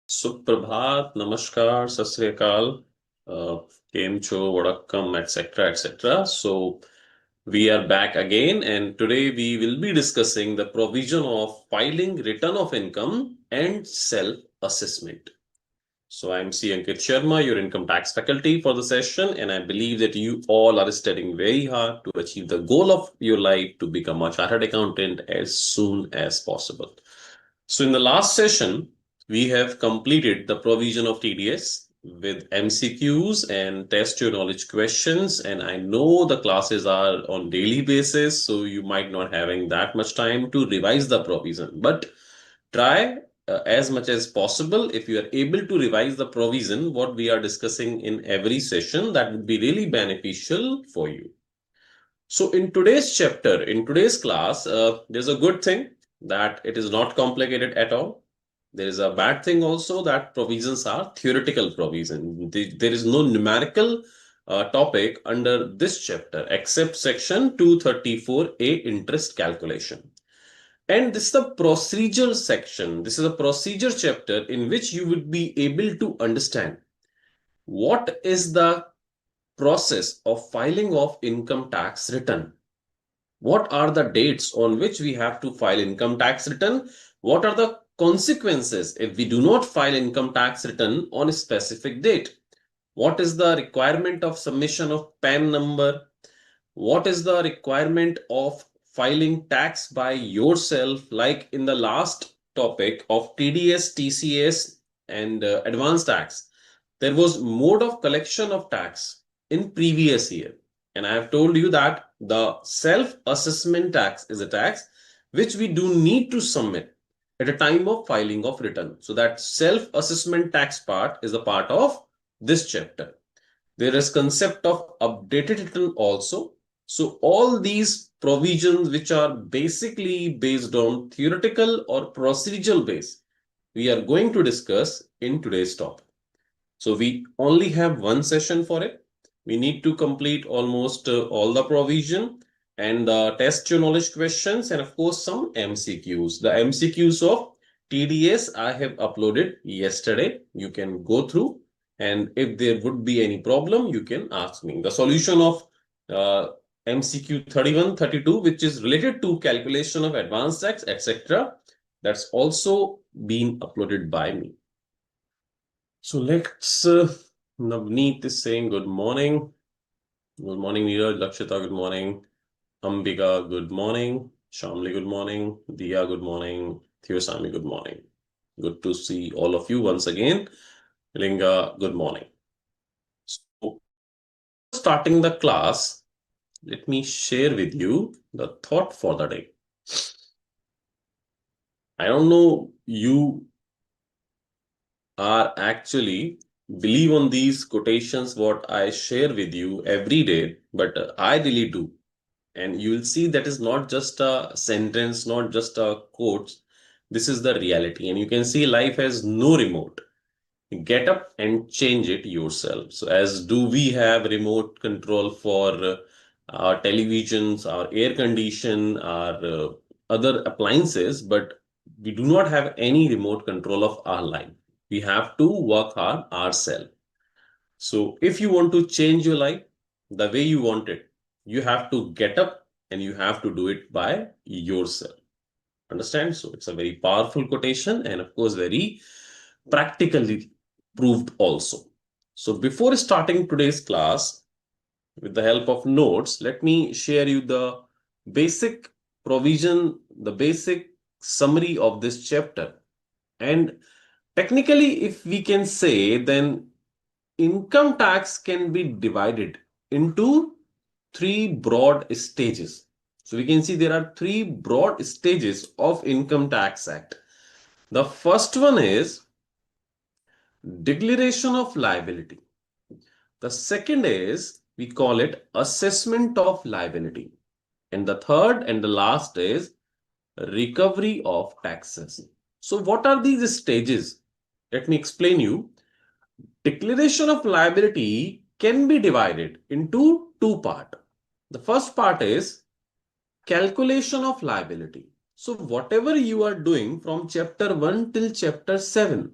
Suprabhat, Namaskar, Sat Sri Akal, Kem Cho, Vadakkam, etc. etc. So, we are back again, and today we will be discussing the provision of filing return of income and self assessment. So, I'm C. Ankit Sharma, your income tax faculty for the session, and I believe that you all are studying very hard to achieve the goal of your life to become a chartered accountant as soon as possible. So in the last session, we have completed the provision of TDS with MCQs and test your knowledge questions. And I know the classes are on daily basis, so you might not having that much time to revise the provision. But try as much as possible. If you are able to revise the provision, what we are discussing in every session, that would be really beneficial for you. So in today's chapter, in today's class, there's a good thing that it is not complicated at all. There is a bad thing also that provisions are theoretical provision. There is no numerical topic under this chapter except section 234A interest calculation. And this is the procedural section. This is a procedure chapter in which you would be able to understand what is the process of filing of income tax return. What are the dates on which we have to file income tax return? What are the consequences if we do not file income tax return on a specific date? What is the requirement of submission of PAN number? What is the requirement of filing tax by yourself, like in the last topic of TDS, TCS, and advance tax? There was mode of collection of tax in previous year. And I have told you that the self-assessment tax is a tax which we do need to submit at a time of filing of return. So that self-assessment tax part is a part of this chapter. There is concept of updated return also. So all these provisions which are basically based on theoretical or procedural base, we are going to discuss in today's topic. So we only have one session for it. We need to complete almost all the provision and test your knowledge questions and of course some MCQs. The MCQs of TDS I have uploaded yesterday. You can go through, and if there would be any problem, you can ask me. The solution of MCQ 31, 32, which is related to calculation of advance tax, etc., that's also been uploaded by me. So let's, Navneet is saying good morning. Good morning, Neeraj. Lakshita, good morning. Ambika, good morning. Shamli, good morning. Diya, good morning. Theosami, good morning. Good to see all of you once again. Linga, good morning. So, starting the class, let me share with you the thought for the day. I don't know you are actually believe on these quotations what I share with you every day, but I really do. And you will see that is not just a sentence, not just a quote. This is the reality. And you can see life has no remote. Get up and change it yourself. So as do we have remote control for our televisions, our air condition, our other appliances, but we do not have any remote control of our life. We have to work hard ourselves. So if you want to change your life the way you want it, you have to get up and you have to do it by yourself. Understand? So it's a very powerful quotation and of course very practically proved also. So before starting today's class, with the help of notes, let me share you the basic provision, the basic summary of this chapter. And technically, if we can say, then income tax can be divided into three broad stages. So we can see there are three broad stages of Income Tax Act. The first one is declaration of liability. The second is, we call it assessment of liability. And the third and the last is recovery of taxes. So what are these stages? Let me explain you. Declaration of liability can be divided into two parts. The first part is calculation of liability. So whatever you are doing from chapter 1 till chapter 7,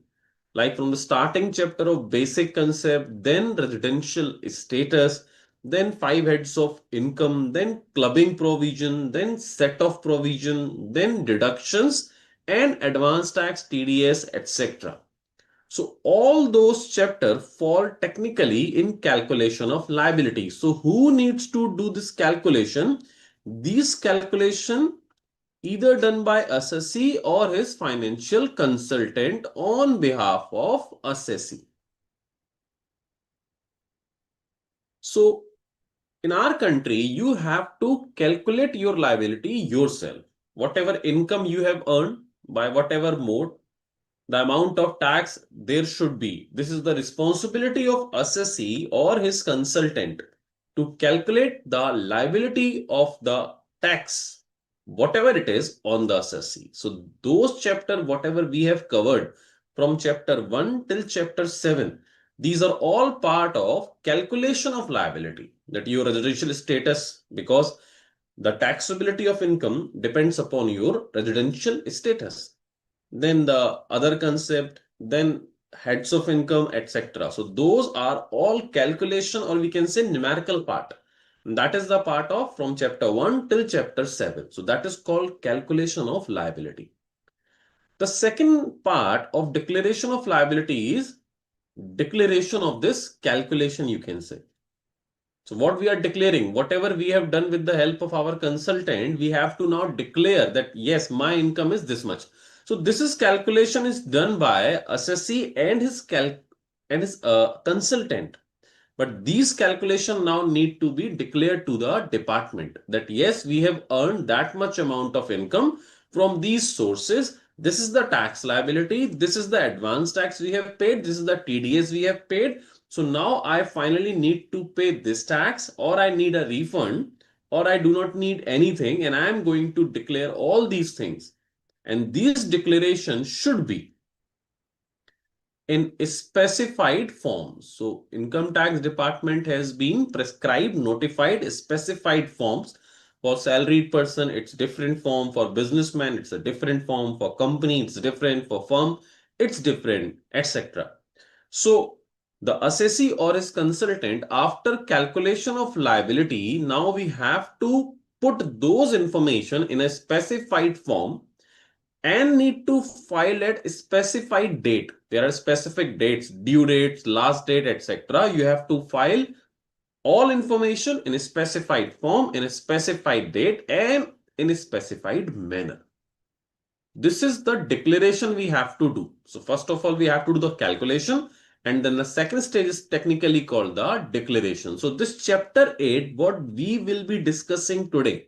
Like from the starting chapter of basic concept, then residential status, then 5 heads of income, then clubbing provision, then set of provision, then deductions and advanced tax, TDS, etc. So all those chapters fall technically in calculation of liability. So who needs to do this calculation? These calculation either done by assessee or his financial consultant on behalf of assessee. So in our country, you have to calculate your liability yourself. Whatever income you have earned by whatever mode, the amount of tax there should be. This is the responsibility of assessee or his consultant to calculate the liability of the tax, whatever it is on the assessee. So those chapter, whatever we have covered from chapter 1 till chapter 7, these are all part of calculation of liability, that your residential status, because the taxability of income depends upon your residential status, then the other concept, then heads of income, etc. So those are all calculation, or we can say numerical part. That is the part of from chapter 1 till chapter 7. So that is called calculation of liability. The second part of declaration of liability is declaration of this calculation, you can say. So what we are declaring, whatever we have done with the help of our consultant, we have to now declare that yes, my income is this much. So this is calculation is done by assessee and his consultant. But these calculation now need to be declared to the department that yes, we have earned that much amount of income from these sources. This is the tax liability. This is the advance tax we have paid. This is the TDS we have paid. So now I finally need to pay this tax, or I need a refund, or I do not need anything, and I am going to declare all these things. And these declarations should be in specified forms. So income tax department has been prescribed, notified specified forms. For salaried person, it's different form. For businessman, it's a different form. For company, it's different. For firm, it's different, etc. So the assessee or his consultant, after calculation of liability, now we have to put those information in a specified form and need to file at a specified date. There are specific dates, due dates, last date, etc. You have to file all information in a specified form, in a specified date, and in a specified manner. This is the declaration we have to do. So first of all, we have to do the calculation, and then the second stage is technically called the declaration. So this chapter 8, what we will be discussing today,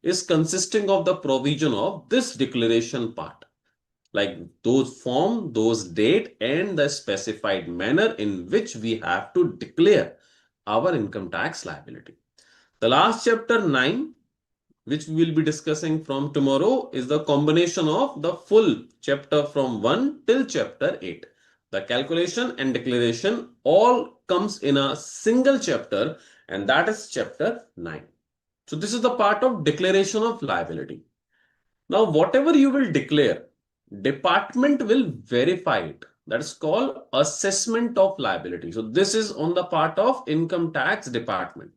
is consisting of the provision of this declaration part, like those form, those date, and the specified manner in which we have to declare our income tax liability. The last chapter 9, which we will be discussing from tomorrow, is the combination of the full chapter from 1 till chapter 8. The calculation and declaration all comes in a single chapter, and that is chapter 9. So this is the part of declaration of liability. Now, whatever you will declare, department will verify it. That is called assessment of liability. So this is on the part of income tax department.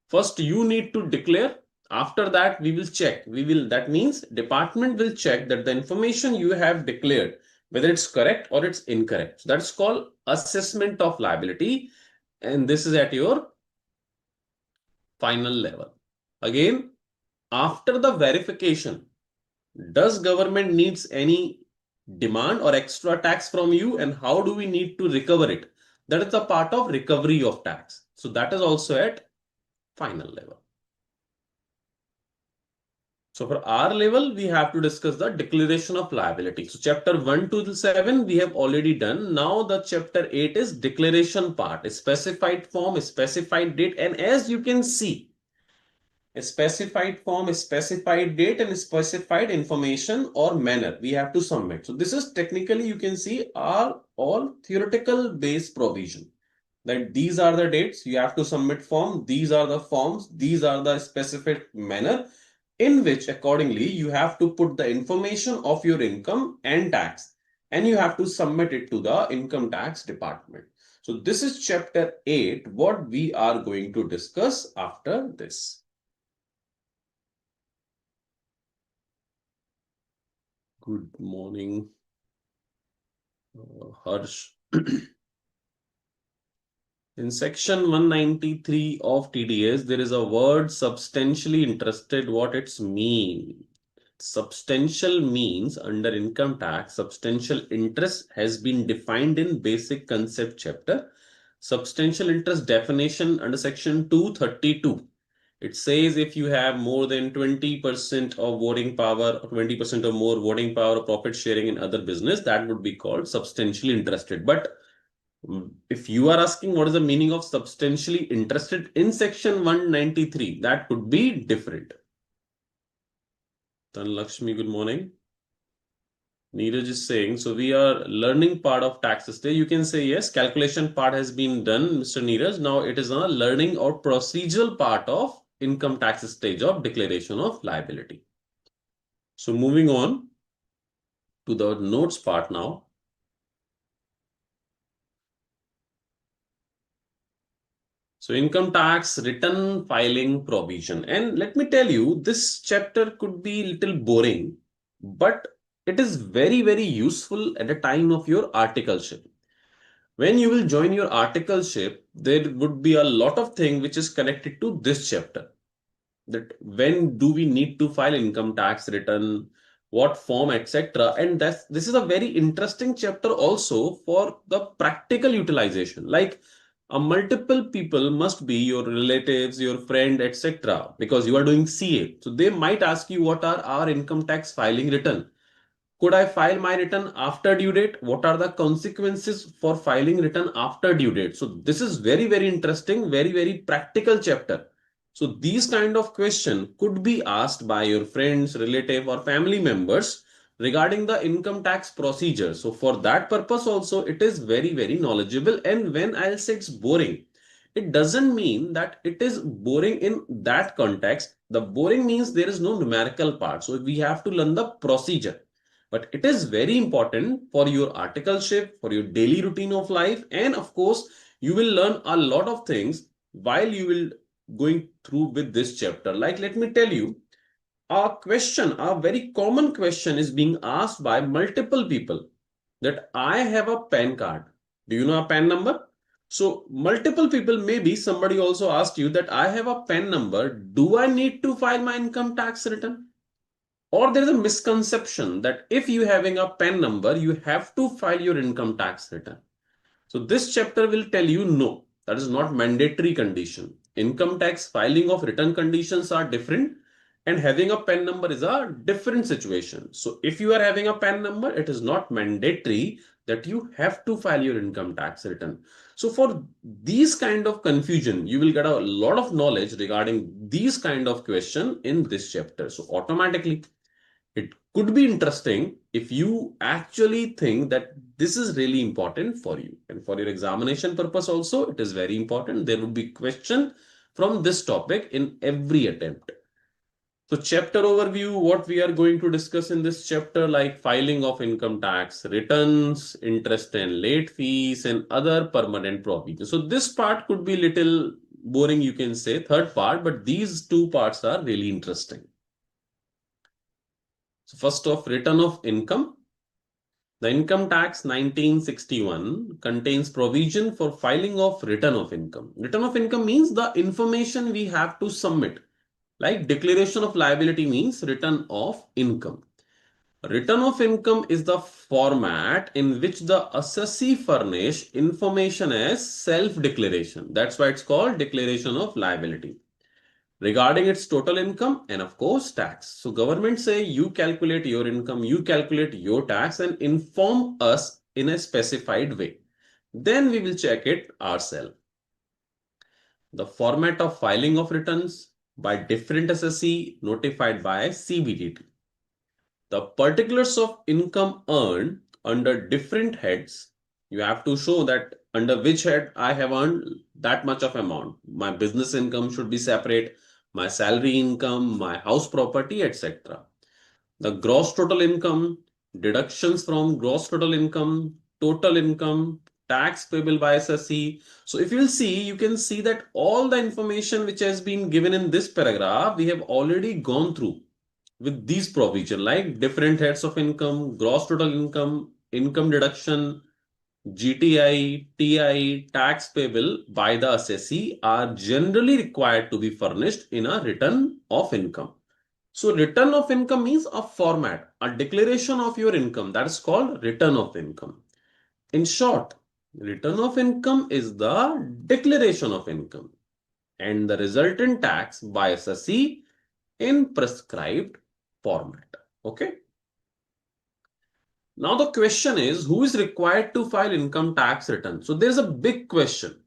First, you need to declare. After that, we will check. That means department will check that the information you have declared, whether it's correct or it's incorrect. So that's called assessment of liability. And this is at your final level. Again, after the verification, does government needs any demand or extra tax from you, and how do we need to recover it? That is the part of recovery of tax. So that is also at final level. So for our level, we have to discuss the declaration of liability. So chapter 1 to 7, we have already done. Now the chapter 8 is declaration part, a specified form, a specified date. And as you can see, a specified form, a specified date, and a specified information or manner we have to submit. So this is technically, you can see, are all theoretical based provision. That these are the dates you have to submit form, these are the forms, these are the specific manner in which accordingly you have to put the information of your income and tax. and you have to submit it to the income tax department. So this is chapter 8, what we are going to discuss after this. Good morning, Harsh. In section 193 of TDS, there is a word substantially interested, what it's mean. Substantial means under income tax, substantial interest has been defined in basic concept chapter. Substantial interest definition under section 232. It says if you have more than 20% of voting power or 20% or more voting power or profit sharing in other business, that would be called substantially interested. But if you are asking what is the meaning of substantially interested in section 193, that could be different. Lakshmi, good morning. Neeraj is saying, so we are learning part of taxes today. You can say yes, calculation part has been done, Mr. Neeraj. Now it is a learning or procedural part of income tax stage of declaration of liability. So moving on to the notes part now. So income tax return filing provision. And let me tell you, this chapter could be a little boring, but it is very, very useful at the time of your articleship. When you will join your articleship, there would be a lot of things which is connected to this chapter. That when do we need to file income tax return, what form, etc. And this is a very interesting chapter also for the practical utilization. Like multiple people must be your relatives, your friend, etc. Because you are doing CA. So they might ask you what are our income tax filing return. Could I file my return after due date? What are the consequences for filing return after due date? So this is very, very interesting, very, very practical chapter. So these kind of question could be asked by your friends, relative or family members regarding the income tax procedure. So for that purpose also, it is very, very knowledgeable. And when I'll say it's boring, it doesn't mean that it is boring in that context. The boring means there is no numerical part. So we have to learn the procedure. But it is very important for your articleship, for your daily routine of life. And of course, you will learn a lot of things while you will going through with this chapter. Like, let me tell you, a very common question is being asked by multiple people that I have a PAN card. Do you know a PAN number? So multiple people, maybe somebody also asked you that I have a PAN number. Do I need to file my income tax return? Or there is a misconception that if you having a PAN number, you have to file your income tax return. So this chapter will tell you no, that is not mandatory condition. Income tax filing of return conditions are different and having a PAN number is a different situation. So if you are having a PAN number, it is not mandatory that you have to file your income tax return. So for these kind of confusion, you will get a lot of knowledge regarding these kind of question in this chapter. So automatically, it could be interesting if you actually think that this is really important for you. And for your examination purpose also, it is very important. There will be question from this topic in every attempt. So chapter overview, what we are going to discuss in this chapter, like filing of income tax, returns, interest and late fees, and other permanent provisions. So this part could be little boring, you can say, third part, but these two parts are really interesting. So first off, return of income. The Income Tax 1961 contains provision for filing of return of income. Return of income means the information we have to submit. Like declaration of liability means return of income. Return of income is the format in which the assessee furnish information as self-declaration. That's why it's called declaration of liability regarding its total income and of course tax. So government say you calculate your income, you calculate your tax and inform us in a specified way. Then we will check it ourselves. The format of filing of returns by different assessee notified by CBDT. The particulars of income earned under different heads. You have to show that under which head I have earned that much of amount. My business income should be separate, my salary income, my house property, etc. The gross total income, deductions from gross total income, tax payable by SSE. So if you'll see, you can see that all the information which has been given in this paragraph, we have already gone through with these provision, like different heads of income, gross total income, income deduction, GTI, TI, tax payable by the assessee are generally required to be furnished in a return of income. So return of income means a format, a declaration of your income. That is called return of income. In short, return of income is the declaration of income and the resultant tax by assessee in prescribed format. Okay. Now the question is, who is required to file income tax return? So there's a big question.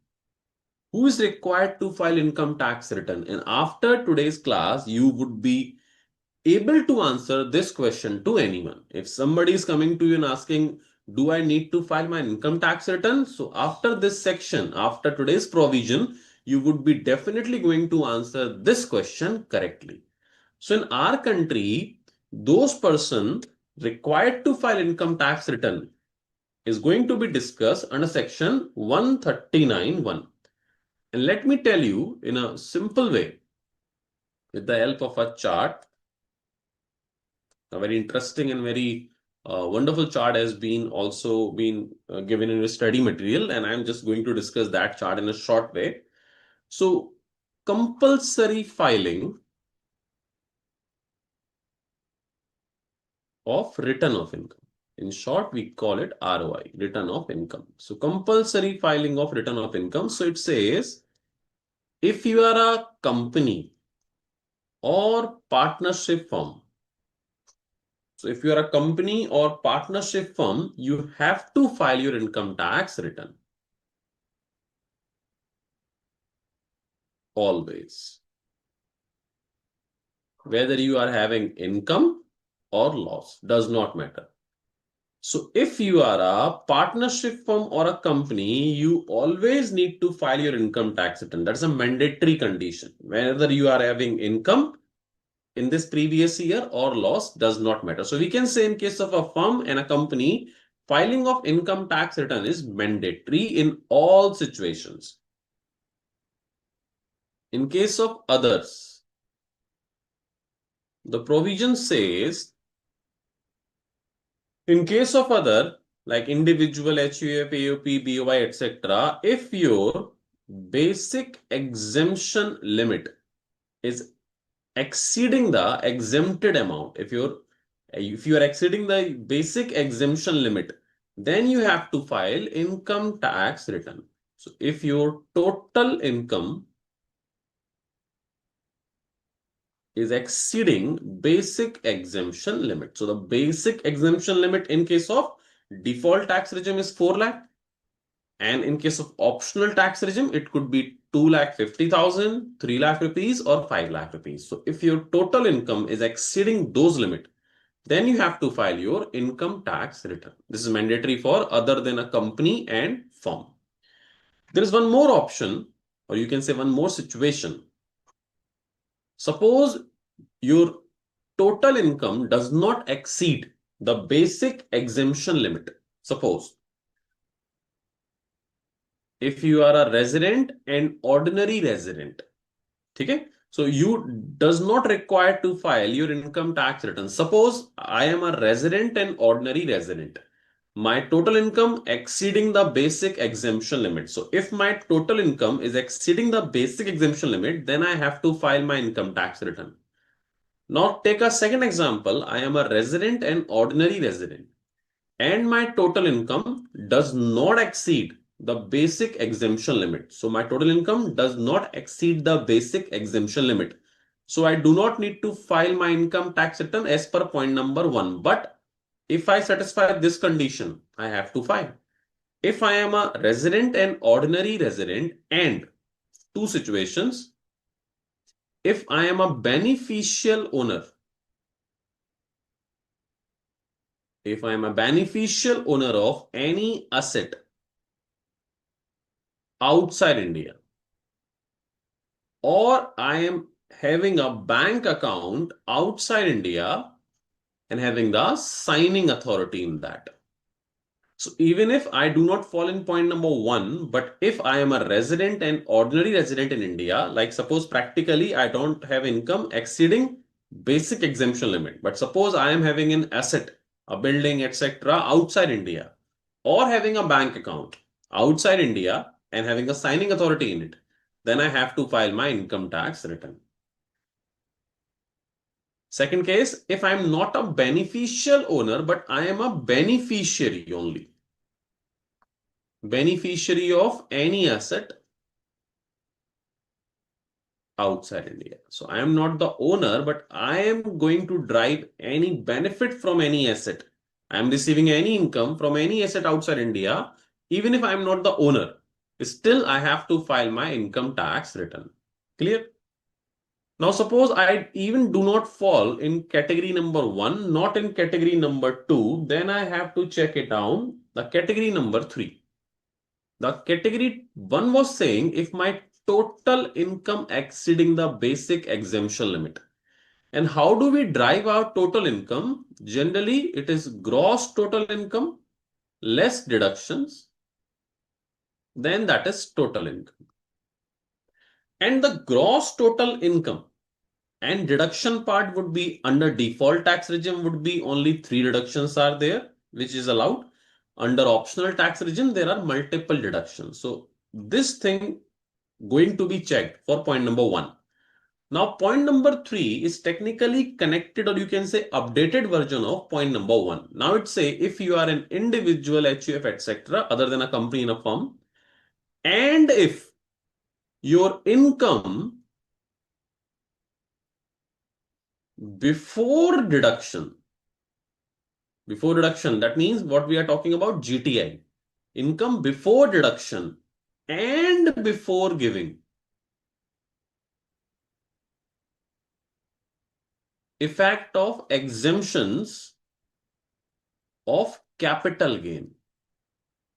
Who is required to file income tax return? And after today's class, you would be able to answer this question to anyone. If somebody is coming to you and asking, do I need to file my income tax return? So after this section, after today's provision, you would be definitely going to answer this question correctly. So in our country, those person required to file income tax return is going to be discussed under section 139(1). And let me tell you in a simple way, with the help of a chart, a very interesting and very wonderful chart has been also been given in a study material, and I'm just going to discuss that chart in a short way. So compulsory filing of return of income. In short, we call it ROI, return of income. So compulsory filing of return of income. So it says, if you are a company or partnership firm, so if you are a company or partnership firm, you have to file your income tax return. Always. Whether you are having income or loss, does not matter. So if you are a partnership firm or a company, you always need to file your income tax return. That's a mandatory condition. Whether you are having income in this previous year or loss does not matter. So we can say in case of a firm and a company, filing of income tax return is mandatory in all situations. In case of others, the provision says, in case of other, like individual HUF, AOP, BOI, etc., if your basic exemption limit is exceeding the exempted amount, if you are exceeding the basic exemption limit, then you have to file income tax return. So if your total income is exceeding basic exemption limit. So the basic exemption limit in case of default tax regime is 4 lakh. And in case of optional tax regime, it could be 2,50,000, 3 lakh rupees or 5 lakh rupees. So if your total income is exceeding those limit, then you have to file your income tax return. This is mandatory for other than a company and firm. There is one more option, or you can say one more situation. Suppose your total income does not exceed the basic exemption limit. Suppose if you are a resident and ordinary resident, okay, so you does not require to file your income tax return. Suppose I am a resident and ordinary resident. My total income exceeding the basic exemption limit. So if my total income is exceeding the basic exemption limit, then I have to file my income tax return. Now take a second example. I am a resident and ordinary resident, and my total income does not exceed the basic exemption limit. So my total income does not exceed the basic exemption limit. So I do not need to file my income tax return as per point number 1. But if I satisfy this condition, I have to file. If I am a resident and ordinary resident, and two situations, if I am a beneficial owner, if I am a beneficial owner of any asset outside India, or I am having a bank account outside India, and having the signing authority in that. So even if I do not fall in point number one, but if I am a resident and ordinary resident in India, like suppose practically I don't have income exceeding basic exemption limit, but suppose I am having an asset, a building, etc. outside India, or having a bank account outside India and having a signing authority in it, then I have to file my income tax return. Second case, if I am not a beneficial owner, but I am a beneficiary only. Beneficiary of any asset outside India. So I am not the owner, but I am going to derive any benefit from any asset. I am receiving any income from any asset outside India, even if I am not the owner. Still, I have to file my income tax return. Clear? Now, suppose I even do not fall in category number one, not in category number two, then I have to check it down, the category number three. The category one was saying if my total income exceeding the basic exemption limit. And how do we drive our total income? Generally, it is gross total income less deductions, then that is total income. And the gross total income and deduction part would be under default tax regime would be only three deductions are there, which is allowed. Under optional tax regime, there are multiple deductions. So this thing going to be checked for point number one. Now, point number three is technically connected, or you can say updated version of point number one. Now it say if you are an individual HUF, etc., other than a company in a firm, and if your income before deduction, that means what we are talking about GTI, income before deduction and before giving effect of exemptions of capital gain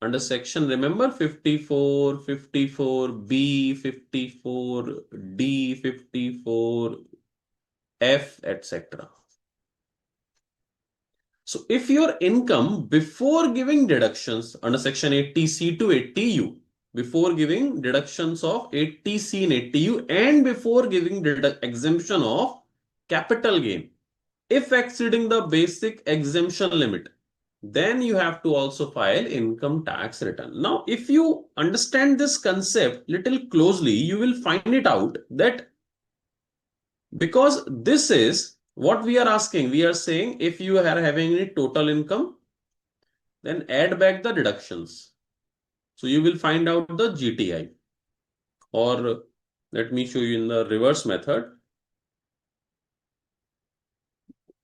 under section, remember, 54, 54B, 54D, 54F, etc. So if your income before giving deductions under section 80C to 80U, before giving deductions of 80C and 80U and before giving exemption of capital gain, if exceeding the basic exemption limit, then you have to also file income tax return. Now, if you understand this concept little closely, you will find it out that because this is what we are asking, we are saying if you are having any total income, then add back the deductions. So you will find out the GTI, or let me show you in the reverse method.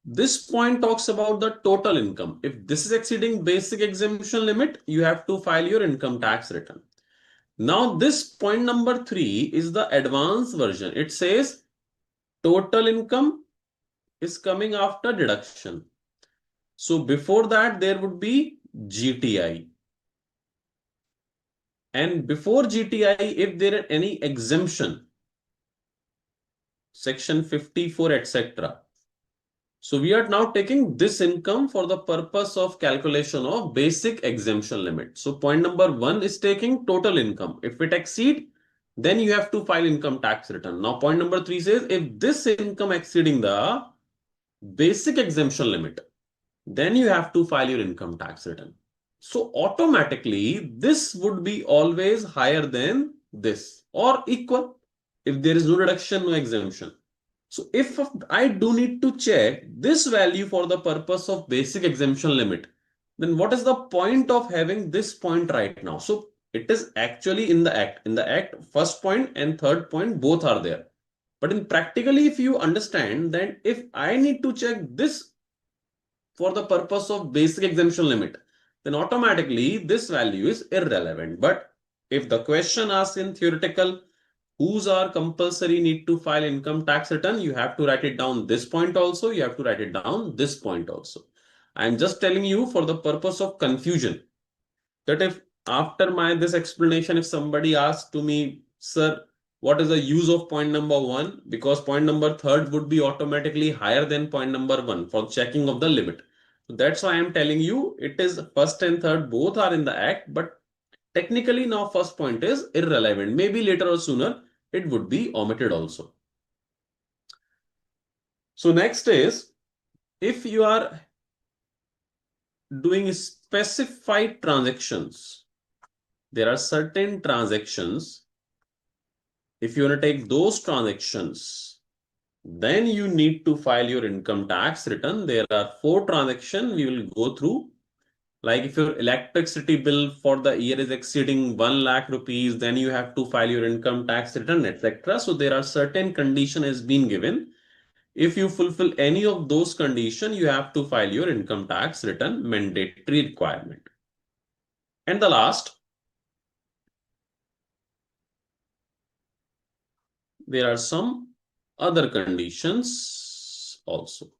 This point talks about the total income. If this is exceeding basic exemption limit, you have to file your income tax return. Now, this point number three is the advanced version. It says total income is coming after deduction. So before that, there would be GTI. And before GTI, if there are any exemption, section 54, etc. So we are now taking this income for the purpose of calculation of basic exemption limit. So point number one is taking total income. If it exceed, then you have to file income tax return. Now point number three says if this income exceeding the basic exemption limit, then you have to file your income tax return. So automatically this would be always higher than this or equal if there is no reduction, no exemption. So if I do need to check this value for the purpose of basic exemption limit, then what is the point of having this point right now? So it is actually in the act. In the act, first point and third point both are there. But in practically, if you understand that if I need to check this for the purpose of basic exemption limit, then automatically this value is irrelevant. But if the question asks in theoretical, whose are compulsory need to file income tax return, you have to write it down this point also, you have to write it down this point also. I am just telling you for the purpose of confusion that if after my this explanation, if somebody asks to me, sir, What is the use of point number 1? Because point number 3 would be automatically higher than point number 1 for checking of the limit. So that's why I'm telling you it is first and third both are in the act, but technically now first point is irrelevant. Maybe later or sooner it would be omitted also. So next is, if you are doing specified transactions, there are certain transactions. If you want to take those transactions, then you need to file your income tax return. There are 4 transactions we will go through. Like if your electricity bill for the year is exceeding 1 lakh rupees, then you have to file your income tax return, etc. So there are certain condition has been given. If you fulfill any of those conditions, you have to file your income tax return, mandatory requirement. And the last, there are some other conditions also.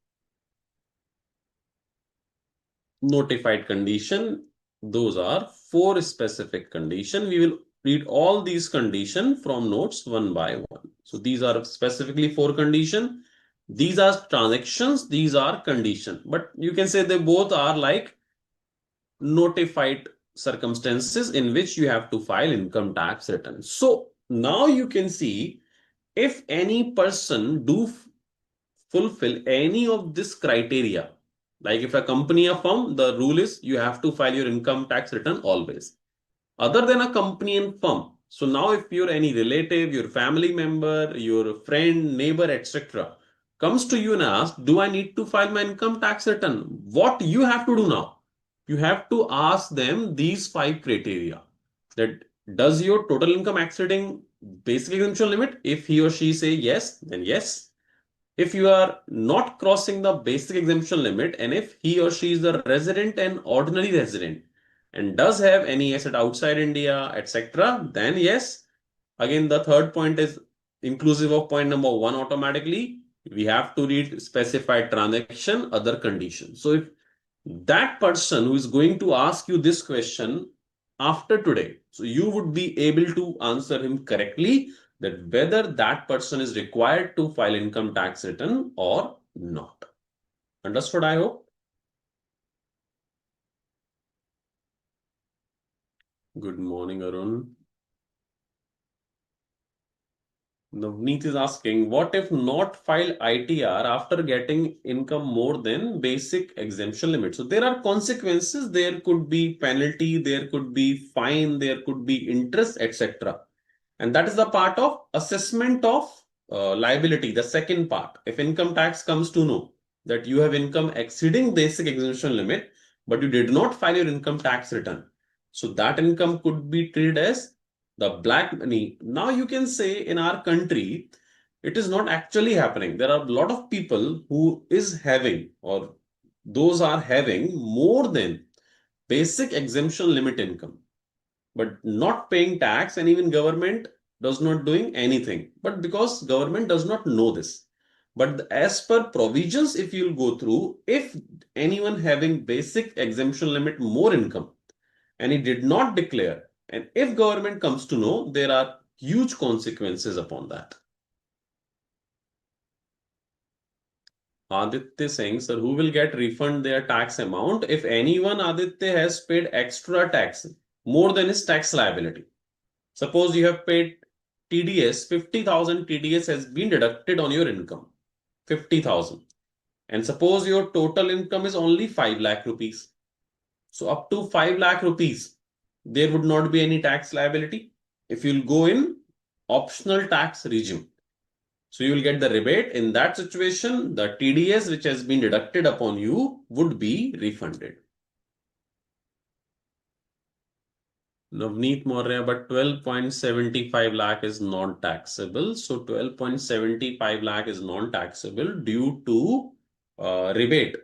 Notified condition, those are 4 specific condition. We will read all these condition from notes one by one. So these are specifically 4 condition. These are transactions, these are condition, but you can say they both are like notified circumstances in which you have to file income tax return. So now you can see, if any person do fulfill any of this criteria, like if a company or firm, the rule is you have to file your income tax return always. Other than a company and firm, so now if you're any relative, your family member, your friend, neighbor, etc., comes to you and asks, do I need to file my income tax return? What you have to do now? You have to ask them these 5 criteria. That does your total income exceeding basic exemption limit? If he or she say yes, then yes. If you are not crossing the basic exemption limit, and if he or she is the resident and ordinary resident and does have any asset outside India, etc., then yes. Again, the third point is inclusive of point number 1 automatically. We have to read specified transaction, other conditions. So if that person who is going to ask you this question after today, so you would be able to answer him correctly, that whether that person is required to file income tax return or not. Understood, I hope? Good morning, Arun. Navneet is asking, what if not file ITR after getting income more than basic exemption limit? So there are consequences. There could be penalty, there could be fine, there could be interest, etc. And that is the part of assessment of liability, the second part. If income tax comes to know that you have income exceeding basic exemption limit, but you did not file your income tax return, so that income could be treated as the black money. Now you can say in our country, it is not actually happening. There are a lot of people who is having, or those are having more than basic exemption limit income, but not paying tax, and even government does not doing anything. But because government does not know this, but as per provisions, if you'll go through, if anyone having basic exemption limit more income and he did not declare, and if government comes to know, there are huge consequences upon that. Aditya saying, sir, who will get refund their tax amount if anyone, Aditya, has paid extra tax more than his tax liability? Suppose you have paid TDS, 50,000 TDS has been deducted on your income, 50,000. And suppose your total income is only 5 lakh rupees. So up to 5 lakh rupees, there would not be any tax liability if you'll go in optional tax regime. So you will get the rebate. In that situation, the TDS which has been deducted upon you would be refunded. Navneet Maurya, but 12.75 lakh is non-taxable. So 12.75 lakh is non-taxable due to rebate.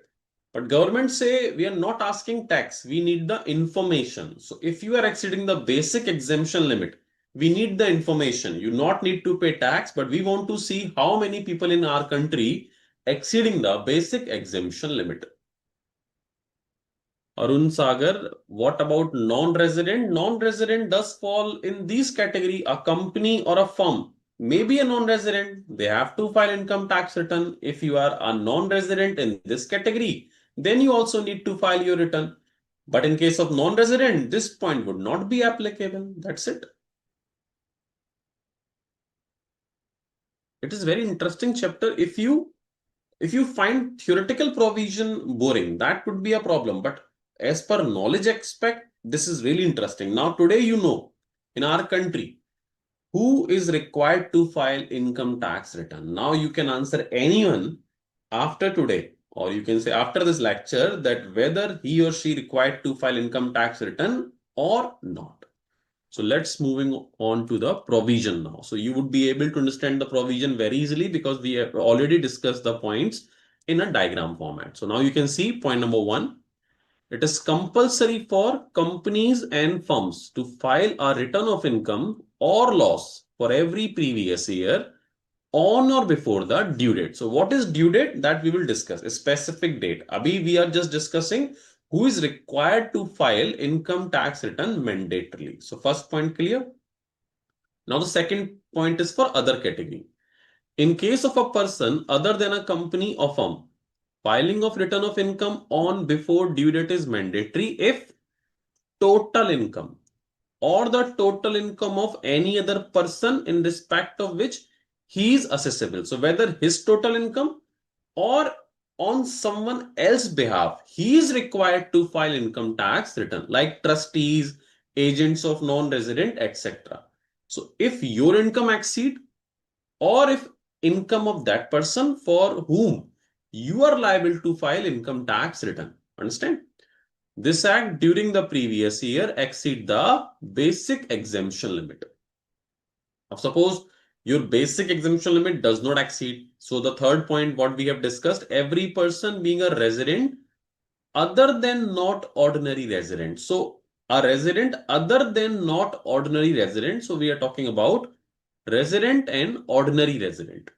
But government say we are not asking tax. We need the information. So if you are exceeding the basic exemption limit, we need the information. You not need to pay tax, but we want to see how many people in our country exceeding the basic exemption limit. Arun Sagar, what about non-resident? Non-resident does fall in these category, a company or a firm may be a non-resident, they have to file income tax return. If you are a non-resident in this category, then you also need to file your return. But in case of non-resident, this point would not be applicable. That's it. It is very interesting chapter. If you find theoretical provision boring, that could be a problem. But as per knowledge aspect, this is really interesting. Now, today, in our country, who is required to file income tax return? Now you can answer anyone after today, or you can say after this lecture, that whether he or she required to file income tax return or not. So let's moving on to the provision now. So you would be able to understand the provision very easily because we have already discussed the points in a diagram format. So now you can see point number 1. It is compulsory for companies and firms to file a return of income or loss for every previous year on or before the due date. So what is due date? That we will discuss. A specific date. Abhi we are just discussing who is required to file income tax return mandatorily. So first point clear. Now the second point is for other category. In case of a person other than a company or firm, filing of return of income on before due date is mandatory if total income or the total income of any other person in respect of which he is assessable. So whether his total income or on someone else's behalf, he is required to file income tax return, like trustees, agents of non-resident, etc. So if your income exceed, or if income of that person for whom you are liable to file income tax return, understand? This act during the previous year exceed the basic exemption limit. Now, suppose your basic exemption limit does not exceed. So the third point, what we have discussed, every person being a resident other than not ordinary resident. So a resident other than not ordinary resident. So we are talking about resident and ordinary resident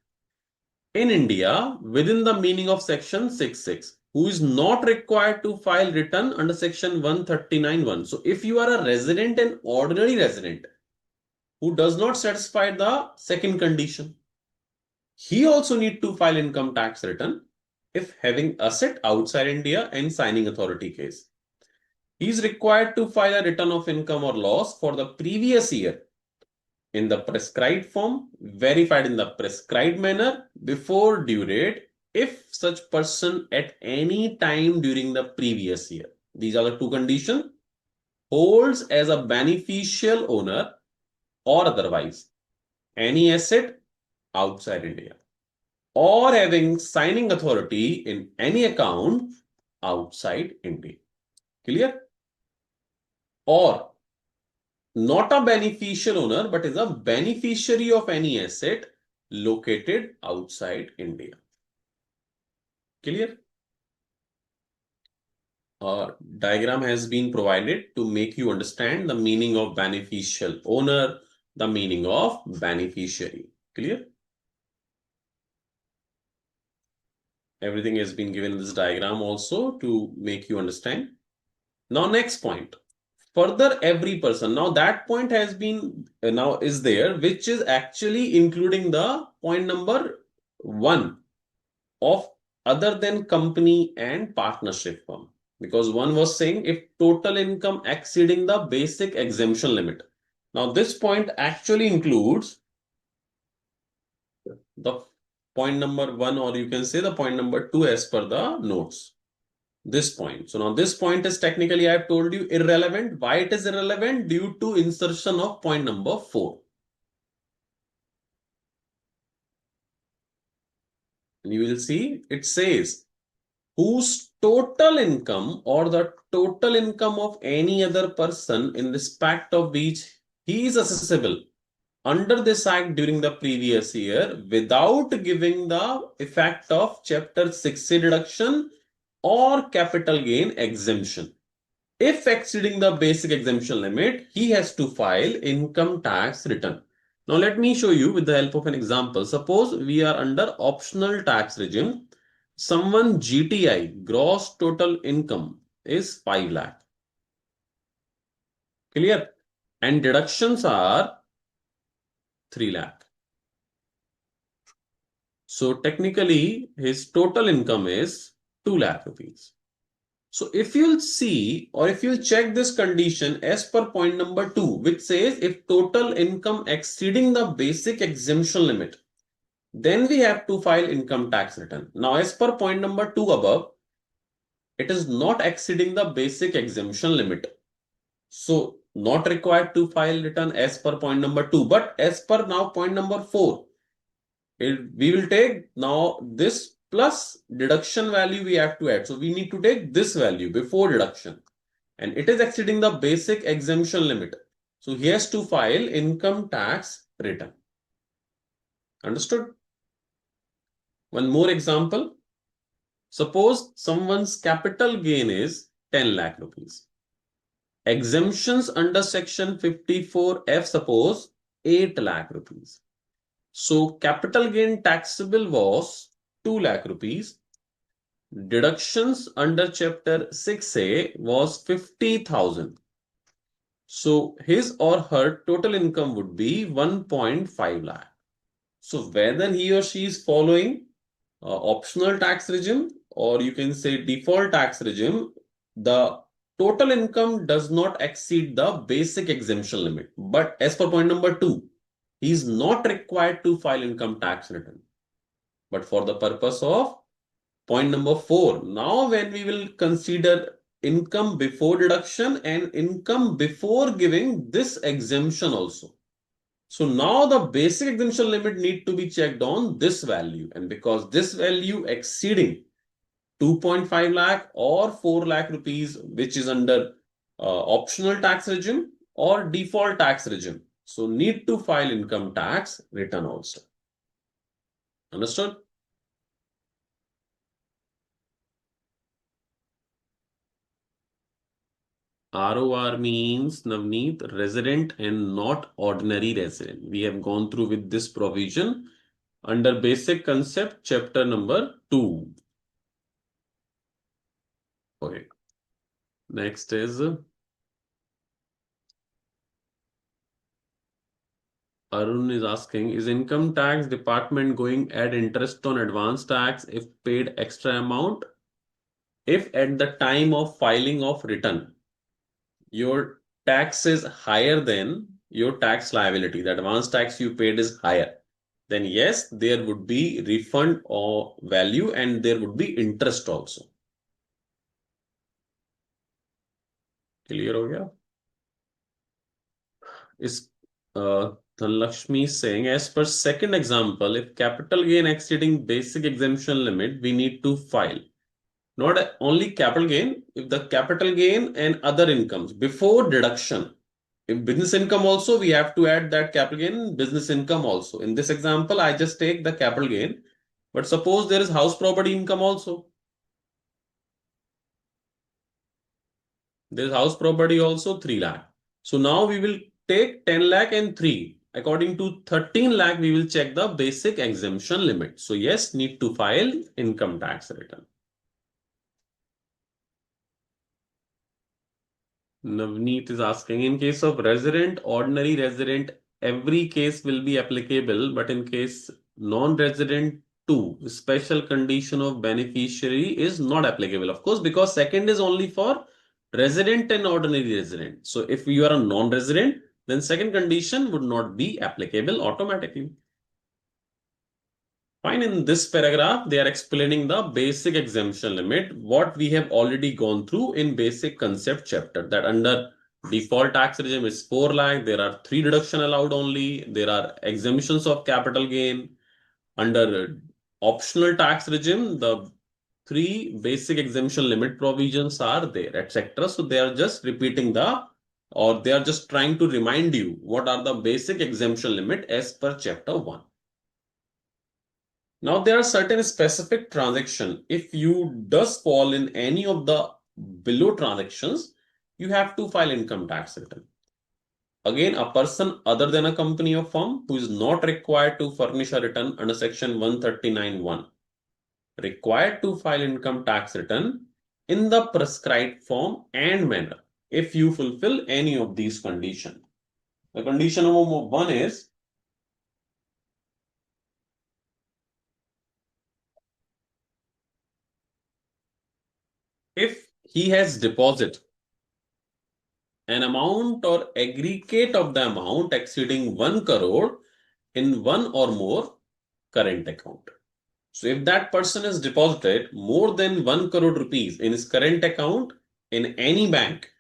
in India within the meaning of section 66, who is not required to file return under section 139(1). So if you are a resident and ordinary resident who does not satisfy the second condition, he also need to file income tax return if having asset outside India and signing authority case. He is required to file a return of income or loss for the previous year in the prescribed form, verified in the prescribed manner before due date, if such person at any time during the previous year. These are the two conditions. Holds as a beneficial owner or otherwise any asset outside India, or having signing authority in any account outside India. Clear? Or not a beneficial owner, but is a beneficiary of any asset located outside India. Clear? A diagram has been provided to make you understand the meaning of beneficial owner, the meaning of beneficiary. Clear? Everything has been given in this diagram also to make you understand. Now, next point. Further, every person. Now, that point has been now is there, which is actually including the point number 1 of other than company and partnership firm. Because one was saying if total income exceeding the basic exemption limit. Now, this point actually includes the point number 1, or you can say the point number 2 as per the notes. This point. So now this point is technically, I have told you, irrelevant. Why it is irrelevant? Due to insertion of point number 4. And you will see it says whose total income or the total income of any other person in respect of which he is assessable under this act during the previous year without giving the effect of chapter 60 deduction or capital gain exemption. If exceeding the basic exemption limit, he has to file income tax return. Now let me show you with the help of an example. Suppose we are under optional tax regime. Someone GTI, gross total income, is 5 lakh. Clear? And deductions are 3 lakh. So technically, his total income is 2 lakh rupees. So if you'll see or if you'll check this condition as per point number 2, which says if total income exceeding the basic exemption limit, then we have to file income tax return. Now, as per point number 2 above, it is not exceeding the basic exemption limit. So not required to file return as per point number 2. But as per now point number 4, we will take now this plus deduction value we have to add. So we need to take this value before deduction. And it is exceeding the basic exemption limit. So he has to file income tax return. Understood? One more example. Suppose someone's capital gain is 10 lakh rupees. Exemptions under section 54F suppose 8 lakh rupees. So capital gain taxable was 2 lakh rupees. Deductions under chapter 6A was 50,000. So his or her total income would be 1.5 lakh. So whether he or she is following optional tax regime or you can say default tax regime, the total income does not exceed the basic exemption limit. But as per point number 2, he is not required to file income tax return. But for the purpose of point number 4, now when we will consider income before deduction and income before giving this exemption also. So now the basic exemption limit need to be checked on this value, and because this value exceeding 2.5 lakh or 4 lakh rupees, which is under optional tax regime or default tax regime. So need to file income tax return also. Understood? ROR means, Navneet, resident and not ordinary resident. We have gone through with this provision under basic concept chapter number 2. Okay. Next is Arun is asking, is income tax department going add interest on advance tax if paid extra amount? If at the time of filing of return, your tax is higher than your tax liability, the advance tax you paid is higher, then yes, there would be refund or value and there would be interest also. Clear हो गया? Is Dhanlakshmi is saying, as per second example, if capital gain exceeding basic exemption limit, we need to file. Not only capital gain, if the capital gain and other incomes before deduction. If business income also, we have to add that capital gain, business income also. In this example, I just take the capital gain. But suppose there is house property income also. There is house property also 3 lakh. So now we will take 10 lakh and 3. According to 13 lakh, we will check the basic exemption limit. So yes, need to file income tax return. Navneet is asking, in case of resident, ordinary resident, every case will be applicable, but in case non-resident too, special condition of beneficiary is not applicable. Of course, because second is only for resident and ordinary resident. So if you are a non-resident, then second condition would not be applicable automatically. Fine, in this paragraph, they are explaining the basic exemption limit, what we have already gone through in basic concept chapter, that under default tax regime is 4 lakh, there are 3 deduction allowed only, there are exemptions of capital gain. Under optional tax regime, the 3 basic exemption limit provisions are there, etc. So they are just repeating or they are just trying to remind you what are the basic exemption limit as per chapter 1. Now there are certain specific transactions. If you does fall in any of the below transactions, you have to file income tax return. Again, a person other than a company or firm who is not required to furnish a return under section 139(1) required to file income tax return in the prescribed form and manner if you fulfill any of these conditions. The condition number 1 is he has deposited an amount or aggregate of the amount exceeding 1 crore in one or more current account. So if that person has deposited more than 1 crore rupees in his current account in any bank,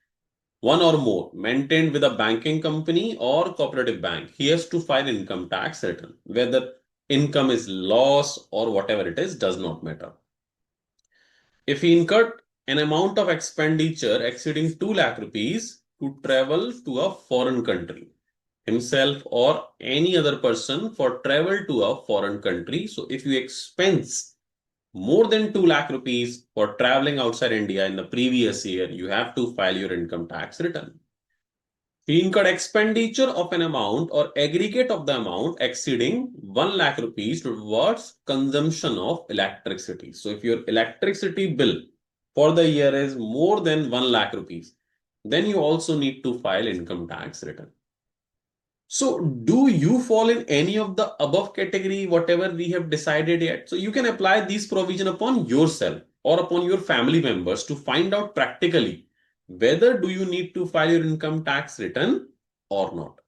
one or more, maintained with a banking company or cooperative bank, he has to file income tax return. Whether income is loss or whatever it is, does not matter. If he incurred an amount of expenditure exceeding 2 lakh rupees to travel to a foreign country, himself or any other person for travel to a foreign country. So if you expense more than 2 lakh rupees for traveling outside India in the previous year, you have to file your income tax return. He incurred expenditure of an amount or aggregate of the amount exceeding 1 lakh rupees towards consumption of electricity. So if your electricity bill for the year is more than 1 lakh rupees, then you also need to file income tax return. So do you fall in any of the above category, whatever we have decided yet? So you can apply these provision upon yourself or upon your family members to find out practically whether do you need to file your income tax return or not.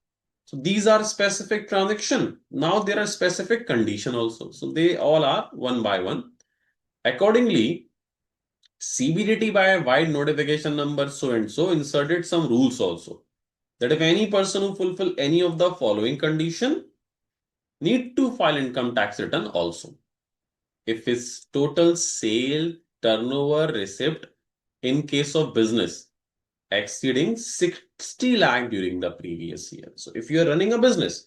So these are specific transaction. Now there are specific condition also. So they all are one by one. Accordingly, CBDT by a wide notification number so and so inserted some rules also, that if any person who fulfill any of the following condition need to file income tax return also. If his total sale turnover receipt in case of business exceeding 60 lakh during the previous year. So if you are running a business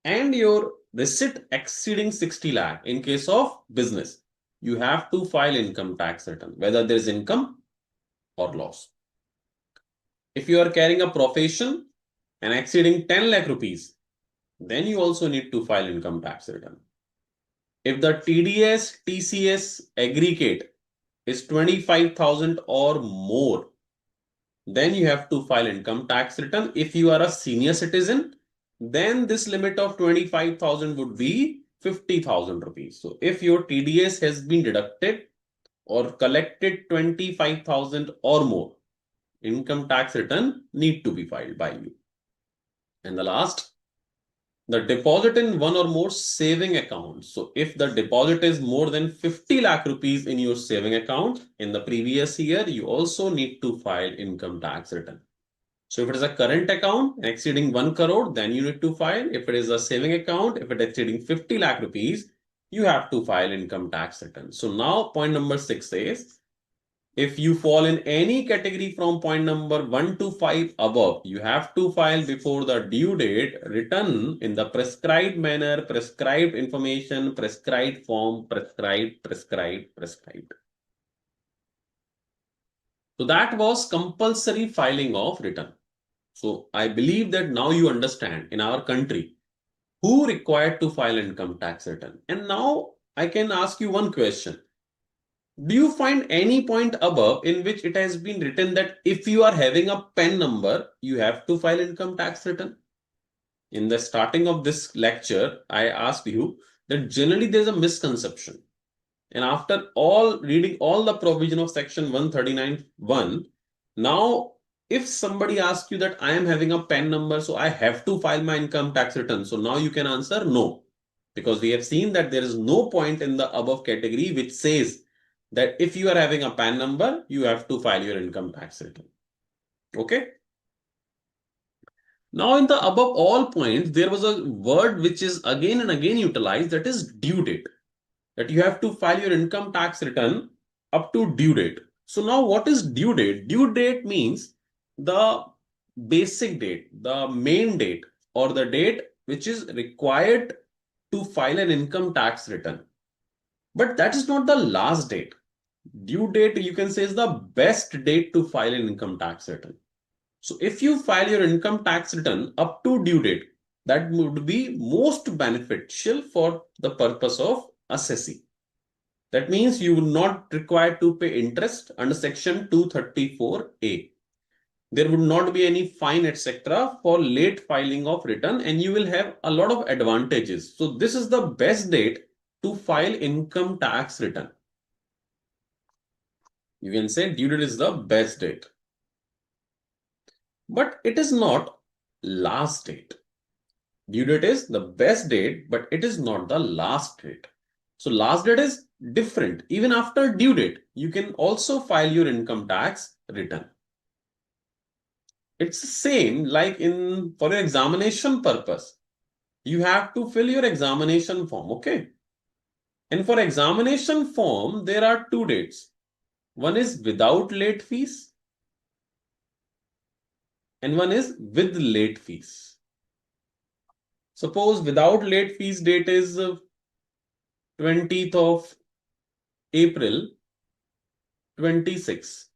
and your receipt exceeding 60 lakh in case of business, you have to file income tax return, whether there is income or loss. If you are carrying a profession and exceeding 10 lakh rupees, then you also need to file income tax return. If the TDS, TCS aggregate is 25,000 or more, then you have to file income tax return. If you are a senior citizen, then this limit of 25,000 would be 50,000 rupees. So if your TDS has been deducted or collected 25,000 or more, income tax return need to be filed by you. And the last, the deposit in one or more saving accounts. So if the deposit is more than 50 lakh rupees in your saving account in the previous year, you also need to file income tax return. So if it is a current account exceeding 1 crore, then you need to file. If it is a saving account, if it is exceeding 50 lakh rupees, you have to file income tax return. So now point number 6 is, if you fall in any category from point number 1 to 5 above, you have to file before the due date return in the prescribed manner, prescribed information, prescribed form, prescribed. So that was compulsory filing of return. So I believe that now you understand in our country who required to file income tax return. And now I can ask you one question. Do you find any point above in which it has been written that if you are having a PAN number, you have to file income tax return? In the starting of this lecture, I asked you that generally there's a misconception. And after all reading all the provision of section 139(1), now if somebody asks you that I am having a PAN number, so I have to file my income tax return. So now you can answer no, because we have seen that there is no point in the above category which says that if you are having a PAN number, you have to file your income tax return. Okay. Now in the above all points, there was a word which is again and again utilized, that is due date. That you have to file your income tax return up to due date. So now what is due date? Due date means the basic date, the main date, or the date which is required to file an income tax return. But that is not the last date. Due date, you can say, is the best date to file an income tax return. So if you file your income tax return up to due date, that would be most beneficial for the purpose of assessing. That means you will not require to pay interest under section 234A. There would not be any fine, etc. for late filing of return, and you will have a lot of advantages. So this is the best date to file income tax return. You can say due date is the best date. But it is not last date. Due date is the best date, but it is not the last date. So last date is different. Even after due date, you can also file your income tax return. It's the same like for your examination purpose. You have to fill your examination form, okay? And for examination form, there are two dates. One is without late fees and one is with late fees. Suppose without late fees date is 20th of April 26.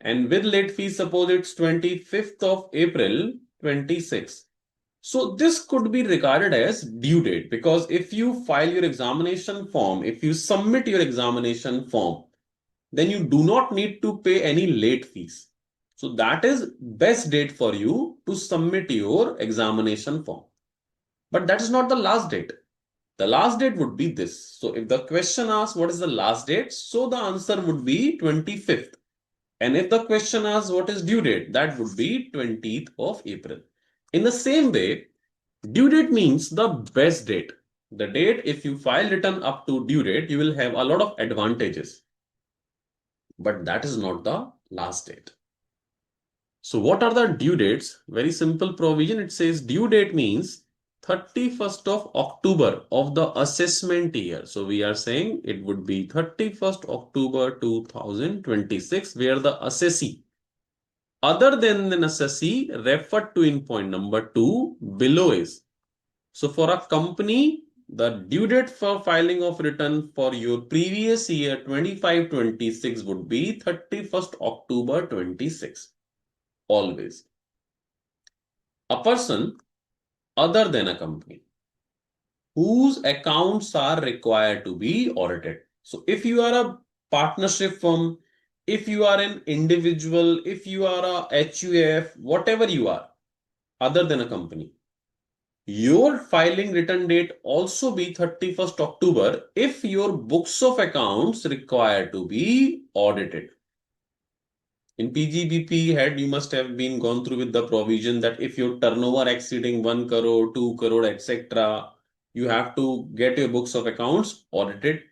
And with late fees, suppose it's 25th of April 26. So this could be regarded as due date, because if you file your examination form, if you submit your examination form, then you do not need to pay any late fees. So that is best date for you to submit your examination form. But that is not the last date. The last date would be this. So if the question asks what is the last date, so the answer would be 25th. And if the question asks what is due date, that would be 20th of April. In the same way, due date means the best date. The date, if you file return up to due date, you will have a lot of advantages. But that is not the last date. So what are the due dates? Very simple provision. It says due date means 31st of October of the assessment year. So we are saying it would be 31st October 2026, where the assessee other than an assessee referred to in point number 2 below is. So for a company, the due date for filing of return for your previous year 25-26 would be 31st October 26. Always. A person other than a company whose accounts are required to be audited. So if you are a partnership firm, if you are an individual, if you are a HUF, whatever you are, other than a company, your filing return date also be 31st October if your books of accounts require to be audited. In PGBP head, you must have been gone through with the provision that if your turnover exceeding 1 crore, 2 crore, etc., you have to get your books of accounts audited.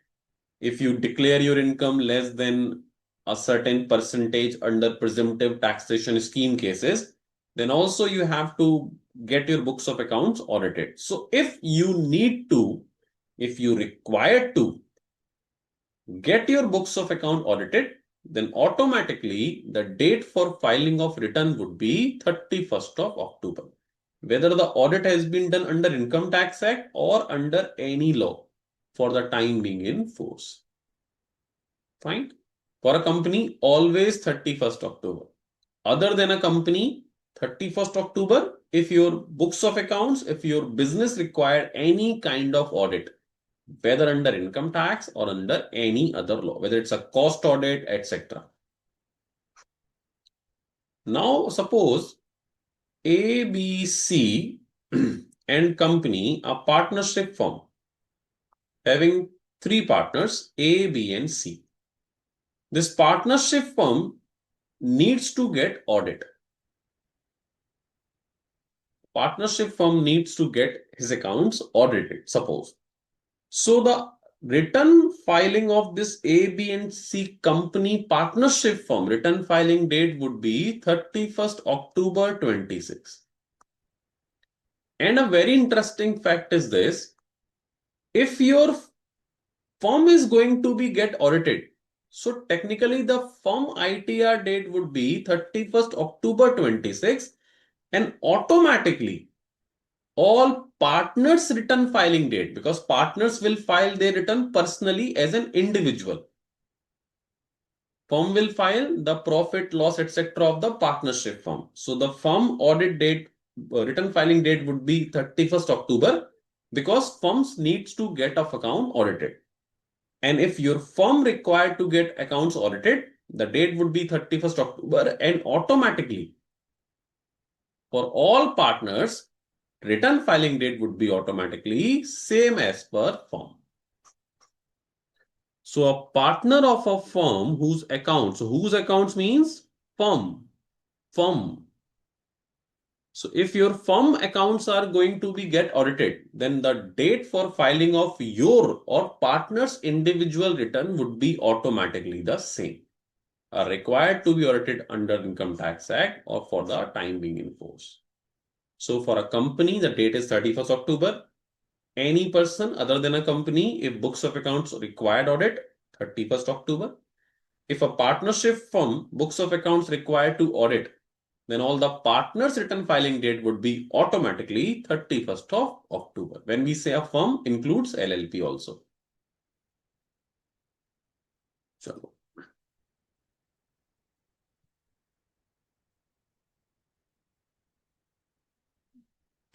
If you declare your income less than a certain percentage under presumptive taxation scheme cases, then also you have to get your books of accounts audited. So if you require to get your books of account audited, then automatically the date for filing of return would be 31st of October. Whether the audit has been done under Income Tax Act or under any law for the time being in force. Fine. For a company, always 31st October. Other than a company, 31st October, if your books of accounts, if your business require any kind of audit, whether under income tax or under any other law, whether it's a cost audit, etc. Now, suppose ABC and company, a partnership firm having three partners, A, B, and C. This partnership firm needs to get audit. Partnership firm needs to get his accounts audited, suppose. So the return filing of this A, B, and C company partnership firm, return filing date would be 31st October 26. And a very interesting fact is this: if your firm is going to be get audited, so technically the firm ITR date would be 31st October 26, and automatically all partners return filing date, because partners will file their return personally as an individual. Firm will file the profit, loss, etc. of the partnership firm. So the firm audit date, return filing date would be 31st October, because firms needs to get of account audited. And if your firm required to get accounts audited, the date would be 31st October, and automatically for all partners, return filing date would be automatically same as per firm. So a partner of a firm whose accounts means firm. So if your firm accounts are going to be get audited, then the date for filing of your or partner's individual return would be automatically the same. Are required to be audited under Income Tax Act or for the time being in force. So for a company, the date is 31st October. Any person other than a company, if books of accounts required audit, 31st October. If a partnership firm, books of accounts required to audit, then all the partners' return filing date would be automatically 31st of October. When we say a firm, includes LLP also. Chalo.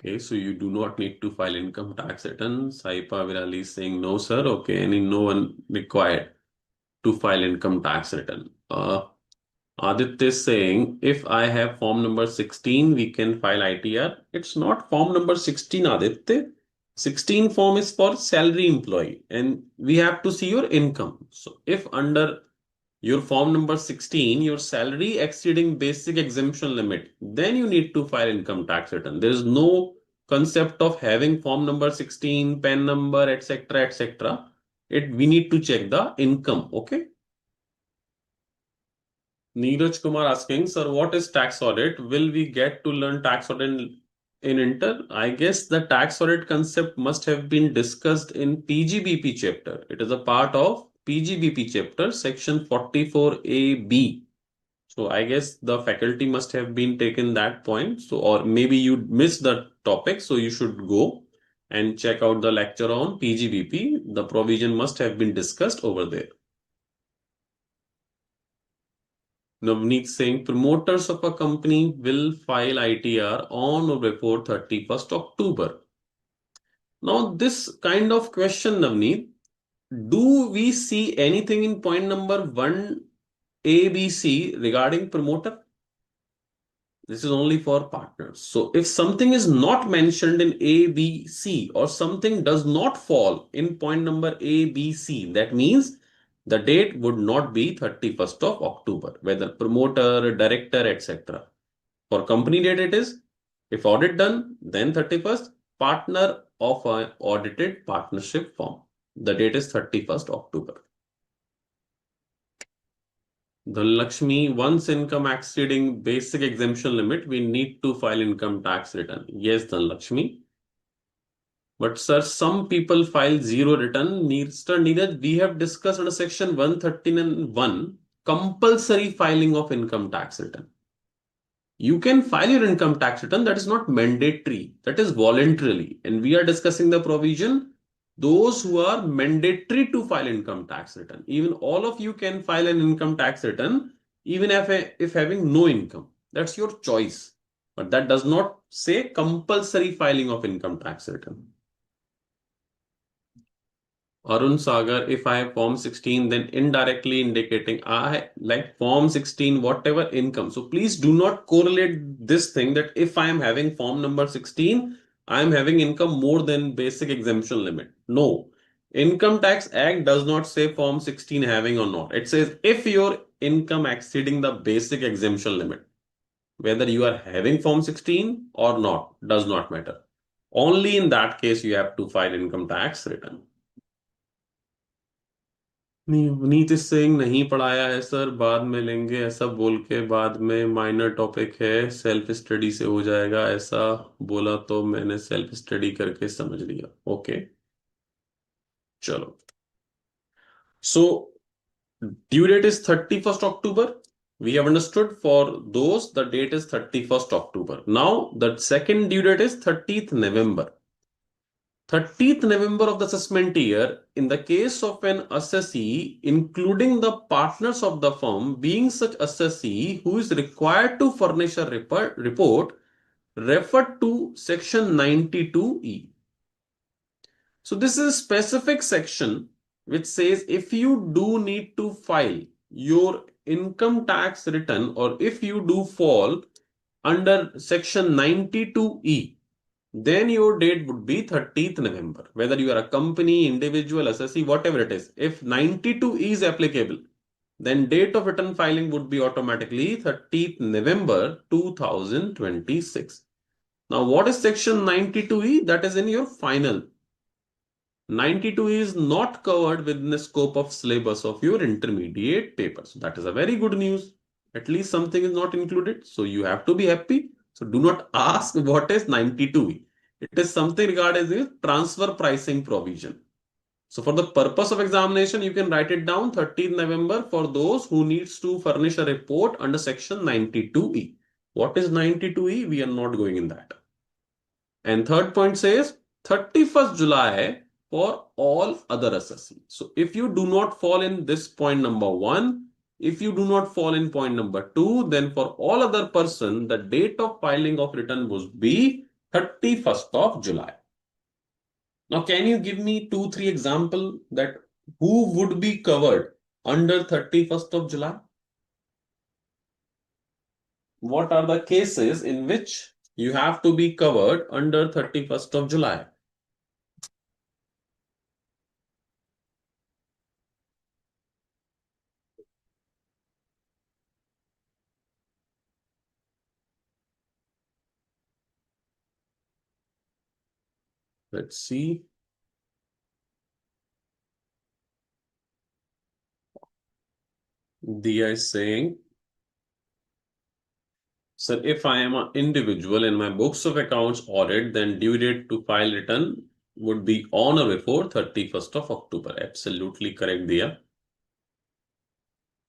Okay, so you do not need to file income tax return. Saipa Virali is saying no, sir. Okay, no one required to file income tax return. Aditya is saying if I have form number 16, we can file ITR. It's not form number 16, Aditya. 16 form is for salary employee and we have to see your income. So if under your form number 16, your salary exceeding basic exemption limit, then you need to file income tax return. There is no concept of having form number 16, PAN number, etc., etc. We need to check the income. Okay. Neeraj Kumar asking, sir, what is tax audit? Will we get to learn tax audit in Inter? I guess the tax audit concept must have been discussed in PGBP chapter. It is a part of PGBP chapter, section 44AB. So I guess the faculty must have been taken that point. So, or maybe you missed the topic. So you should go and check out the lecture on PGBP. The provision must have been discussed over there. Navneet saying promoters of a company will file ITR on or before 31st October. Now, this kind of question, Navneet, do we see anything in point number 1 ABC regarding promoter? This is only for partners. So if something is not mentioned in A, B, C, or something does not fall in point number A, B, C, that means the date would not be 31st of October, whether promoter, director, etc. For company date it is, if audit done, then 31st, partner of an audited partnership firm. The date is 31st October. Lakshmi, once income exceeding basic exemption limit, we need to file income tax return. Yes, Lakshmi. But sir, some people file zero return. Mr. Neeraj, we have discussed under section 113 and 1 compulsory filing of income tax return. You can file your income tax return. That is not mandatory. That is voluntarily. And we are discussing the provision those who are mandatory to file income tax return. Even all of you can file an income tax return, even if having no income. That's your choice. But that does not say compulsory filing of income tax return. Arun Sagar, if I have form 16, then indirectly indicating I like form 16, whatever income. So please do not correlate this thing that if I am having form number 16, I am having income more than basic exemption limit. No. Income Tax Act does not say form 16 having or not. It says if your income exceeding the basic exemption limit, whether you are having form 16 or not, does not matter. Only in that case you have to file income tax return. नहीं नीत इस saying नहीं पढ़ाया है sir बाद में लेंगे ऐसा बोल के बाद में माइनर टॉपिक है सेल्फ स्टडी से हो जाएगा ऐसा बोला तो मैंने सेल्फ स्टडी करके समझ लिया ओके चलो so due date is 31st October. We have understood for those the date is 31st October. Now the second due date is 30th November. 30th November of the assessment year, in the case of an assessee, including the partners of the firm, being such assessee who is required to furnish a report, referred to section 92E. So this is a specific section which says if you do need to file your income tax return or if you do fall under section 92E, then your date would be 30th November. Whether you are a company, individual, assessee, whatever it is. If 92 is applicable, then date of return filing would be automatically 30th November 2026. Now, what is section 92E? That is in your final. 92 is not covered within the scope of syllabus of your intermediate paper. So that is a very good news. At least something is not included. So you have to be happy. So do not ask what is 92E. It is something regarded as transfer pricing provision. So for the purpose of examination, you can write it down 13th November for those who needs to furnish a report under section 92E. What is 92E? We are not going in that. And third point says 31st July for all other assessee. So if you do not fall in this point number 1, if you do not fall in point number 2, then for all other person, the date of filing of return would be 31st of July. Now, can you give me 2-3 example that who would be covered under 31st of July? What are the cases in which you have to be covered under 31st of July? Let's see. Dia is saying, sir, if I am an individual in my books of accounts audit, then due date to file return would be on or before 31st of October. Absolutely correct, Dia.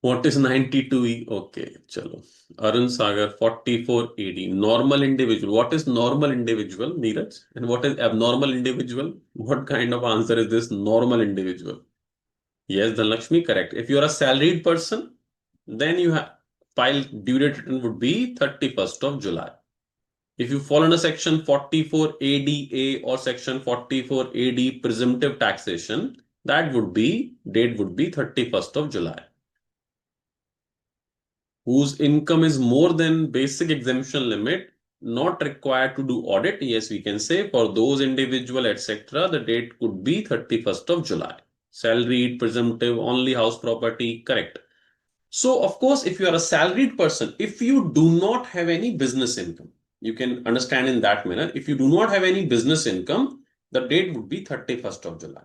What is 92E? Okay, chalo. Arun Sagar, 44 AD. Normal individual. What is normal individual, Neeraj? And what is abnormal individual? What kind of answer is this normal individual? Yes, Dhanlakshmi, correct. If you are a salaried person, then you have file due date return would be 31st of July. If you fall under section 44 ADA or section 44 AD presumptive taxation, that would be date would be 31st of July. Whose income is more than basic exemption limit, not required to do audit. Yes, we can say for those individual, etc., the date could be 31st of July. Salaried, presumptive, only house property, correct. So, of course, if you are a salaried person, if you do not have any business income, you can understand in that manner. If you do not have any business income, the date would be 31st of July.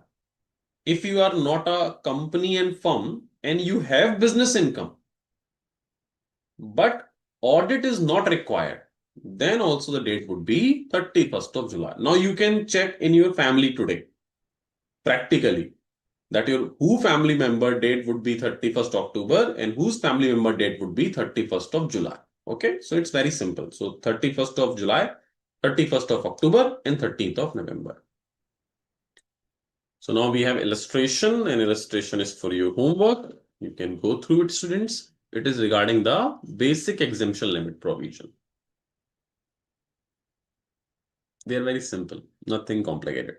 If you are not a company and firm and you have business income, but audit is not required, then also the date would be 31st of July. Now you can check in your family today, practically, that your who family member date would be 31st October and whose family member date would be 31st of July. Okay, so it's very simple. So 31st of July, 31st of October, and 13th of November. So now we have illustration, and illustration is for your homework. You can go through it, students. It is regarding the basic exemption limit provision. They are very simple, nothing complicated.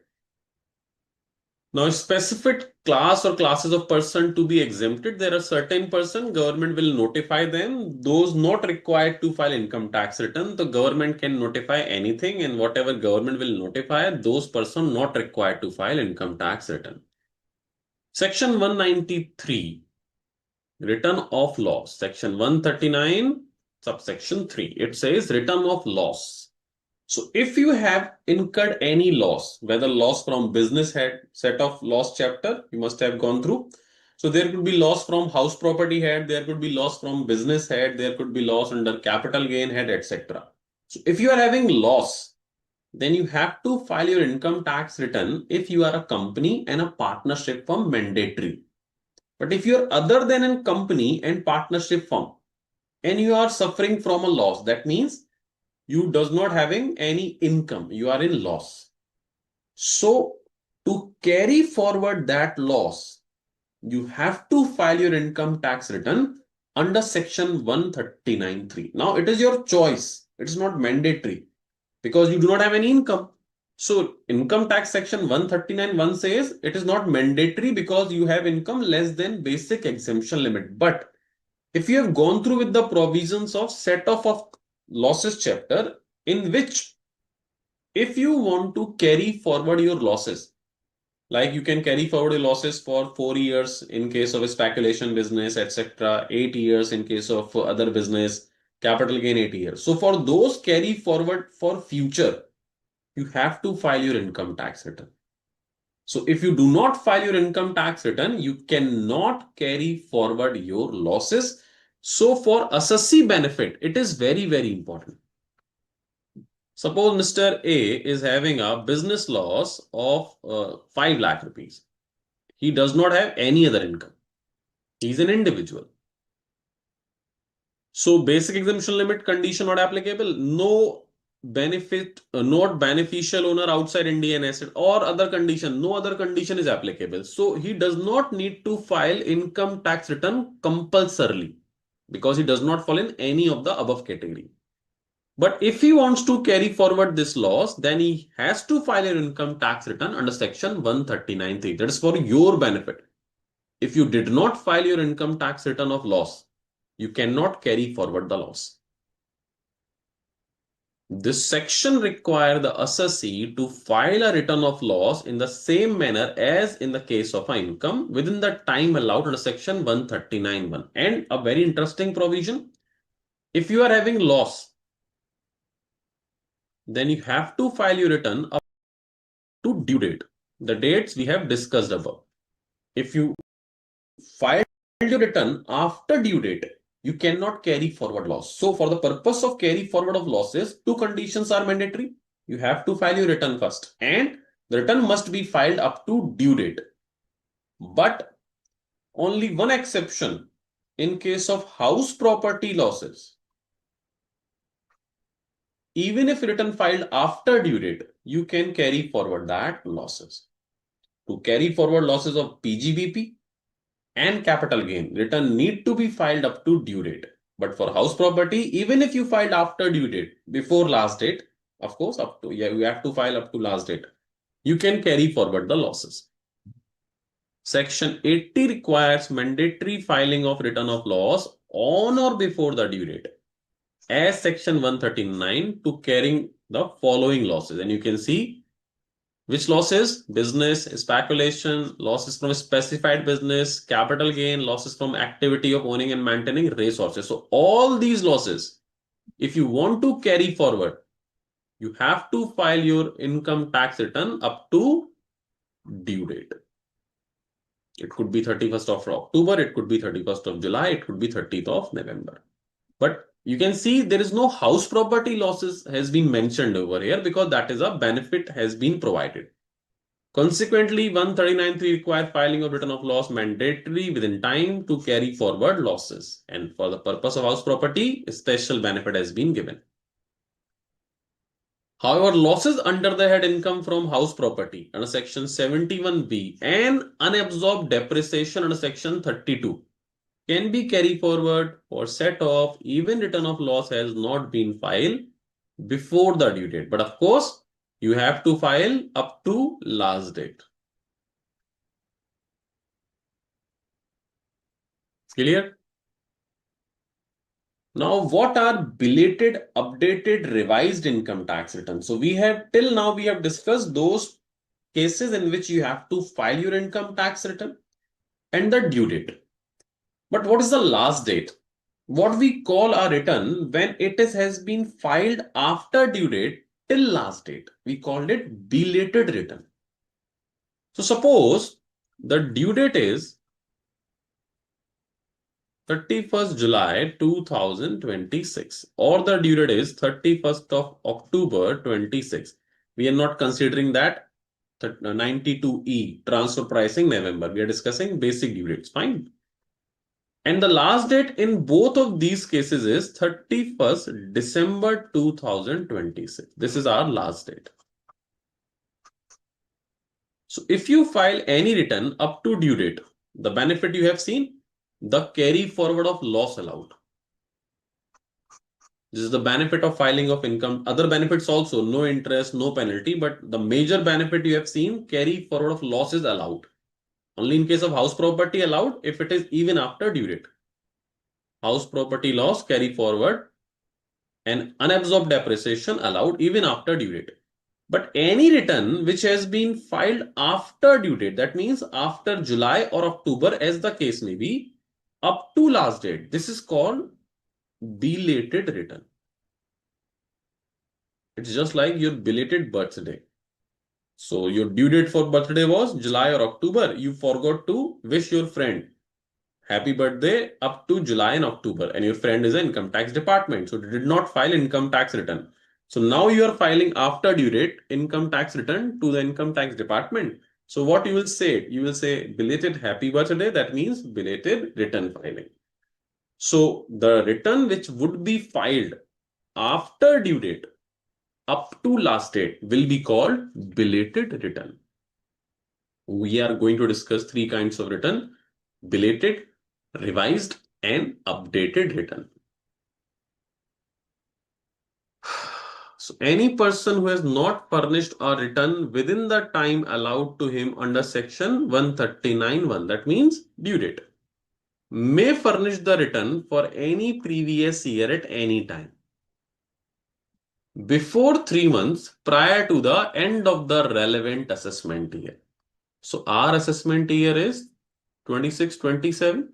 Now, a specific class or classes of person to be exempted, there are certain person, government will notify them. Those not required to file income tax return, the government can notify anything, and whatever government will notify, those person not required to file income tax return. Section 193, return of loss. Section 139, subsection 3. It says return of loss. So if you have incurred any loss, whether loss from business head, set of loss chapter, you must have gone through. So there could be loss from house property head, there could be loss from business head, there could be loss under capital gain head, etc. So if you are having loss, then you have to file your income tax return if you are a company and a partnership firm, mandatory. But if you're other than a company and partnership firm and you are suffering from a loss, that means you does not having any income, you are in loss. So to carry forward that loss, you have to file your income tax return under section 139(3). Now it is your choice. It is not mandatory because you do not have any income. So income tax section 139(1) says it is not mandatory because you have income less than basic exemption limit. But if you have gone through with the provisions of set off of losses chapter, in which if you want to carry forward your losses, like you can carry forward your losses for 4 years in case of a speculation business, etc., 8 years in case of other business, capital gain 8 years. So for those carry forward for future, you have to file your income tax return. So if you do not file your income tax return, you cannot carry forward your losses. So for assessee benefit, it is very, very important. Suppose Mr. A is having a business loss of 5 lakh rupees. He does not have any other income. He's an individual. So basic exemption limit condition not applicable. No benefit, not beneficial owner outside Indian asset or other condition. No other condition is applicable. So he does not need to file income tax return compulsorily because he does not fall in any of the above category. But if he wants to carry forward this loss, then he has to file an income tax return under section 139(3). That is for your benefit. If you did not file your income tax return of loss, you cannot carry forward the loss. This section requires the assessee to file a return of loss in the same manner as in the case of an income within the time allowed under section 139(1). And a very interesting provision, if you are having loss, then you have to file your return up to due date. The dates we have discussed above. If you file your return after due date, you cannot carry forward loss. So for the purpose of carry forward of losses, two conditions are mandatory. You have to file your return first and the return must be filed up to due date. But only one exception in case of house property losses. Even if return filed after due date, you can carry forward that losses. To carry forward losses of PGBP and capital gain, return need to be filed up to due date. But for house property, even if you filed after due date, before last date, of course, up to, yeah, you have to file up to last date, you can carry forward the losses. Section 80 requires mandatory filing of return of loss on or before the due date, as section 139 to carrying the following losses. And you can see which losses: business, speculation, losses from a specified business, capital gain, losses from activity of owning and maintaining resources. So all these losses, if you want to carry forward, you have to file your income tax return up to due date. It could be 31st of October, it could be 31st of July, it could be 30th of November. But you can see there is no house property losses has been mentioned over here because that is a benefit has been provided. Consequently, 139(3) require filing of return of loss mandatory within time to carry forward losses. And for the purpose of house property, a special benefit has been given. However, losses under the head income from house property under section 71B and unabsorbed depreciation under section 32 can be carried forward or set off even return of loss has not been filed before the due date. But of course, you have to file up to last date. Clear? Now, what are belated, updated, revised income tax returns? So we have till now we have discussed those cases in which you have to file your income tax return and the due date. But what is the last date? What we call a return when has been filed after due date till last date. We called it belated return. So suppose the due date is 31st July 2026 or the due date is 31st of October 26. We are not considering that 92E transfer pricing November. We are discussing basic due dates. Fine. And the last date in both of these cases is 31st December 2026. This is our last date. So if you file any return up to due date, the benefit you have seen, the carry forward of loss allowed. This is the benefit of filing of income. Other benefits also, no interest, no penalty, but the major benefit you have seen, carry forward of loss is allowed. Only in case of house property allowed if it is even after due date. House property loss carry forward and unabsorbed depreciation allowed even after due date. But any return which has been filed after due date, that means after July or October, as the case may be, up to last date, this is called belated return. It's just like your belated birthday. So your due date for birthday was July or October. You forgot to wish your friend happy birthday up to July and October, and your friend is an income tax department, so did not file income tax return. So now you are filing after due date income tax return to the income tax department. So what you will say? You will say belated happy birthday. That means belated return filing. So the return which would be filed after due date up to last date will be called belated return. We are going to discuss three kinds of return: belated, revised, and updated return. So any person who has not furnished a return within the time allowed to him under section 139(1), that means due date, may furnish the return for any previous year at any time before 3 months prior to the end of the relevant assessment year. So our assessment year is 26-27.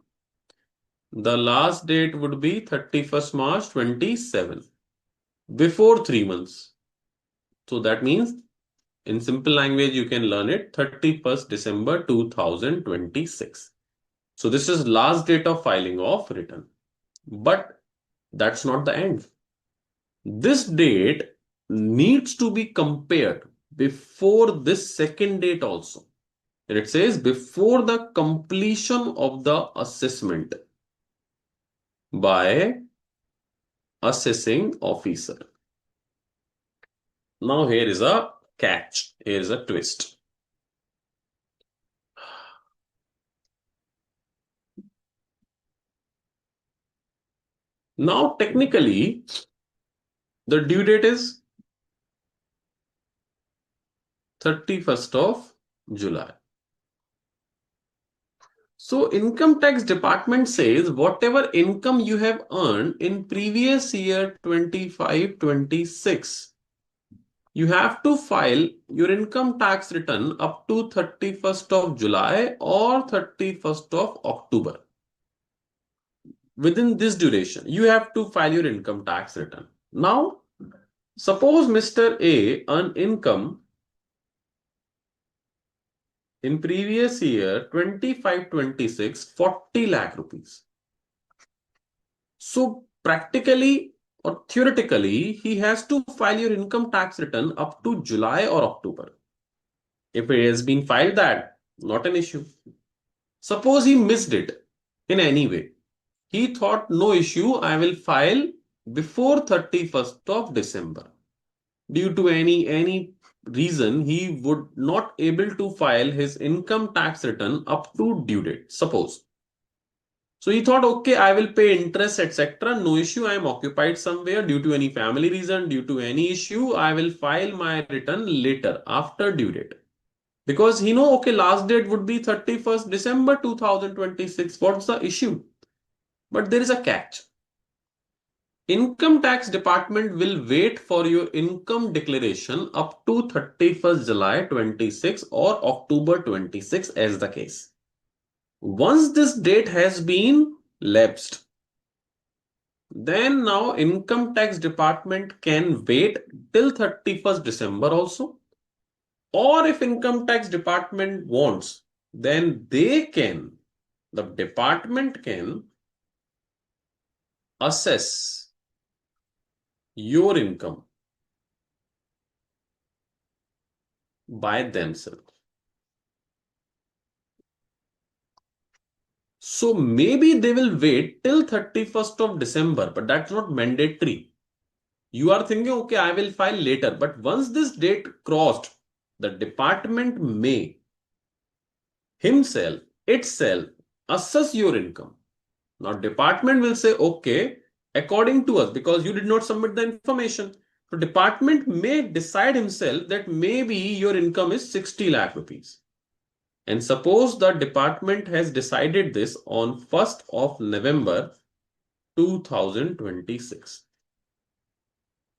The last date would be 31st March 27, before 3 months. So that means, in simple language, you can learn it 31st December 2026. So this is last date of filing of return. But that's not the end. This date needs to be compared before this second date also. And it says before the completion of the assessment by assessing officer. Now here is a catch. Here is a twist. Now technically, the due date is 31st of July. So income tax department says whatever income you have earned in previous year 25-26, you have to file your income tax return up to 31st of July or 31st of October. Within this duration, you have to file your income tax return. Now, suppose Mr. A earned income in previous year 25-26, 40 lakh rupees. So practically or theoretically, he has to file your income tax return up to July or October. If it has been filed that, not an issue. Suppose he missed it in any way. He thought no issue, I will file before 31st of December. Due to any reason, he would not able to file his income tax return up to due date, suppose. So he thought, okay, I will pay interest, etc. No issue. I am occupied somewhere due to any family reason, due to any issue. I will file my return later after due date. Because he know, okay, last date would be 31st December 2026. What's the issue? But there is a catch. Income tax department will wait for your income declaration up to 31st July 26 or October 26 as the case. Once this date has been lapsed, then now income tax department can wait till 31st December also. Or if income tax department wants, then the department can assess your income by themselves. So maybe they will wait till 31st of December, but that's not mandatory. You are thinking, okay, I will file later. But once this date crossed, the department may itself assess your income. Now department will say, okay, according to us, because you did not submit the information. So department may decide himself that maybe your income is 60 lakh rupees. And suppose the department has decided this on 1st of November 2026.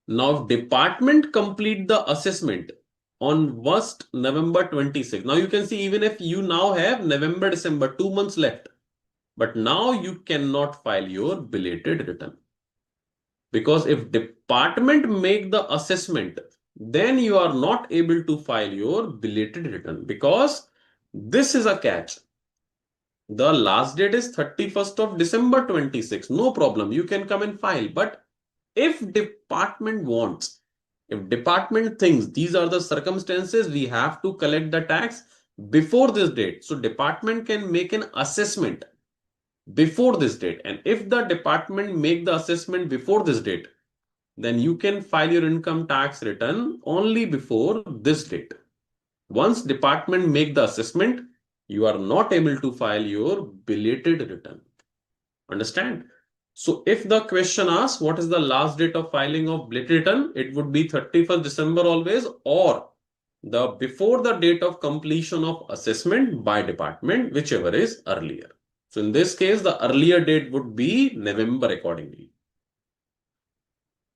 Now, if department complete the assessment on 1st November 26. Now you can see even if you now have November, December, 2 months left, but now you cannot file your belated return. Because if department make the assessment, then you are not able to file your belated return because this is a catch. The last date is 31st of December 26. No problem. You can come and file. But if department wants, if department thinks these are the circumstances, we have to collect the tax before this date. So department can make an assessment before this date. And if the department make the assessment before this date, then you can file your income tax return only before this date. Once department make the assessment, you are not able to file your belated return. Understand? So if the question asks what is the last date of filing of belated return, it would be 31st December always, or the before the date of completion of assessment by department, whichever is earlier. So in this case, the earlier date would be November accordingly.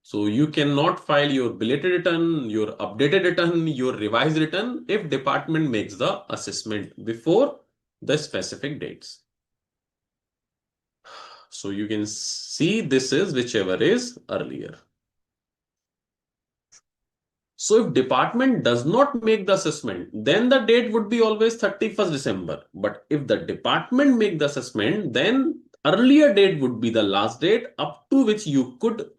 So you cannot file your belated return, your updated return, your revised return if department makes the assessment before the specific dates. So you can see this is whichever is earlier. So if department does not make the assessment, then the date would be always 31st December. But if the department make the assessment, then earlier date would be the last date up to which you could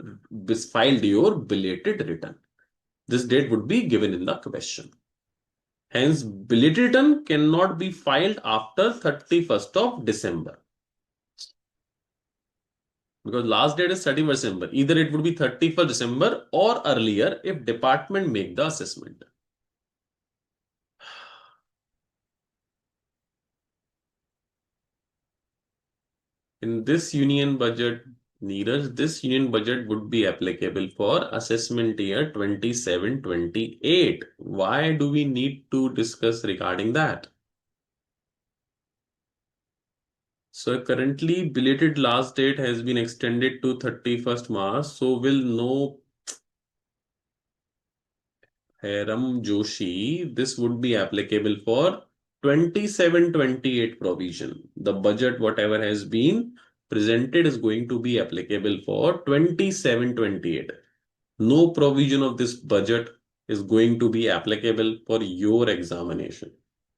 file your belated return. This date would be given in the question. Hence, belated return cannot be filed after 31st of December. Because last date is 31st December. Either it would be 31st December or earlier if department make the assessment. In this union budget, Neeraj, this union budget would be applicable for assessment year 27-28. Why do we need to discuss regarding that? So currently belated last date has been extended to 31st March. So we'll know Ram Joshi, this would be applicable for 27-28 provision. The budget, whatever has been presented, is going to be applicable for 27-28. No provision of this budget is going to be applicable for your examination.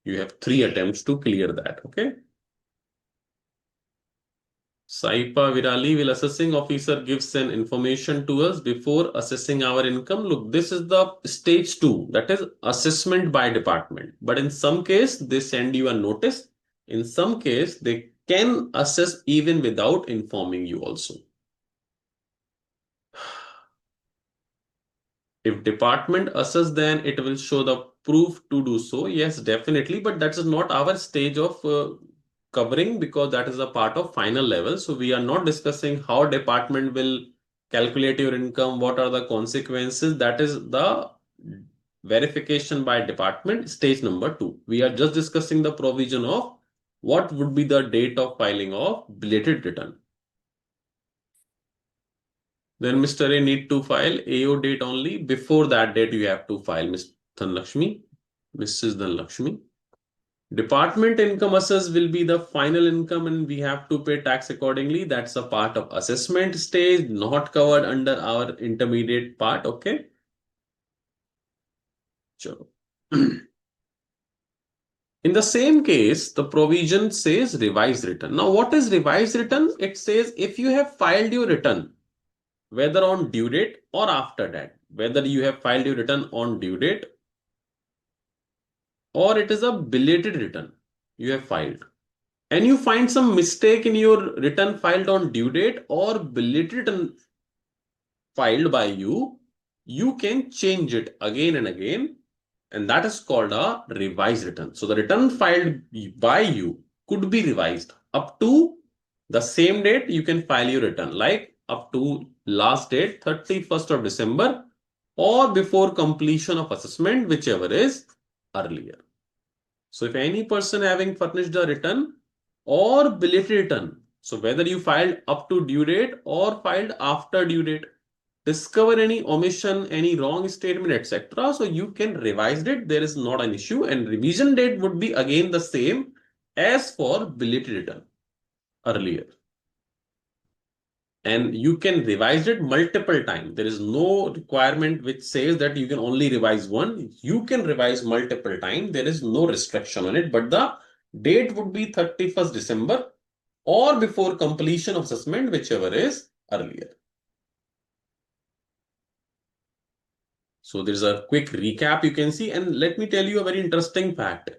You have 3 attempts to clear that, okay? Saipa Virali, will assessing officer gives an information to us before assessing our income? Look, this is the stage 2, that is assessment by department. But in some case, they send you a notice. In some case, they can assess even without informing you also. If department assess, then it will show the proof to do so. Yes, definitely. But that is not our stage of covering because that is a part of final level. So we are not discussing how department will calculate your income, what are the consequences. That is the verification by department, stage number 2. We are just discussing the provision of what would be the date of filing of belated return. Then Mr. A need to file AO date only. Before that date, you have to file Ms. Dhanlakshmi, Mrs. Dhanlakshmi. Department income assess will be the final income and we have to pay tax accordingly. That's a part of assessment stage, not covered under our intermediate part. Okay. Sure. In the same case, the provision says revised return. Now, what is revised return? It says if you have filed your return, whether on due date or after that, whether you have filed your return on due date or it is a belated return you have filed, and you find some mistake in your return filed on due date or belated return filed by you, you can change it again and again, and that is called a revised return. So the return filed by you could be revised up to the same date you can file your return, like up to last date 31st of December or before completion of assessment, whichever is earlier. So if any person having furnished a return or belated return, so whether you filed up to due date or filed after due date, discover any omission, any wrong statement, etc. So you can revise it. There is not an issue, and revision date would be again the same as for belated return earlier. And you can revise it multiple times. There is no requirement which says that you can only revise one. You can revise multiple times. There is no restriction on it, but the date would be 31st December or before completion of assessment, whichever is earlier. So there's a quick recap you can see, and let me tell you a very interesting fact.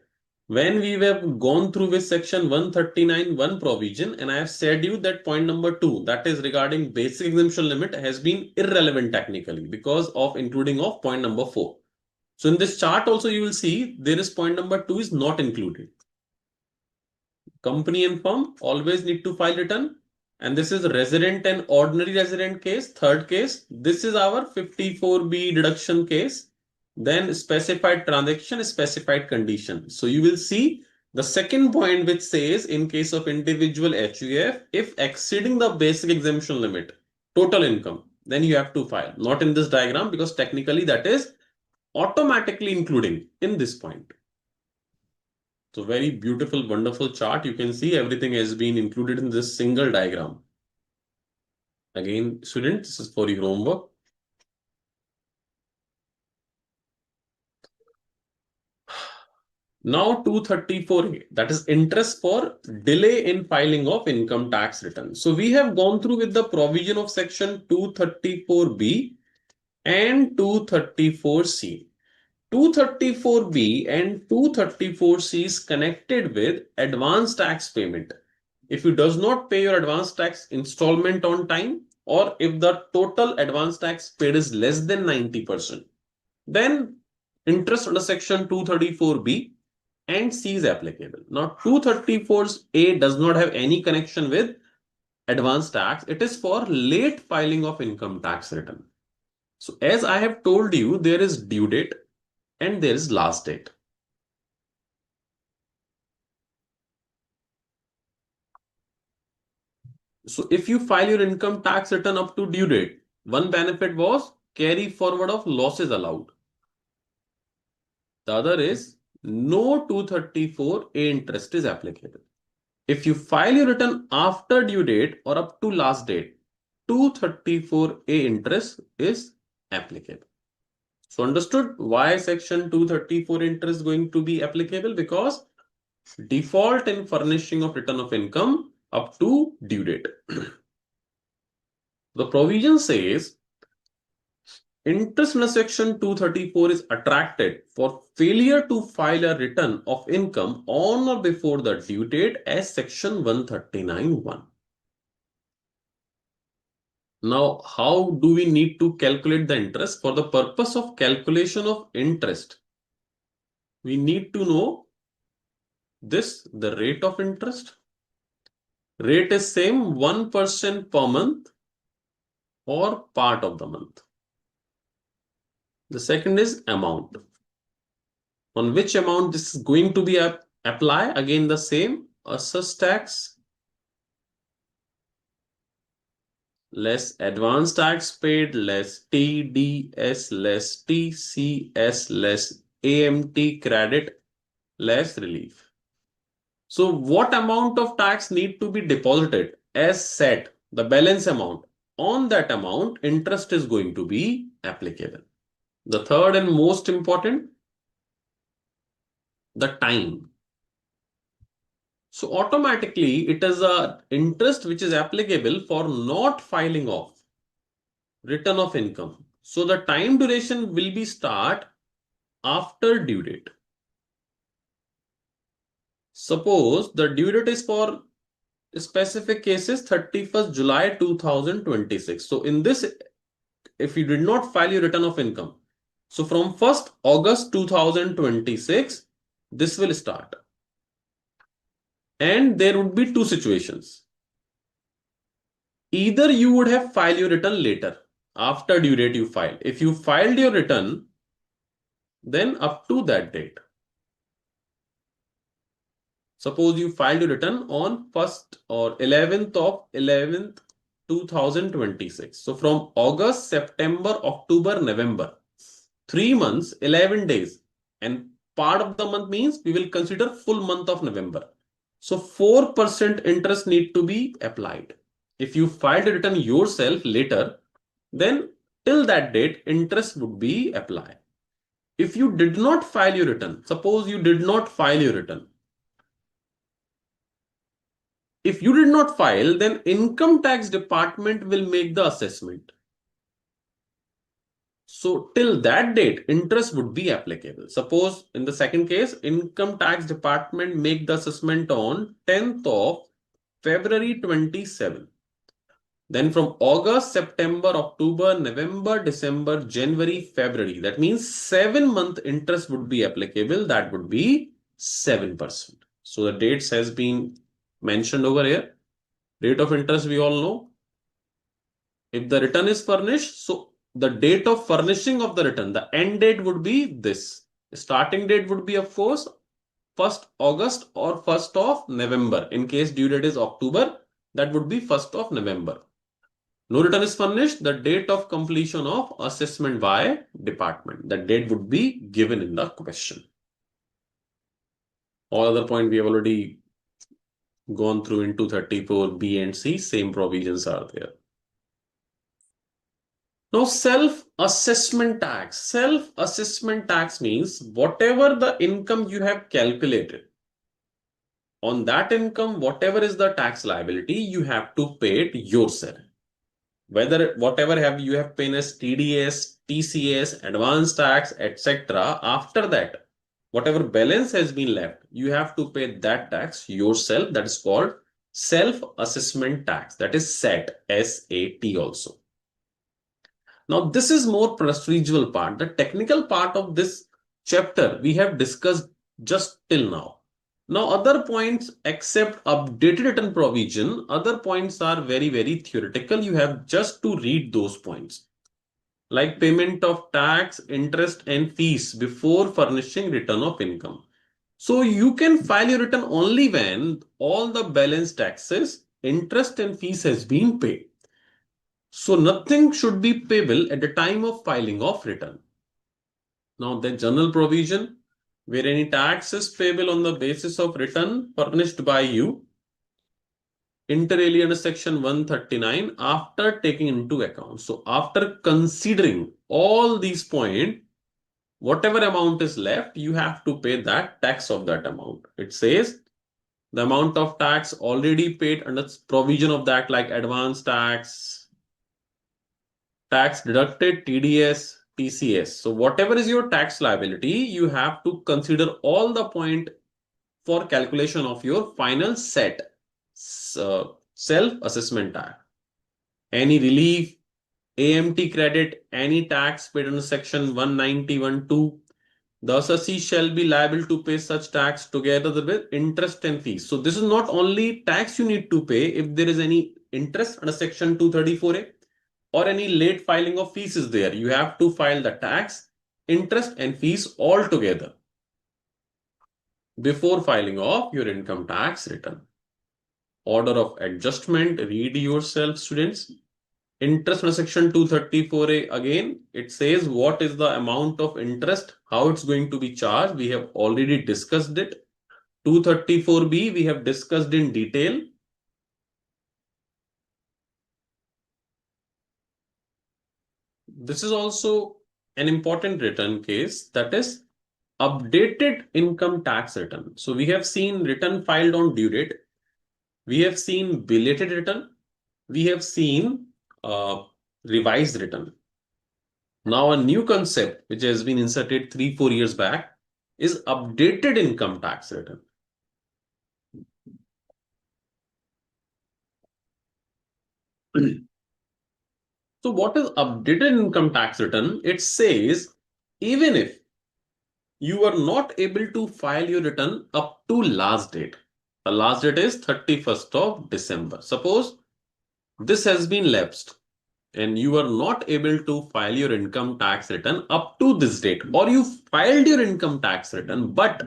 When we have gone through with section 139(1) provision, and I have said you that point number 2, that is regarding basic exemption limit, has been irrelevant technically because of including of point number 4. So in this chart also you will see there is point number 2 is not included. Company and firm always need to file return. And this is resident and ordinary resident case. Third case, this is our 54B deduction case. Then specified transaction, specified condition. So you will see the second point which says in case of individual HUF, if exceeding the basic exemption limit, total income, then you have to file. Not in this diagram because technically that is automatically including in this point. So very beautiful, wonderful chart. You can see everything has been included in this single diagram. Again, students, this is for your homework. Now 234A, that is interest for delay in filing of income tax return. So we have gone through with the provision of section 234B and 234C. 234B and 234C is connected with advance tax payment. If you does not pay your advance tax installment on time, or if the total advance tax paid is less than 90%, then interest under section 234B and C is applicable. Now 234A does not have any connection with advance tax. It is for late filing of income tax return. So as I have told you, there is due date and there is last date. So if you file your income tax return up to due date, one benefit was carry forward of losses allowed. The other is no 234A interest is applicable. If you file your return after due date or up to last date, 234A interest is applicable. So understood why section 234 interest is going to be applicable? Because default in furnishing of return of income up to due date. The provision says interest under section 234 is attracted for failure to file a return of income on or before the due date as section 139(1). Now, how do we need to calculate the interest? For the purpose of calculation of interest, we need to know this, the rate of interest. Rate is same 1% per month or part of the month. The second is amount. On which amount this is going to be apply? Again the same, assessed tax less advance tax paid less TDS less TCS less AMT credit less relief. So what amount of tax need to be deposited as set, the balance amount, on that amount interest is going to be applicable. The third and most important, the time. So automatically it is a interest which is applicable for not filing of return of income. So the time duration will be start after due date. Suppose the due date is for specific cases 31st July 2026. So in this, if you did not file your return of income, so from 1st August 2026, this will start. And there would be two situations. Either you would have filed your return later, after due date you filed. If you filed your return, then up to that date. Suppose you filed your return on 1st or 11th of 11th 2026. So from August, September, October, November, 3 months, 11 days. And part of the month means we will consider full month of November. So 4% interest need to be applied. If you filed a return yourself later, then till that date, interest would be applied. If you did not file your return, suppose you did not file your return. If you did not file, then income tax department will make the assessment. So till that date, interest would be applicable. Suppose in the second case, income tax department make the assessment on 10th of February 27. Then from August, September, October, November, December, January, February. That means 7-month interest would be applicable. That would be 7%. So the dates has been mentioned over here. Rate of interest we all know. If the return is furnished, so the date of furnishing of the return, the end date would be this. Starting date would be, of course, 1st August or 1st of November. In case due date is October, that would be 1st of November. No return is furnished, the date of completion of assessment by department. That date would be given in the question. All other point we have already gone through in 234 B and C, same provisions are there. Now, self-assessment tax. Self-assessment tax means whatever the income you have calculated, on that income, whatever is the tax liability, you have to pay it yourself. Whether whatever you have paid as TDS, TCS, advance tax, etc. After that, whatever balance has been left, you have to pay that tax yourself. That is called self-assessment tax. That is SAT, S-A-T also. Now, this is more procedural part. The technical part of this chapter we have discussed just till now. Now, other points except updated return provision, other points are very, very theoretical. You have just to read those points. Like payment of tax, interest and fees before furnishing return of income. So you can file your return only when all the balance taxes, interest and fees has been paid. So nothing should be payable at the time of filing of return. Now the general provision where any tax is payable on the basis of return furnished by you, inter alia under section 139 after taking into account. So after considering all these points, whatever amount is left, you have to pay that tax of that amount. It says the amount of tax already paid under provision of that, like advance tax, tax deducted, TDS, TCS. So whatever is your tax liability, you have to consider all the point for calculation of your final set self-assessment tax. Any relief, AMT credit, any tax paid under section 191(2), the assessee shall be liable to pay such tax together with interest and fees. So this is not only tax you need to pay if there is any interest under section 234A or any late filing of fees is there. You have to file the tax, interest and fees all together before filing of your income tax return. Order of adjustment, read yourself, students. Interest under section 234A, again, it says what is the amount of interest, how it's going to be charged. We have already discussed it. 234B, we have discussed in detail. This is also an important return case, that is updated income tax return. So we have seen return filed on due date. We have seen belated return. We have seen revised return. Now a new concept which has been inserted 3-4 years back is updated income tax return. So what is updated income tax return? It says even if you are not able to file your return up to last date. The last date is 31st of December. Suppose this has been lapsed and you are not able to file your income tax return up to this date, or you filed your income tax return, but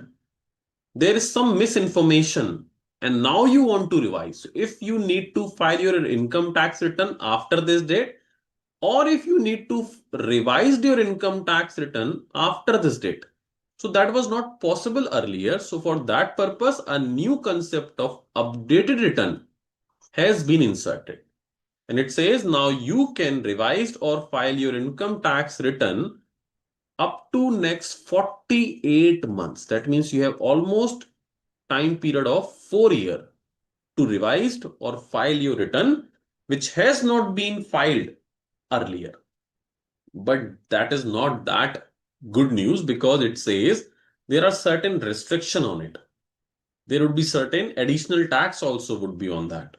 there is some misinformation and now you want to revise. So if you need to file your income tax return after this date, or if you need to revise your income tax return after this date. So that was not possible earlier. So for that purpose, a new concept of updated return has been inserted. And it says now you can revise or file your income tax return up to next 48 months. That means you have almost time period of 4 years to revise or file your return, which has not been filed earlier. But that is not that good news, because it says there are certain restriction on it. There would be certain additional tax also would be on that.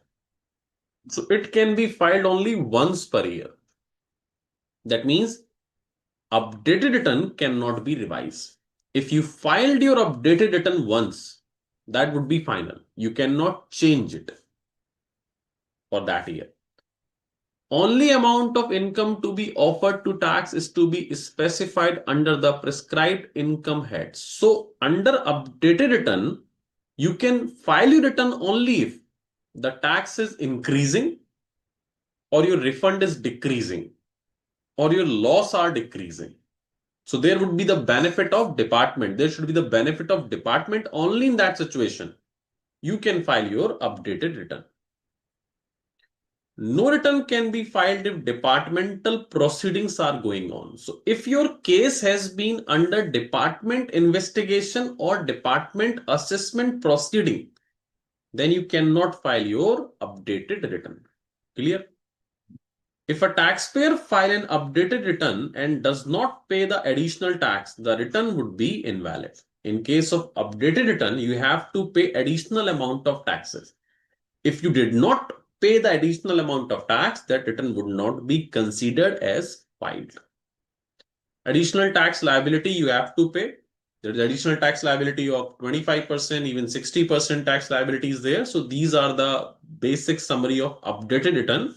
So it can be filed only once per year. That means updated return cannot be revised. If you filed your updated return once, that would be final. You cannot change it for that year. Only amount of income to be offered to tax is to be specified under the prescribed income head. So under updated return, you can file your return only if the tax is increasing, or your refund is decreasing, or your loss are decreasing. So there would be the benefit of department. There should be the benefit of department. Only in that situation, you can file your updated return. No return can be filed if departmental proceedings are going on. So if your case has been under department investigation or department assessment proceeding, then you cannot file your updated return. Clear? If a taxpayer file an updated return and does not pay the additional tax, the return would be invalid. In case of updated return, you have to pay additional amount of taxes. If you did not pay the additional amount of tax, that return would not be considered as filed. Additional tax liability you have to pay. There is additional tax liability of 25%, even 60% tax liability is there. So these are the basic summary of updated return.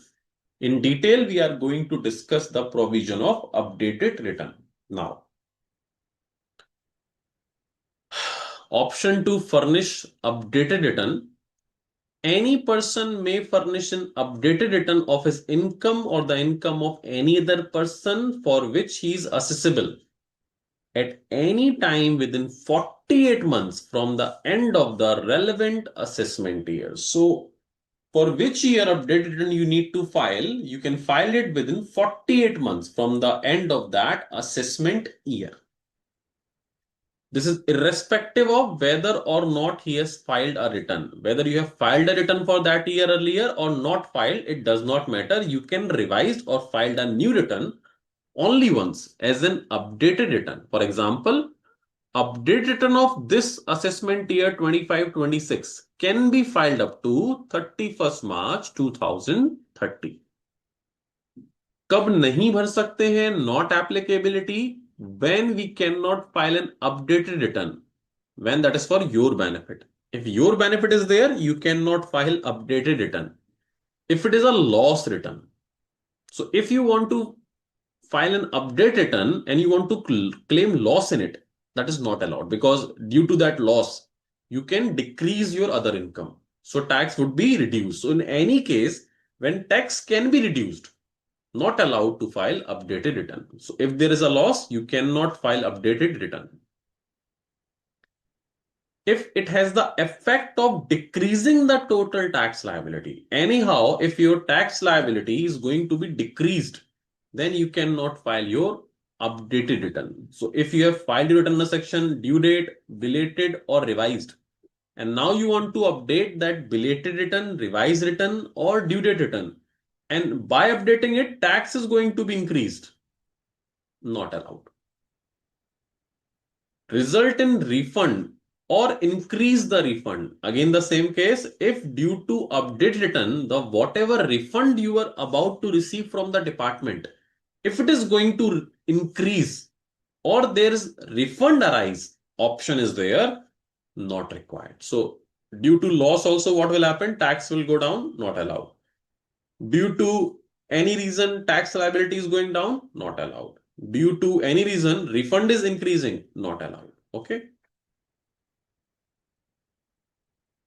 In detail, we are going to discuss the provision of updated return now. Option to furnish updated return. Any person may furnish an updated return of his income or the income of any other person for which he is assessable at any time within 48 months from the end of the relevant assessment year. So for which year updated return you need to file, you can file it within 48 months from the end of that assessment year. This is irrespective of whether or not he has filed a return. Whether you have filed a return for that year earlier or not filed, it does not matter. You can revise or file a new return only once as an updated return. For example, updated return of this assessment year 25-26 can be filed up to 31st March 2030. कब नहीं भर सकते हैं? Not applicability when we cannot file an updated return, when that is for your benefit. If your benefit is there, you cannot file updated return. If it is a loss return, so if you want to file an update return and you want to claim loss in it, that is not allowed, because due to that loss, you can decrease your other income. So tax would be reduced. So in any case, when tax can be reduced, not allowed to file updated return. So if there is a loss, you cannot file updated return. If it has the effect of decreasing the total tax liability, anyhow, if your tax liability is going to be decreased, then you cannot file your updated return. So if you have filed your return section due date, belated or revised, and now you want to update that belated return, revised return or due date return, and by updating it, tax is going to be increased, not allowed. Result in refund or increase the refund. Again, the same case, if due to update return, the whatever refund you are about to receive from the department, if it is going to increase or there is refund arise, option is there, not required. So due to loss also, what will happen? Tax will go down, not allowed. Due to any reason, tax liability is going down, not allowed. Due to any reason, refund is increasing, not allowed. Okay.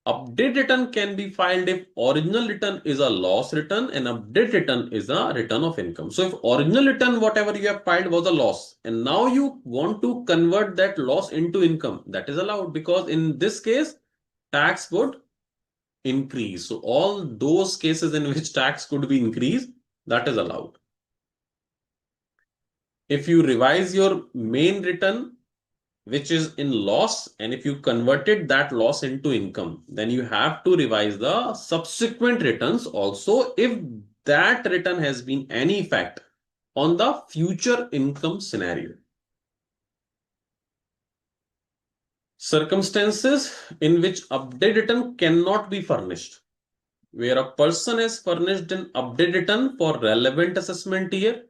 update return can be filed if original return is a loss return and update return is a return of income. So if original return, whatever you have filed was a loss, and now you want to convert that loss into income, that is allowed, because in this case, tax would increase. So all those cases in which tax could be increased, that is allowed. If you revise your main return, which is in loss, and if you converted that loss into income, then you have to revise the subsequent returns also if that return has been any effect on the future income scenario. Circumstances in which update return cannot be furnished, where a person has furnished an update return for relevant assessment year,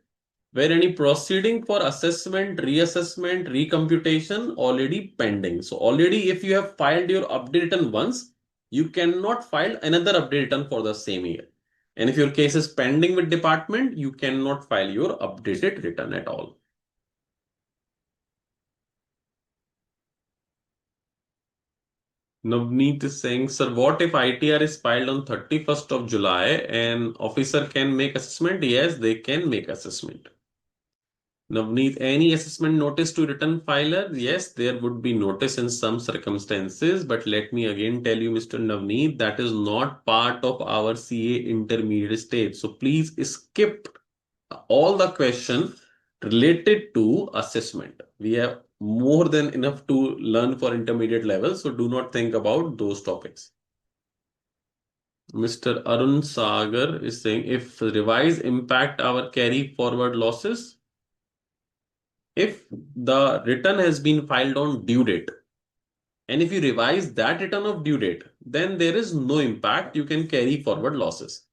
where any proceeding for assessment, reassessment, recomputation already pending. So already if you have filed your update return once, you cannot file another update return for the same year. And if your case is pending with department, you cannot file your updated return at all. Navneet is saying, sir, what if ITR is filed on 31st of July and officer can make assessment? Yes, they can make assessment. Navneet, any assessment notice to return filer? Yes, there would be notice in some circumstances, but let me again tell you, Mr. Navneet, that is not part of our CA intermediate stage. So please skip all the question related to assessment. We have more than enough to learn for intermediate level, so do not think about those topics. Mr. Arun Sagar is saying, if revise impact our carry forward losses, if the return has been filed on due date, and if you revise that return of due date, then there is no impact. You can carry forward losses.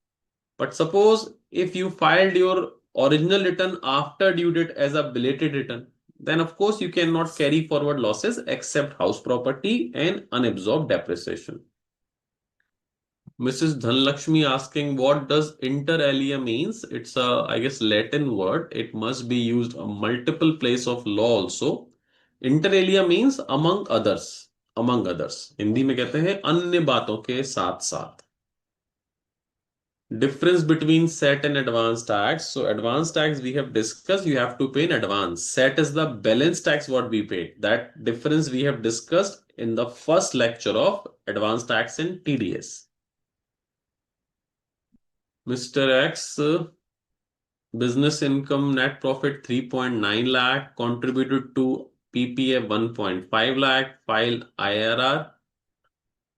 But suppose if you filed your original return after due date as a belated return, then of course you cannot carry forward losses except house property and unabsorbed depreciation. Mrs. Dhanlakshmi asking, what does inter alia means? It's a, I guess, Latin word. It must be used a multiple place of law also. Inter alia means among others. Among others. Hindi में कहते हैं अन्य बातों के साथ साथ. Difference between set and advance tax. So advance tax we have discussed, you have to pay in advance. Set is the balance tax what we paid. That difference we have discussed in the first lecture of advance tax and TDS. Mr. X, business income net profit 3.9 lakh, contributed to PPF 1.5 lakh, filed IRR,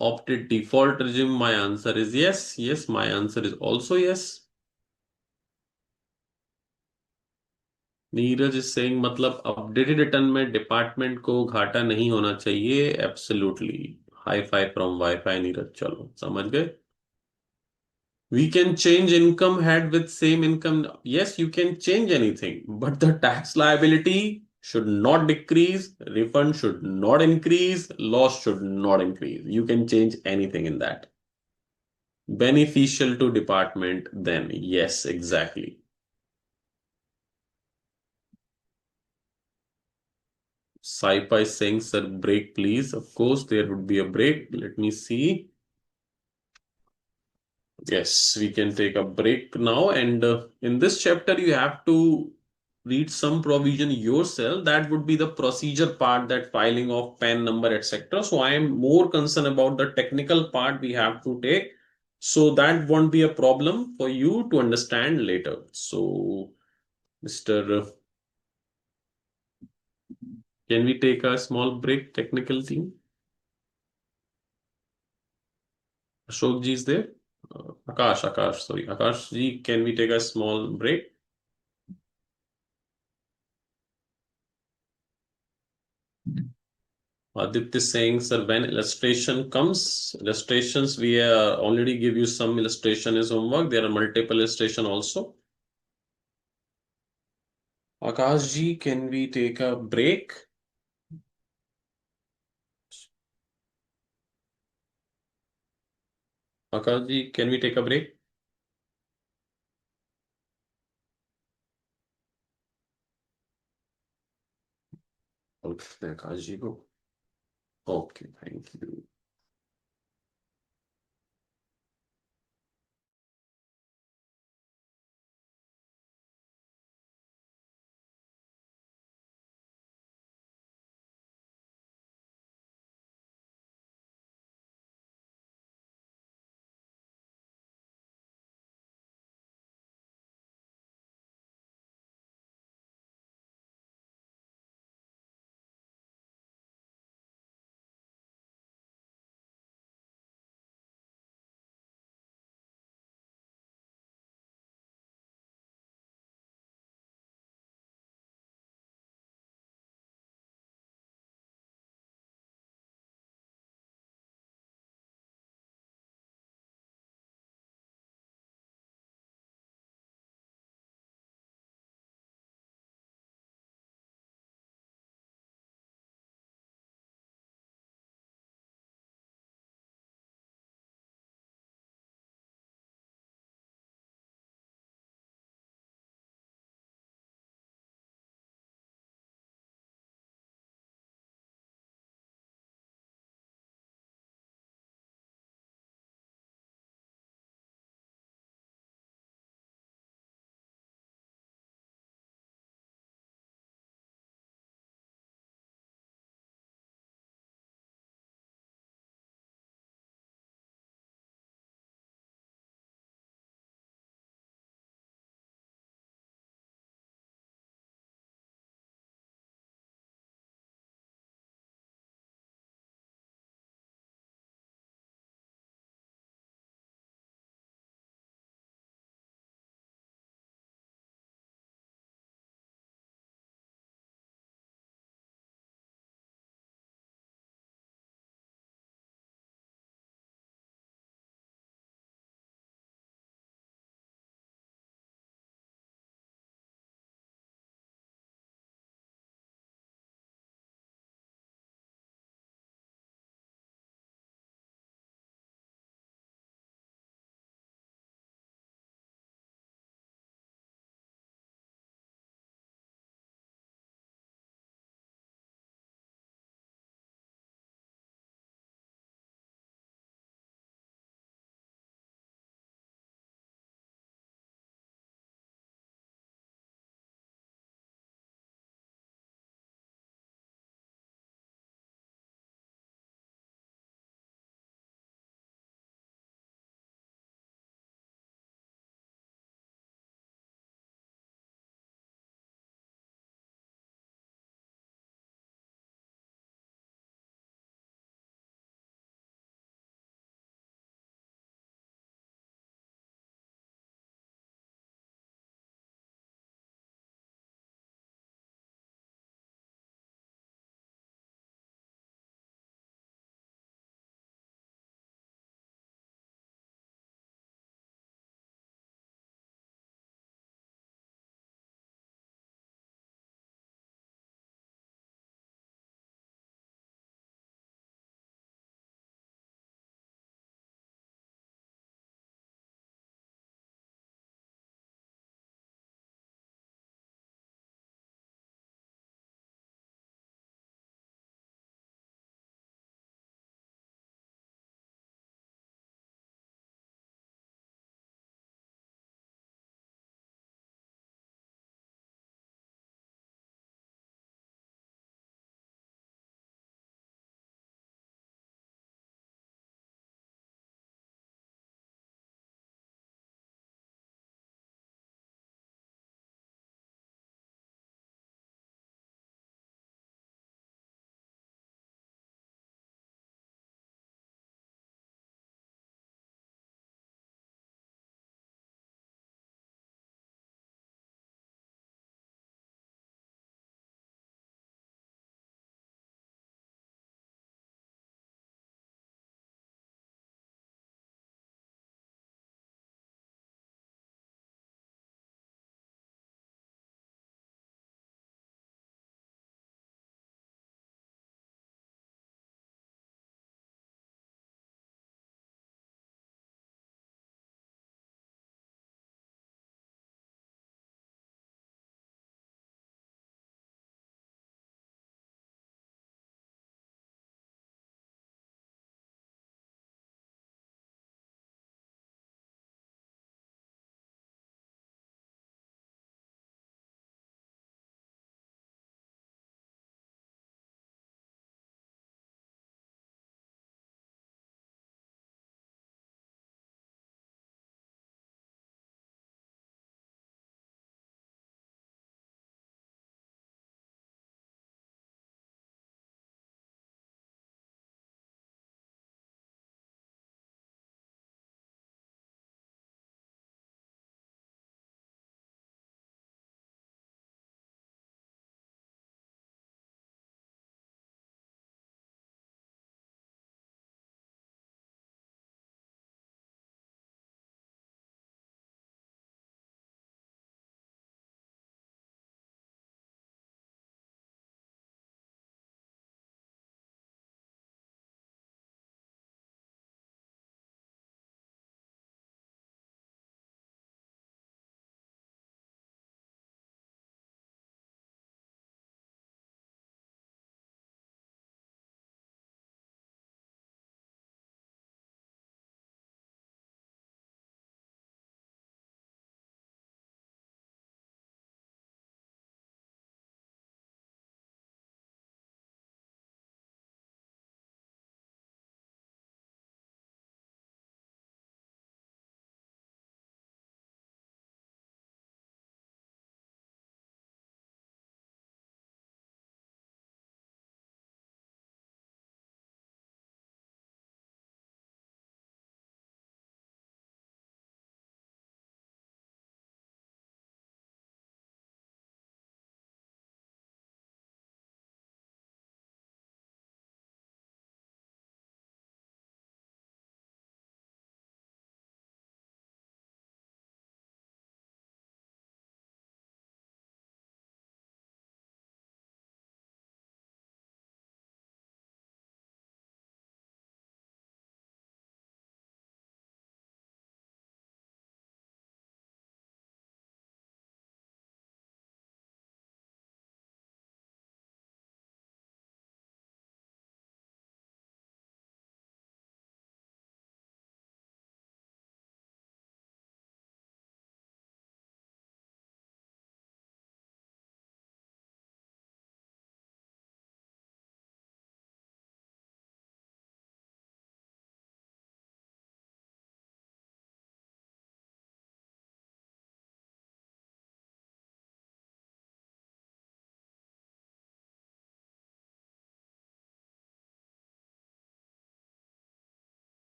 opted default regime. My answer is yes. Yes, my answer is also yes. Neeraj is saying, मतलब updated return में department को घाटा नहीं होना चाहिए. Absolutely. Hi fi from wifi Neeraj. चलो समझ गए. We can change income head with same income. Yes, you can change anything, but the tax liability should not decrease, refund should not increase, loss should not increase. You can change anything in that. Beneficial to department, then yes, exactly. Saipa is saying, sir, break please. Of course, there would be a break. Let me see. Yes, we can take a break now. And in this chapter, you have to read some provision yourself. That would be the procedure part, that filing of PAN number, etc. So I am more concerned about the technical part we have to take. So that won't be a problem for you to understand later. So, Mr. Can we take a small break, technical team? Ashok ji is there? Sorry. Akash ji, can we take a small break? Aditya is saying, sir, when illustration comes, illustrations, we already give you some illustration as homework. There are multiple illustration also. Akash ji, can we take a break? Akash ji, can we take a break? Okay, Akash ji, go. Okay, thank you.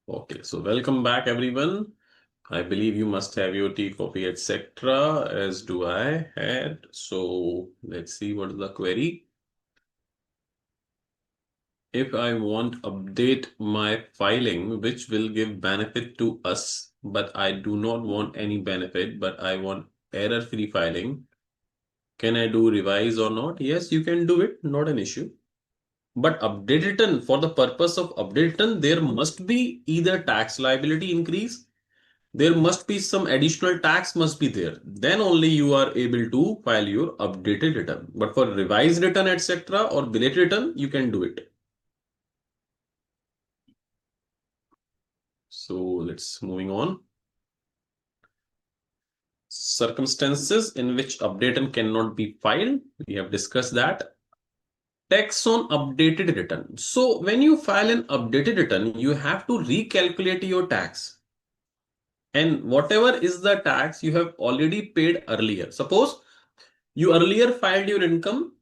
Okay, so welcome back everyone. I believe you must have your tea, coffee, etc. as do I had. So let's see what is the query. If I want update my filing, which will give benefit to us, but I do not want any benefit, but I want error-free filing, can I do revise or not? Yes, you can do it, not an issue. But update return, for the purpose of update return, there must be either tax liability increase, there must be some additional tax must be there. Then only you are able to file your updated return. But for revised return, etc. or belated return, you can do it. So let's moving on. Circumstances in which update return cannot be filed. We have discussed that. Tax on updated return. So when you file an updated return, you have to recalculate your tax. And whatever is the tax you have already paid earlier. Suppose you earlier filed your income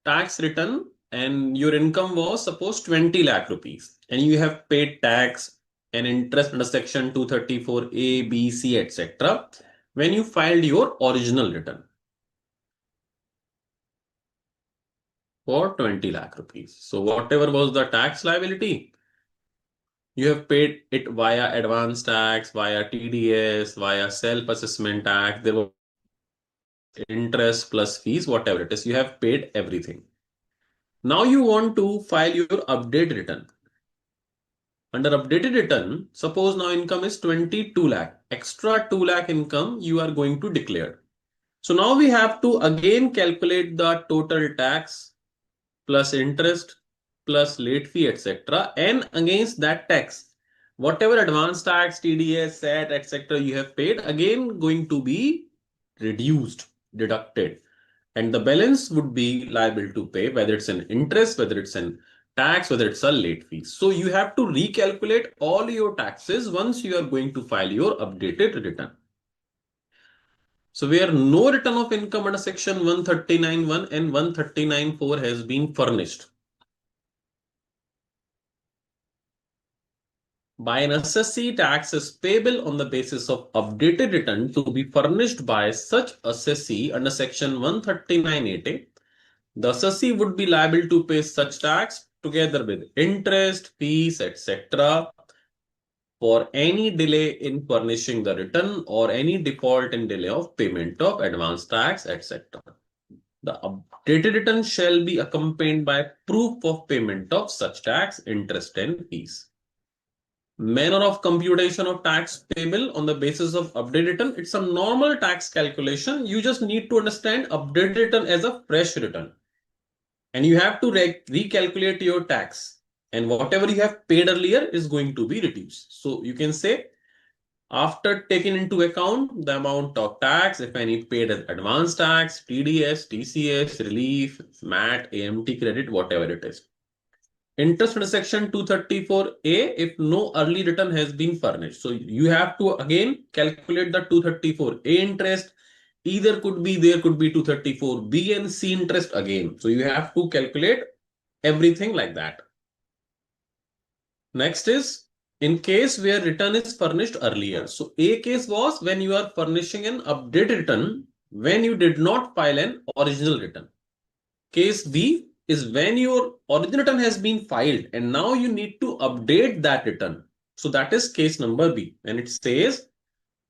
tax return and your income was suppose 20 lakh rupees and you have paid tax and interest under section 234A, B, C, etc. when you filed your original return for 20 lakh rupees. So whatever was the tax liability, you have paid it via advance tax, via TDS, via self-assessment tax, there was interest plus fees, whatever it is, you have paid everything. Now you want to file your update return. Under updated return, suppose now income is 22 lakh. Extra 2 lakh income you are going to declare. So now we have to again calculate the total tax plus interest plus late fee, etc. And against that tax, whatever advance tax, TDS, SAT, etc. you have paid, again going to be reduced, deducted. And the balance would be liable to pay, whether it's an interest, whether it's an tax, whether it's a late fee. So you have to recalculate all your taxes once you are going to file your updated return. So where no return of income under section 139(1) and 139(4) has been furnished by an assessee, tax is payable on the basis of updated return to be furnished by such assessee under section 139(8). The assessee would be liable to pay such tax together with interest, fees, etc. for any delay in furnishing the return or any default and delay of payment of advance tax, etc. The updated return shall be accompanied by proof of payment of such tax, interest, and fees. Manner of computation of tax payable on the basis of updated return. It's a normal tax calculation. You just need to understand updated return as a fresh return. And you have to recalculate your tax. And whatever you have paid earlier is going to be reduced. So you can say, after taking into account the amount of tax, if any paid as advance tax, TDS, TCS, relief, MAT, AMT credit, whatever it is. Interest under section 234A if no early return has been furnished. So you have to again calculate the 234A interest. Either could be there could be 234B and C interest again. So you have to calculate everything like that. Next is in case where return is furnished earlier. So A case was when you are furnishing an updated return when you did not file an original return. Case B is when your original return has been filed and now you need to update that return. So that is case number B. And it says,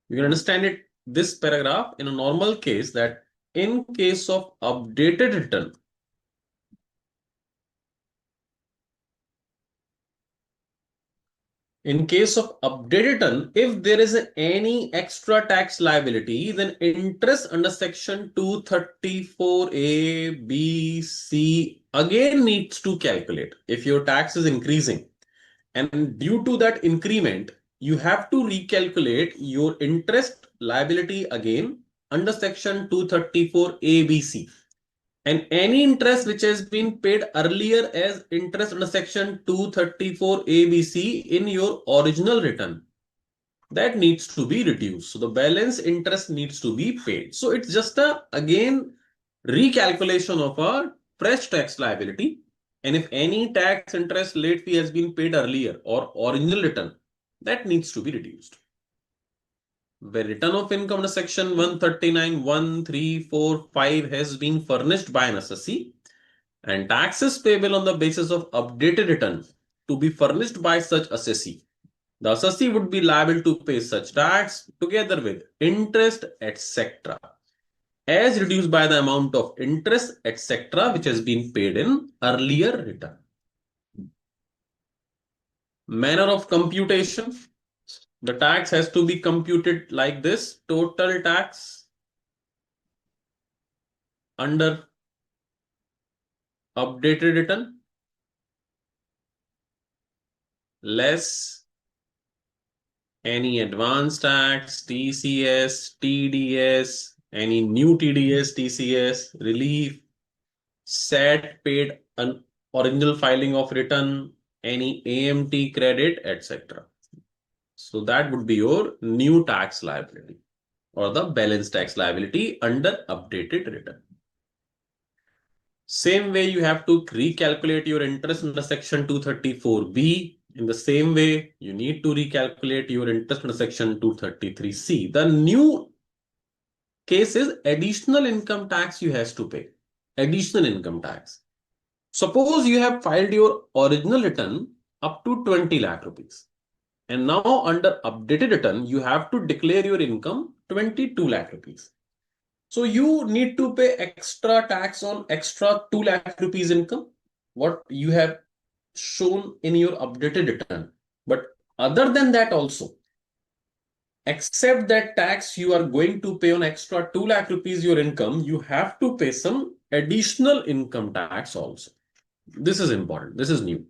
you can understand it, this paragraph in a normal case that in case of updated return, in case of updated return, if there is any extra tax liability, then interest under section 234A, B, C again needs to calculate. If your tax is increasing and due to that increment, you have to recalculate your interest liability again under section 234A, B, C. And any interest which has been paid earlier as interest under section 234 ABC in your original return, that needs to be reduced. So the balance interest needs to be paid. So it's just a again recalculation of a fresh tax liability. And if any tax interest late fee has been paid earlier or original return, that needs to be reduced. Where return of income under section 139, 1, 3, 4, 5 has been furnished by an assessee and taxes payable on the basis of updated return to be furnished by such assessee. The assessee would be liable to pay such tax together with interest, etc., as reduced by the amount of interest, etc., which has been paid in earlier return. Manner of computation. The tax has to be computed like this: total tax under updated return less any advance tax, TCS, TDS, any new TDS, TCS, relief, SAT paid an original filing of return, any AMT credit, etc. So that would be your new tax liability or the balance tax liability under updated return. Same way you have to recalculate your interest under section 234B. In the same way, you need to recalculate your interest under section 233C. The new case is additional income tax you have to pay. Additional income tax. Suppose you have filed your original return up to 20 lakh rupees. And now under updated return, you have to declare your income 22 lakh rupees. So you need to pay extra tax on extra 2 lakh rupees income, what you have shown in your updated return. But other than that also, except that tax you are going to pay on extra 2 lakh rupees your income, you have to pay some additional income tax also. This is important. This is new.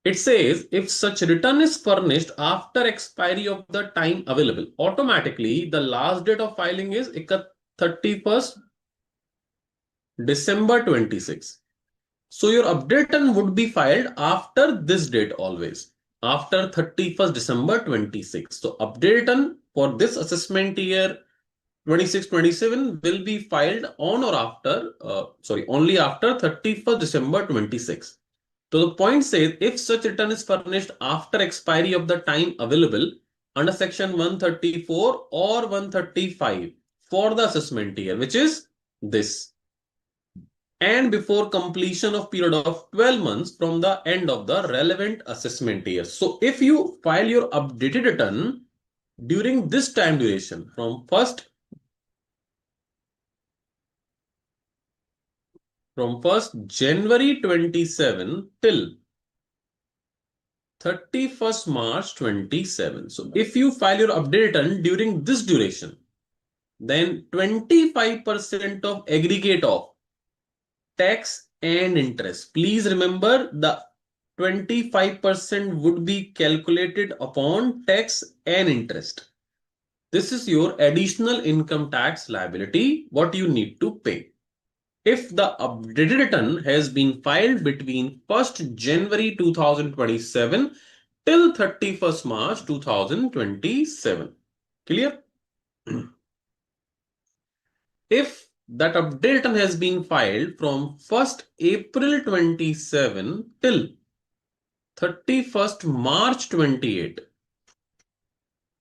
It says if such return is furnished after expiry of the time available, automatically the last date of filing is 31st December 26. So your update return would be filed after this date always, after 31st December 26. So update return for this assessment year 26-27 will be filed on or after, only after 31st December 26. So the point says if such return is furnished after expiry of the time available under section 134 or 135 for the assessment year, which is this, and before completion of period of 12 months from the end of the relevant assessment year. So if you file your updated return during this time duration from 1st January 27 till 31st March 27. So if you file your update return during this duration, then 25% of aggregate of tax and interest. Please remember the 25% would be calculated upon tax and interest. This is your additional income tax liability, what you need to pay. If the updated return has been filed between 1st January 2027 till 31st March 2027. Clear? If that update return has been filed from 1st April 27 till 31st March 28,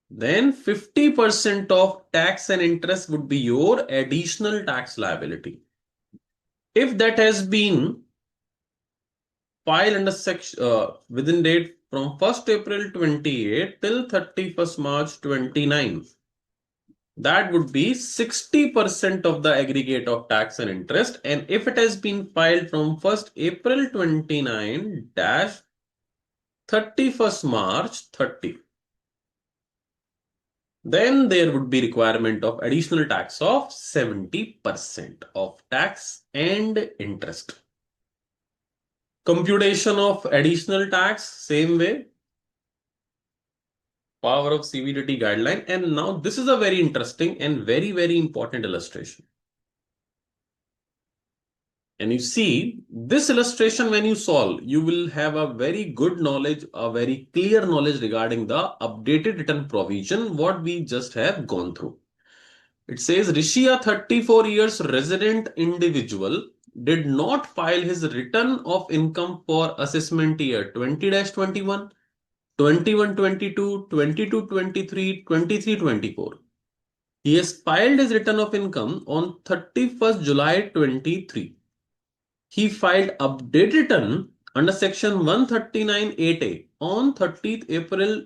then 50% of tax and interest would be your additional tax liability. If that has been filed under section within date from 1st April 28 till 31st March 29, that would be 60% of the aggregate of tax and interest. And if it has been filed from 1st April 29 dash 31st March 30, then there would be requirement of additional tax of 70% of tax and interest. Computation of additional tax, same way. Power of CVDT guideline. And now this is a very interesting and very, very important illustration. And you see this illustration when you solve, you will have a very good knowledge, a very clear knowledge regarding the updated return provision, what we just have gone through. It says Rishi, a 34 years resident individual, did not file his return of income for assessment year 20-21 21-22, 22-23, 23-24. He has filed his return of income on 31st July 23. He filed update return under section 139(8)(a) on 30th April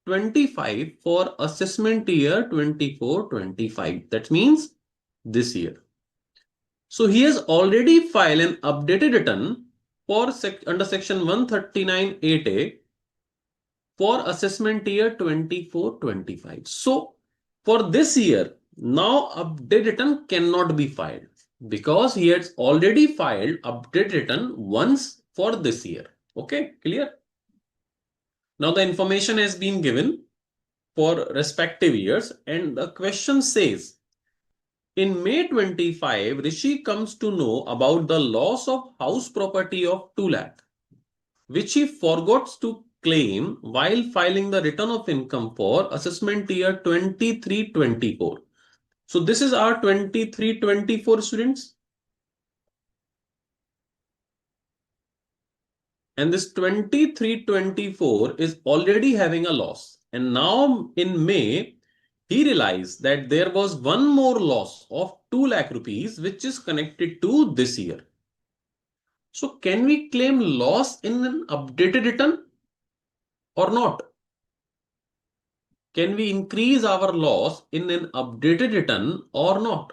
25 for assessment year 24-25. That means this year. So he has already filed an updated return for under section 139(8)(a) for assessment year 24-25. So for this year, now update return cannot be filed because he has already filed update return once for this year. Okay, clear? Now the information has been given for respective years and the question says, in May 25, Rishi comes to know about the loss of house property of 2 lakh, which he forgot to claim while filing the return of income for assessment year 23-24. So this is our 23-24 students. And this 23-24 is already having a loss. And now in May, he realized that there was one more loss of 2 lakh rupees, which is connected to this year. So can we claim loss in an updated return or not? Can we increase our loss in an updated return or not?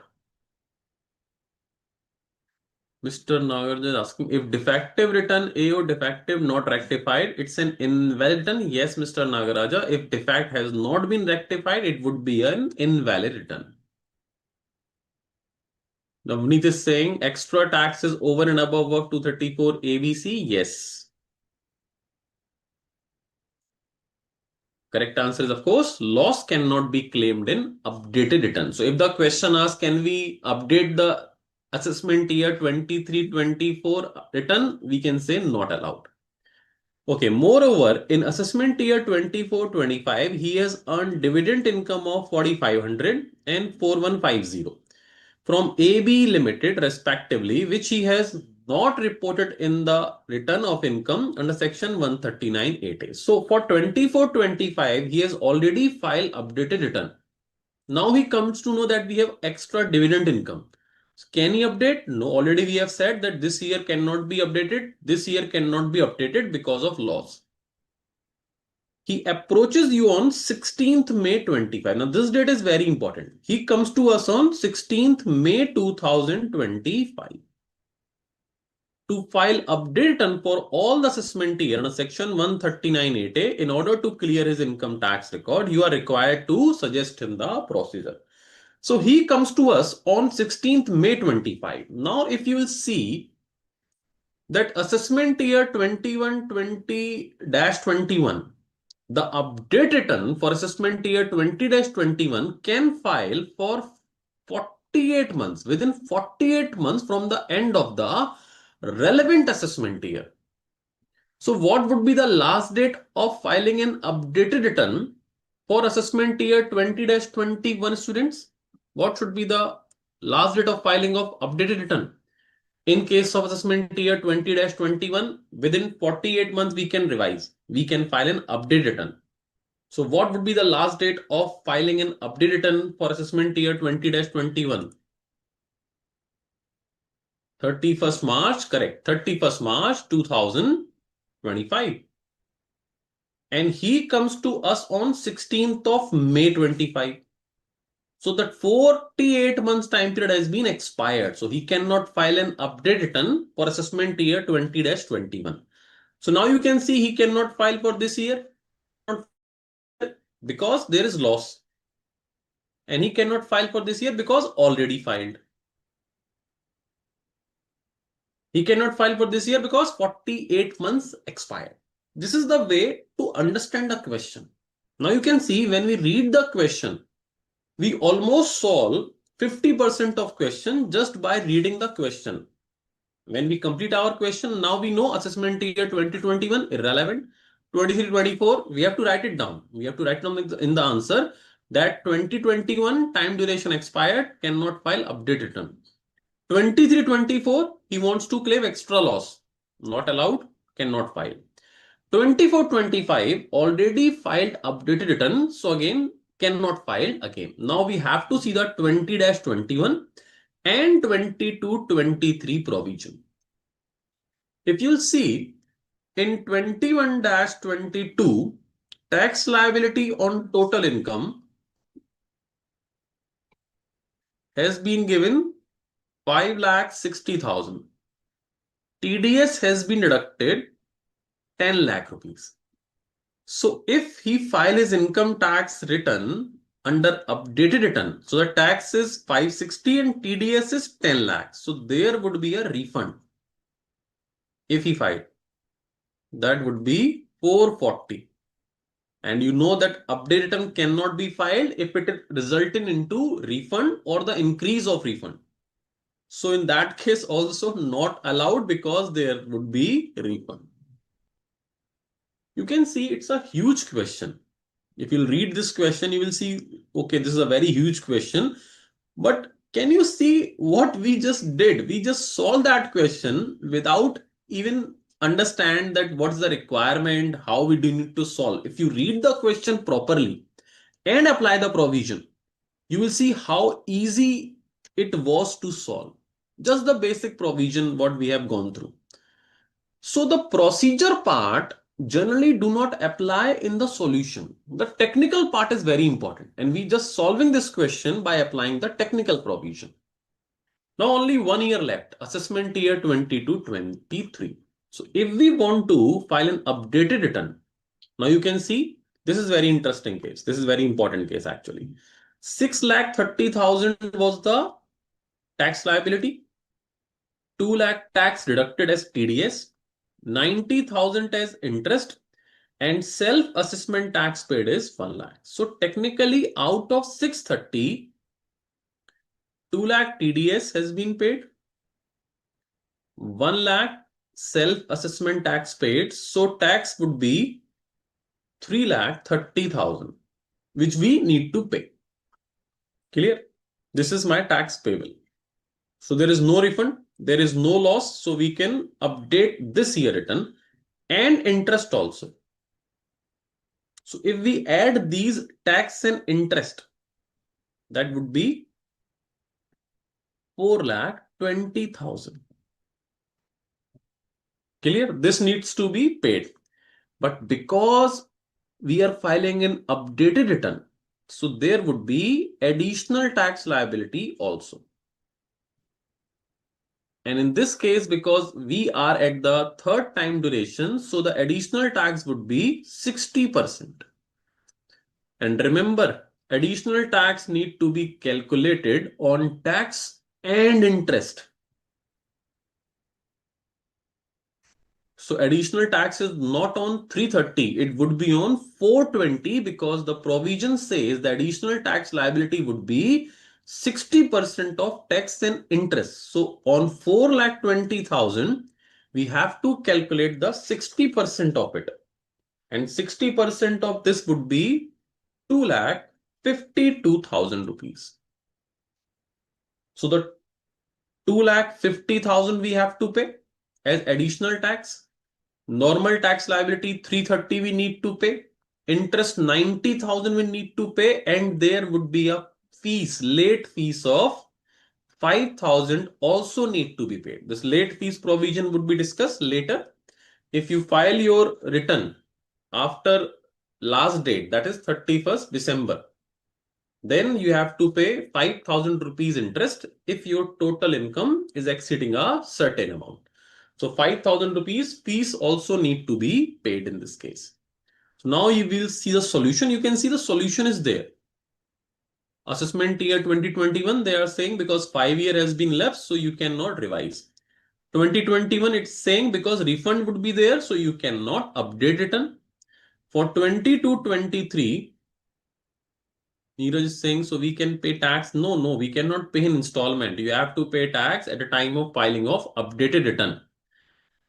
Mr. Nagaraj is asking if defective return A or defective not rectified, it's an invalid return. Yes, Mr. Nagaraja, if defect has not been rectified, it would be an invalid return. Navneet is saying extra tax is over and above of 234 ABC. Yes. Correct answer is, of course, loss cannot be claimed in updated return. So if the question asks, can we update the assessment year 23-24 return, we can say not allowed. Okay, moreover, in assessment year 24-25, he has earned dividend income of 4,500 and 4,150 from AB Limited respectively, which he has not reported in the return of income under section 139(8)(a). So for 24-25, he has already filed updated return. Now he comes to know that we have extra dividend income. Can he update? No, already we have said that this year cannot be updated. This year cannot be updated because of loss. He approaches you on 16th May 25. Now this date is very important. He comes to us on 16th May 2025 to file update return for all the assessment year under section 139(8)(a). In order to clear his income tax record, you are required to suggest him the procedure. So he comes to us on 16th May 25. Now, if you will see that assessment year 21-20-21, the update return for assessment year 20-21 can file for 48 months, within 48 months from the end of the relevant assessment year. So what would be the last date of filing an updated return for assessment year 20-21 students? What should be the last date of filing of updated return? In case of assessment year 20-21, within 48 months, we can revise. We can file an update return. So what would be the last date of filing an update return for assessment year 20-21? 31st March, correct. 31st March 2025. And he comes to us on 16th of May 25. So that 48 months time period has been expired. So he cannot file an update return for assessment year 20-21. So now you can see he cannot file for this year because there is loss. And he cannot file for this year because already filed. He cannot file for this year because 48 months expired. This is the way to understand the question. Now you can see when we read the question, we almost solve 50% of question just by reading the question. When we complete our question, now we know assessment year 2021 irrelevant. 23-24, we have to write it down. We have to write down in the answer that 2021 time duration expired, cannot file update return. 23-24, he wants to claim extra loss. Not allowed, cannot file. 24-25 already filed updated return. So again, cannot file again. Now we have to see the 20-21 and 22-23 provision. If you'll see in 21-22, tax liability on total income has been given 5,60,000. TDS has been deducted 10 lakh rupees. So if he file his income tax return under updated return, so the tax is 560 and TDS is 10 lakhs. So there would be a refund if he filed. That would be 440. And you know that update return cannot be filed if it resulting into refund or the increase of refund. So in that case also not allowed because there would be refund. You can see it's a huge question. If you'll read this question, you will see, okay, this is a very huge question. But can you see what we just did? We just solved that question without even understand that what's the requirement, how we do need to solve. If you read the question properly and apply the provision, you will see how easy it was to solve. Just the basic provision what we have gone through. So the procedure part generally do not apply in the solution. The technical part is very important and we just solving this question by applying the technical provision. Now only 1 year left, assessment year 22-23. So if we want to file an updated return, now you can see this is very interesting case. This is very important case actually. 6,30,000 was the tax liability, 2 lakh tax deducted as TDS, 90,000 as interest, and self-assessment tax paid is 1 lakh. So technically out of 630, 2 lakh TDS has been paid, 1 lakh self-assessment tax paid. So tax would be 3,30,000, which we need to pay. Clear? This is my tax payable. So there is no refund, there is no loss. So we can update this year return and interest also. So if we add these tax and interest, that would be 4,20,000. Clear? This needs to be paid. But because we are filing an updated return, so there would be additional tax liability also. And in this case, because we are at the third time duration, so the additional tax would be 60%. And remember, additional tax need to be calculated on tax and interest. So additional tax is not on 330, it would be on 420 because the provision says the additional tax liability would be 60% of tax and interest. So on 4,20,000, we have to calculate the 60% of it. And 60% of this would be 2,52,000 rupees. So the 2,50,000 we have to pay as additional tax. Normal tax liability 330 we need to pay. Interest 90,000 we need to pay. And there would be a fees, late fees of 5,000 also need to be paid. This late fees provision would be discussed later. If you file your return after last date, that is 31st December, then you have to pay 5,000 rupees interest if your total income is exceeding a certain amount. So 5,000 rupees fees also need to be paid in this case. So now you will see the solution. You can see the solution is there. Assessment year 2021, they are saying because 5 year has been left, so you cannot revise. 2021, it's saying because refund would be there, so you cannot update return. For 22-23, Neeraj is saying, so we can pay tax. No, we cannot pay in installment. You have to pay tax at the time of filing of updated return.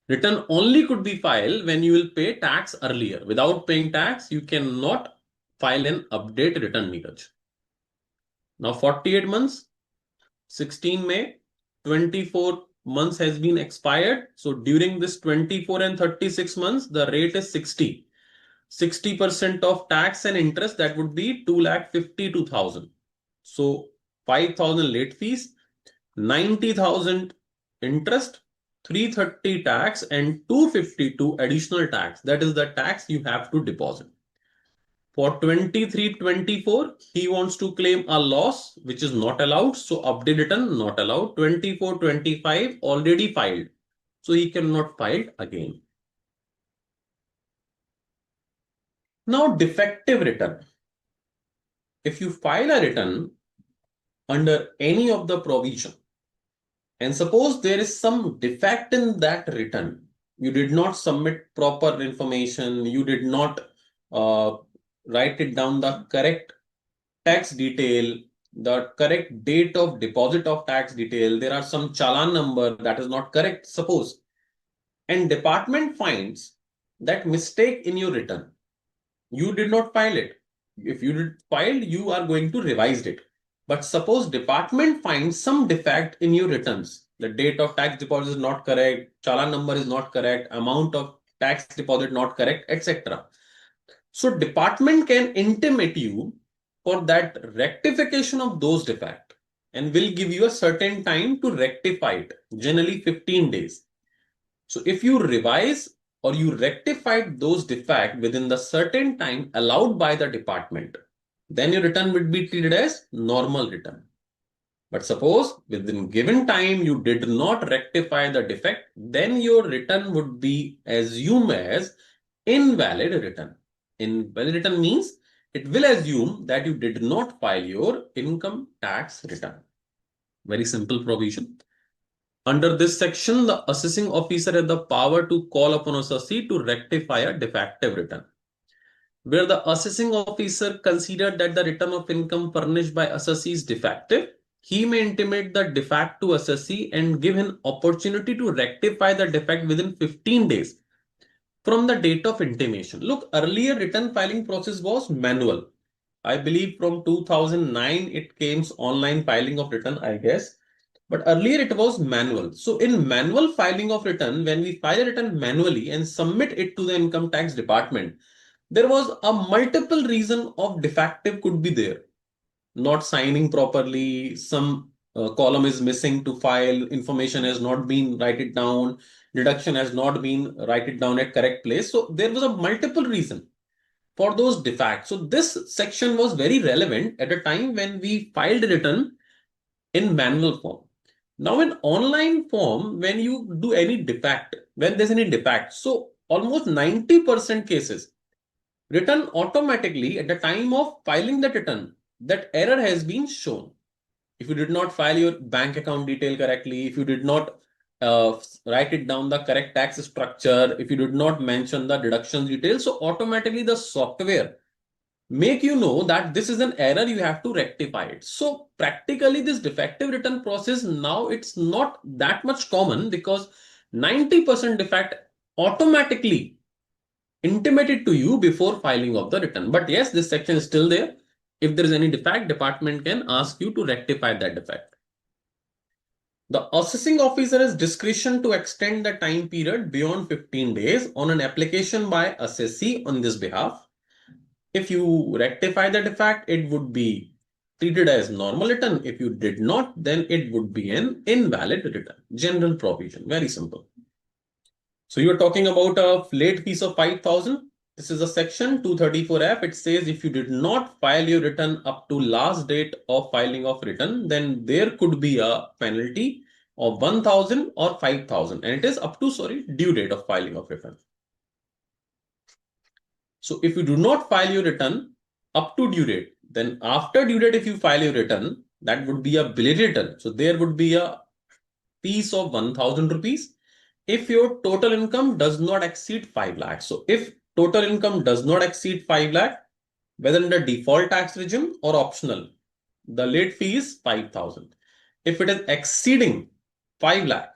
Return only could be filed when you will pay tax earlier. Without paying tax, you cannot file an update return, Neeraj. Now 48 months, 16 May, 24 months has been expired. So during this 24 and 36 months, the rate is 60. 60% of tax and interest, that would be 2,52,000. So 5,000 late fees, 90,000 interest, 330 tax, and 252 additional tax. That is the tax you have to deposit. For 23-24, he wants to claim a loss, which is not allowed. So update return not allowed. 24-25 already filed. So he cannot file again. Now defective return. If you file a return under any of the provision, and suppose there is some defect in that return, you did not submit proper information, you did not write it down the correct tax detail, the correct date of deposit of tax detail, there are some challan number that is not correct, suppose, and department finds that mistake in your return. You did not file it. If you did file, you are going to revise it. But suppose department finds some defect in your returns. The date of tax deposit is not correct, challan number is not correct, amount of tax deposit not correct, etc. So department can intimate you for that rectification of those defects and will give you a certain time to rectify it, generally 15 days. So if you revise or you rectified those defects within the certain time allowed by the department, then your return would be treated as normal return. But suppose within given time you did not rectify the defect, then your return would be assumed as invalid return. Invalid return means it will assume that you did not file your income tax return. Very simple provision. Under this section, the assessing officer has the power to call upon assessee to rectify a defective return. Where the assessing officer considered that the return of income furnished by assessee is defective, he may intimate the defect to assessee and give him opportunity to rectify the defect within 15 days from the date of intimation. Look, earlier return filing process was manual. I believe from 2009 it came online filing of return, I guess. But earlier it was manual. So in manual filing of return, when we file a return manually and submit it to the income tax department, there was a multiple reason of defective could be there. Not signing properly, some column is missing to file, information has not been write it down, deduction has not been write it down at correct place. So there was a multiple reason for those defects. So this section was very relevant at a time when we filed return in manual form. Now in online form, when you do any defect, when there's any defect, so almost 90% cases, return automatically at the time of filing the return, that error has been shown. If you did not file your bank account detail correctly, if you did not write it down the correct tax structure, if you did not mention the deduction details, so automatically the software make you know that this is an error, you have to rectify it. So practically this defective return process now it's not that much common because 90% defect automatically intimated to you before filing of the return. But yes, this section is still there. If there is any defect, department can ask you to rectify that defect. The assessing officer has discretion to extend the time period beyond 15 days on an application by assessee on this behalf. If you rectify the defect, it would be treated as normal return. If you did not, then it would be an invalid return. General provision, very simple. So you are talking about a late fees of 5,000. This is a section 234F. It says if you did not file your return up to last date of filing of return, then there could be a penalty of 1,000 or 5,000. And it is up to, due date of filing of return. So if you do not file your return up to due date, then after due date, if you file your return, that would be a belated return. So there would be a fees of 1,000 rupees if your total income does not exceed 5 lakhs. So if total income does not exceed 5 lakh, whether under default tax regime or optional, the late fee is 5,000. If it is exceeding 5 lakh,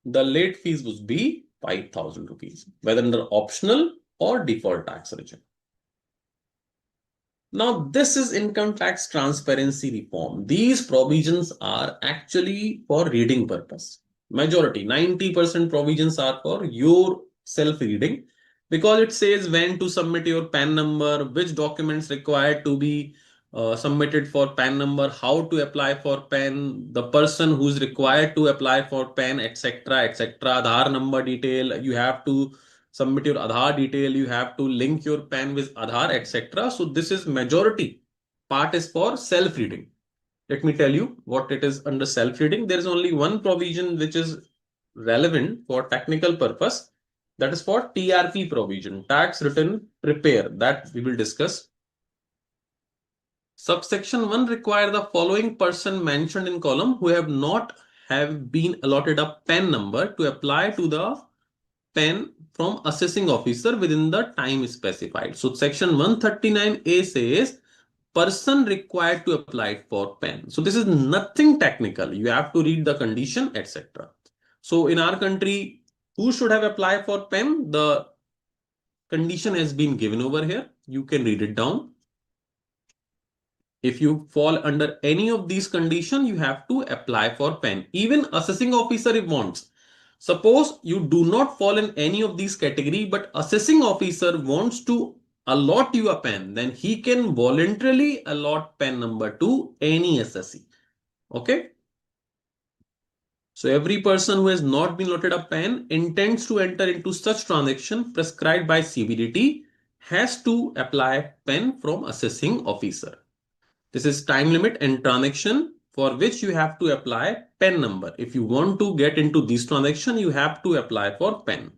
the late fees would be 5,000 rupees, whether under optional or default tax regime. Now, this is income tax transparency reform. These provisions are actually for reading purpose. Majority, 90% provisions are for your self-reading because it says when to submit your PAN number, which documents required to be submitted for PAN number, how to apply for PAN, the person who's required to apply for PAN, etc., etc., Aadhaar number detail, you have to submit your Aadhaar detail, you have to link your PAN with Aadhaar, etc. So this is majority. Part is for self-reading. Let me tell you what it is under self-reading. There is only one provision which is relevant for technical purpose. That is for TRP provision, tax return prepare, that we will discuss. Subsection 1 require the following person mentioned in column who have been allotted a PAN number to apply to the PAN from assessing officer within the time specified. So section 139A says person required to apply for PAN. So this is nothing technical. You have to read the condition, etc. So in our country, who should have applied for PAN? The condition has been given over here. You can read it down. If you fall under any of these conditions, you have to apply for PAN. Even assessing officer if wants. Suppose you do not fall in any of these category, but assessing officer wants to allot you a PAN, then he can voluntarily allot PAN number to any assessee. Okay. So every person who has not been allotted a PAN intends to enter into such transaction prescribed by CBDT has to apply PAN from assessing officer. This is time limit and transaction for which you have to apply PAN number. If you want to get into this transaction, you have to apply for PAN.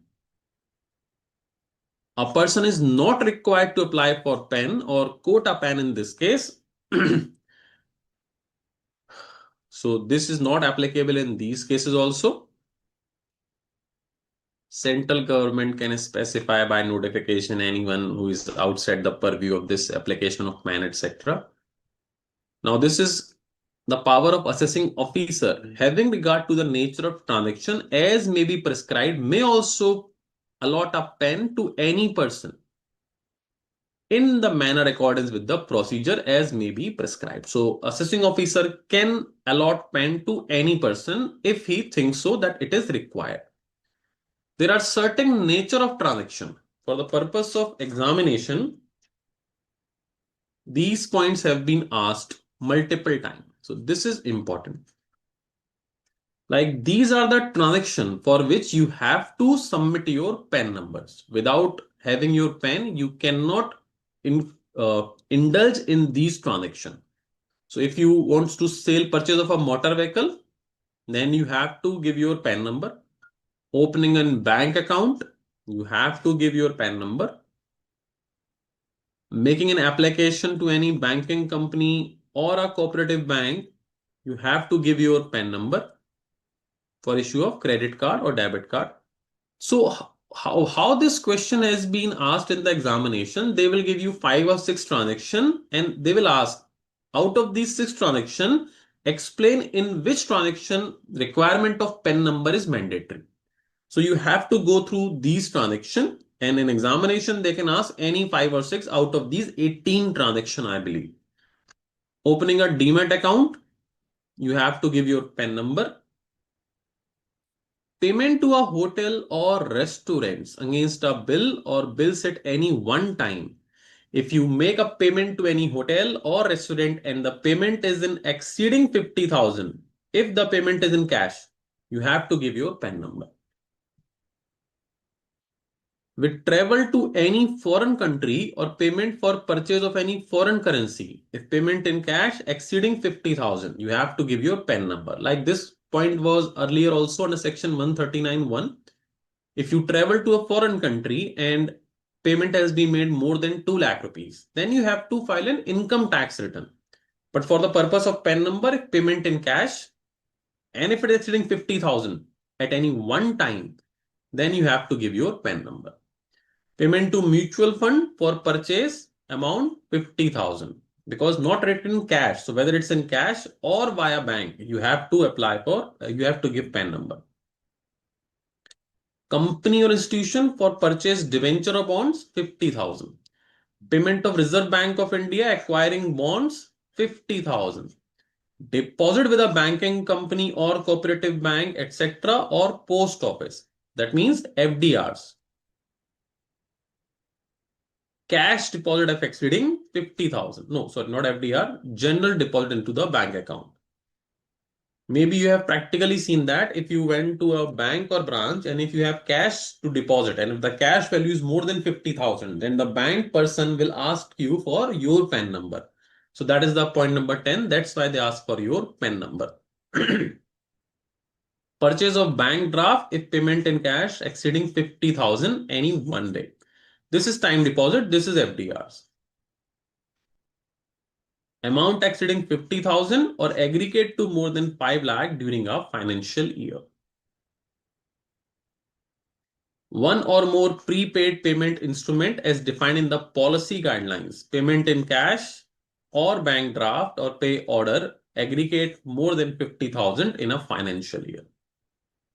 A person is not required to apply for PAN or quota PAN in this case. So this is not applicable in these cases also. Central government can specify by notification anyone who is outside the purview of this application of PAN, etc. Now this is the power of assessing officer having regard to the nature of transaction as may be prescribed may also allot a PAN to any person in the manner accordance with the procedure as may be prescribed. So assessing officer can allot PAN to any person if he thinks so that it is required. There are certain nature of transaction. For the purpose of examination, these points have been asked multiple times. So this is important. Like these are the transaction for which you have to submit your PAN numbers. Without having your PAN, you cannot indulge in these transaction. So if you want to sell purchase of a motor vehicle, then you have to give your PAN number. Opening a bank account, you have to give your PAN number. Making an application to any banking company or a cooperative bank, you have to give your PAN number for issue of credit card or debit card. So how this question has been asked in the examination, they will give you 5 or 6 transaction and they will ask out of these 6 transaction, explain in which transaction requirement of PAN number is mandatory. So you have to go through these transaction and in examination they can ask any 5 or 6 out of these 18 transaction, I believe. Opening a Demat account, you have to give your PAN number. Payment to a hotel or restaurants against a bill or bills at any one time. If you make a payment to any hotel or restaurant and the payment is in exceeding 50,000, if the payment is in cash, you have to give your PAN number. With travel to any foreign country or payment for purchase of any foreign currency, if payment in cash exceeding 50,000, you have to give your PAN number. Like this point was earlier also under section 139(1). If you travel to a foreign country and payment has been made more than 2 lakh rupees, then you have to file an income tax return. But for the purpose of PAN number, if payment in cash and if it is exceeding 50,000 at any one time, then you have to give your PAN number. Payment to mutual fund for purchase amount 50,000 because not written in cash. So whether it's in cash or via bank, you have to apply for, you have to give PAN number. Company or institution for purchase debenture or bonds 50,000. Payment of Reserve Bank of India acquiring bonds, 50,000. Deposit with a banking company or cooperative bank, etc., or post office. That means FDRs. Cash deposit of exceeding 50,000. No, sorry, not FDR, general deposit into the bank account. Maybe you have practically seen that if you went to a bank or branch and if you have cash to deposit and if the cash value is more than 50,000, then the bank person will ask you for your PAN number. So that is the point number 10. That's why they ask for your PAN number. Purchase of bank draft if payment in cash exceeding 50,000 any one day. This is time deposit. This is FDRs. Amount exceeding 50,000 or aggregate to more than 5 lakh during a financial year. One or more prepaid payment instrument as defined in the policy guidelines. Payment in cash or bank draft or pay order aggregate more than 50,000 in a financial year.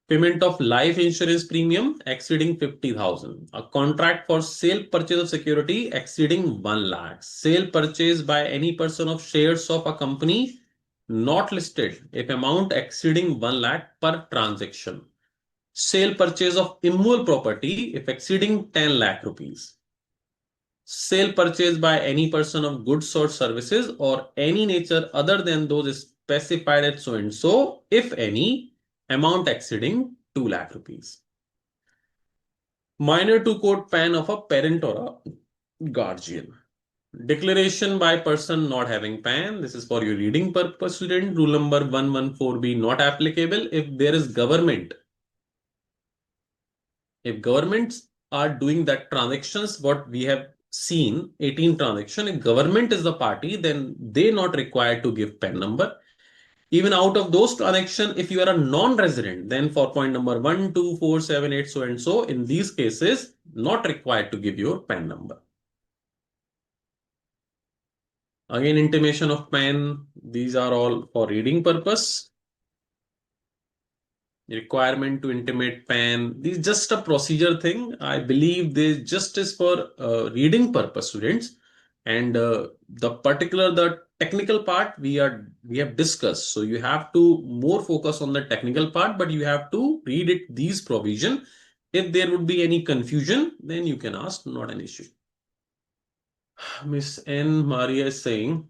Payment of life insurance premium exceeding 50,000. A contract for sale purchase of security exceeding 1 lakh. Sale purchase by any person of shares of a company not listed if amount exceeding 1 lakh per transaction. Sale purchase of immovable property if exceeding 10 lakh rupees. Sale purchase by any person of goods or services or any nature other than those specified at so and so, if any, amount exceeding 2 lakh rupees. Minor to court PAN of a parent or a guardian. Declaration by person not having PAN. This is for your reading purpose, student. Rule number 114B not applicable if there is government. If governments are doing that transactions, what we have seen, 18 transaction, if government is the party, then they not required to give PAN number. Even out of those transactions, if you are a non-resident, then for point number 1, 2, 4, 7, 8, so and so, in these cases, not required to give your PAN number. Again, intimation of PAN, these are all for reading purpose. Requirement to intimate PAN, this is just a procedure thing. I believe this just is for reading purpose, students. And the technical part we have discussed. So you have to more focus on the technical part, but you have to read it these provision. If there would be any confusion, then you can ask, not an issue. Miss N. Maria is saying,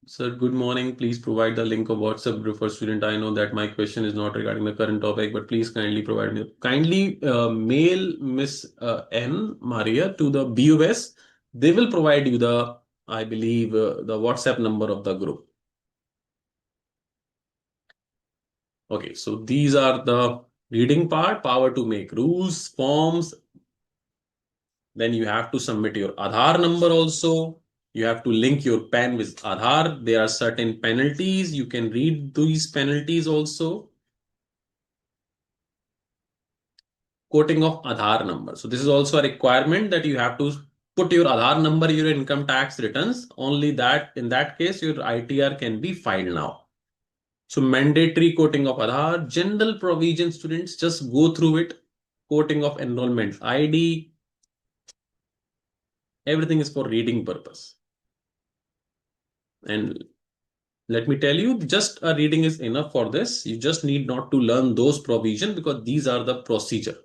sir, good morning. Please provide the link of WhatsApp group for student. I know that my question is not regarding the current topic, but please kindly provide me. Kindly mail Miss N. Maria to the BUS. They will provide you the, I believe, the WhatsApp number of the group. Okay, so these are the reading part, power to make rules, forms. Then you have to submit your Aadhaar number also. You have to link your PAN with Aadhaar. There are certain penalties. You can read these penalties also. Quoting of Aadhaar number. So this is also a requirement that you have to put your Aadhaar number, your income tax returns. Only that in that case, your ITR can be filed now. So mandatory quoting of Aadhaar, general provision, students just go through it. Quoting of enrollment ID. Everything is for reading purpose. And let me tell you, just a reading is enough for this. You just need not to learn those provisions because these are the procedure.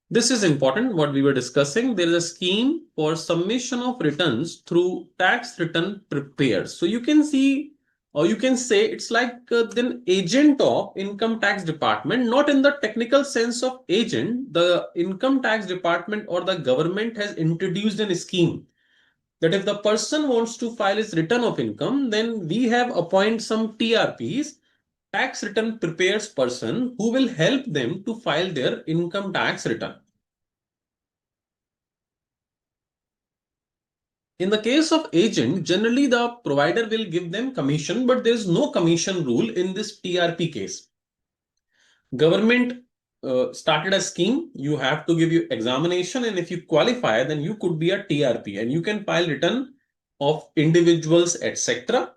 This is important what we were discussing. There is a scheme for submission of returns through tax return preparers. So you can see, or you can say it's like an agent of income tax department, not in the technical sense of agent. The income tax department or the government has introduced a scheme that if the person wants to file his return of income, then we have appointed some TRPs, tax return prepares person, who will help them to file their income tax return. In the case of agent, generally the provider will give them commission, but there is no commission rule in this TRP case. Government started a scheme. You have to give you examination, and if you qualify, then you could be a TRP and you can file return of individuals, etc.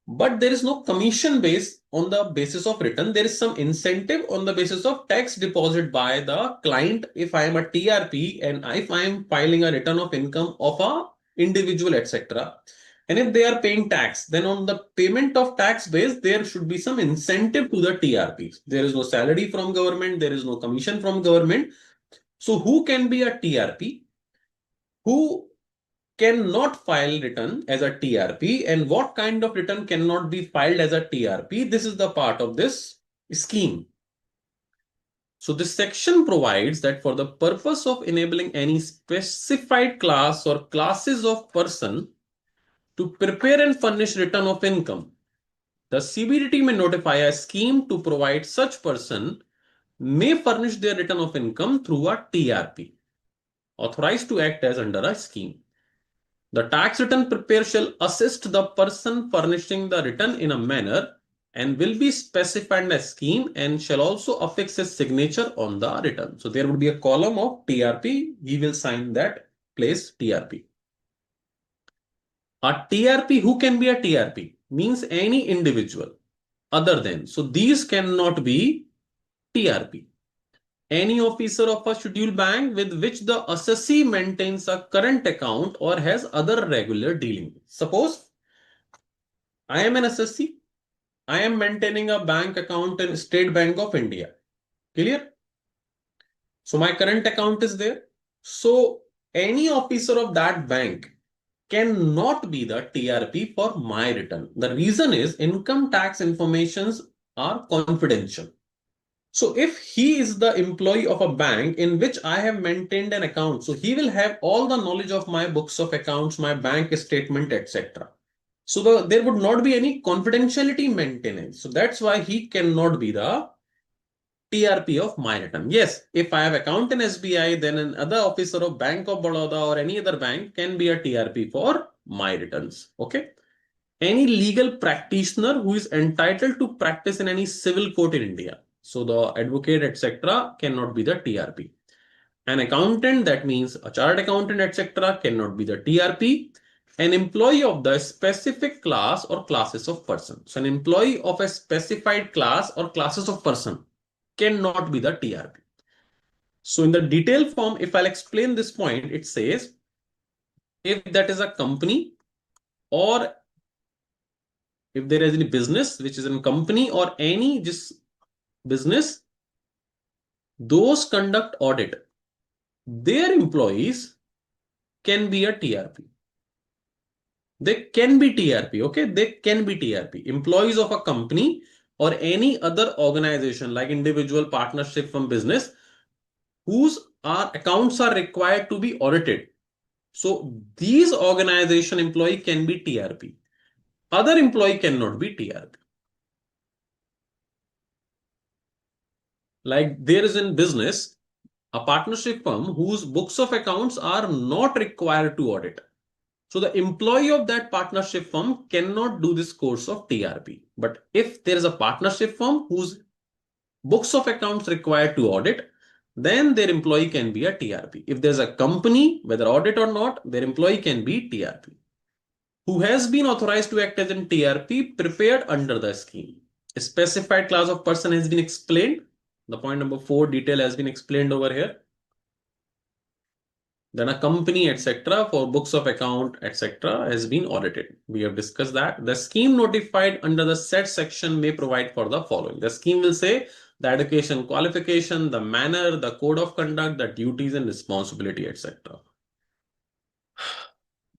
But there is no commission base on the basis of return. There is some incentive on the basis of tax deposit by the client if I am a TRP and if I am filing a return of income of a individual, etc. And if they are paying tax, then on the payment of tax base, there should be some incentive to the TRPs. There is no salary from government, there is no commission from government. So who can be a TRP? Who cannot file return as a TRP, and what kind of return cannot be filed as a TRP? This is the part of this scheme. So this section provides that for the purpose of enabling any specified class or classes of person to prepare and furnish return of income, the CBDT may notify a scheme to provide such person may furnish their return of income through a TRP, authorized to act as under a scheme. The tax return preparer shall assist the person furnishing the return in a manner and will be specified in a scheme and shall also affix his signature on the return. So there would be a column of TRP. He will sign that place TRP. A TRP, who can be a TRP? Means any individual other than. So these cannot be TRP. Any officer of a scheduled bank with which the assessee maintains a current account or has other regular dealing. Suppose I am an assessee. I am maintaining a bank account in State Bank of India. Clear? So my current account is there. So any officer of that bank cannot be the TRP for my return. The reason is income tax informations are confidential. So if he is the employee of a bank in which I have maintained an account, so he will have all the knowledge of my books of accounts, my bank statement, etc. So there would not be any confidentiality maintenance. So that's why he cannot be the TRP of my return. Yes, if I have account in SBI, then another officer of Bank of Baroda or any other bank can be a TRP for my returns. Okay. Any legal practitioner who is entitled to practice in any civil court in India. So the advocate, etc., cannot be the TRP. An accountant, that means a chartered accountant, etc., cannot be the TRP. An employee of the specific class or classes of person. So an employee of a specified class or classes of person cannot be the TRP. So in the detail form, if I'll explain this point, it says if that is a company or if there is any business which is in company or any just business, those conduct audit, their employees can be a TRP. They can be TRP, okay? They can be TRP. Employees of a company or any other organization like individual partnership from business whose accounts are required to be audited. So these organization employee can be TRP. Other employee cannot be TRP. Like there is in business, a partnership firm whose books of accounts are not required to audit. So the employee of that partnership firm cannot do this course of TRP. But if there is a partnership firm whose books of accounts required to audit, then their employee can be a TRP. If there's a company, whether audit or not, their employee can be TRP. Who has been authorized to act as an TRP prepared under the scheme. A specified class of person has been explained. The point number 4 detail has been explained over here. Then a company, etc., for books of account, etc., has been audited. We have discussed that. The scheme notified under the said section may provide for the following. The scheme will say the education qualification, the manner, the code of conduct, the duties and responsibility, etc.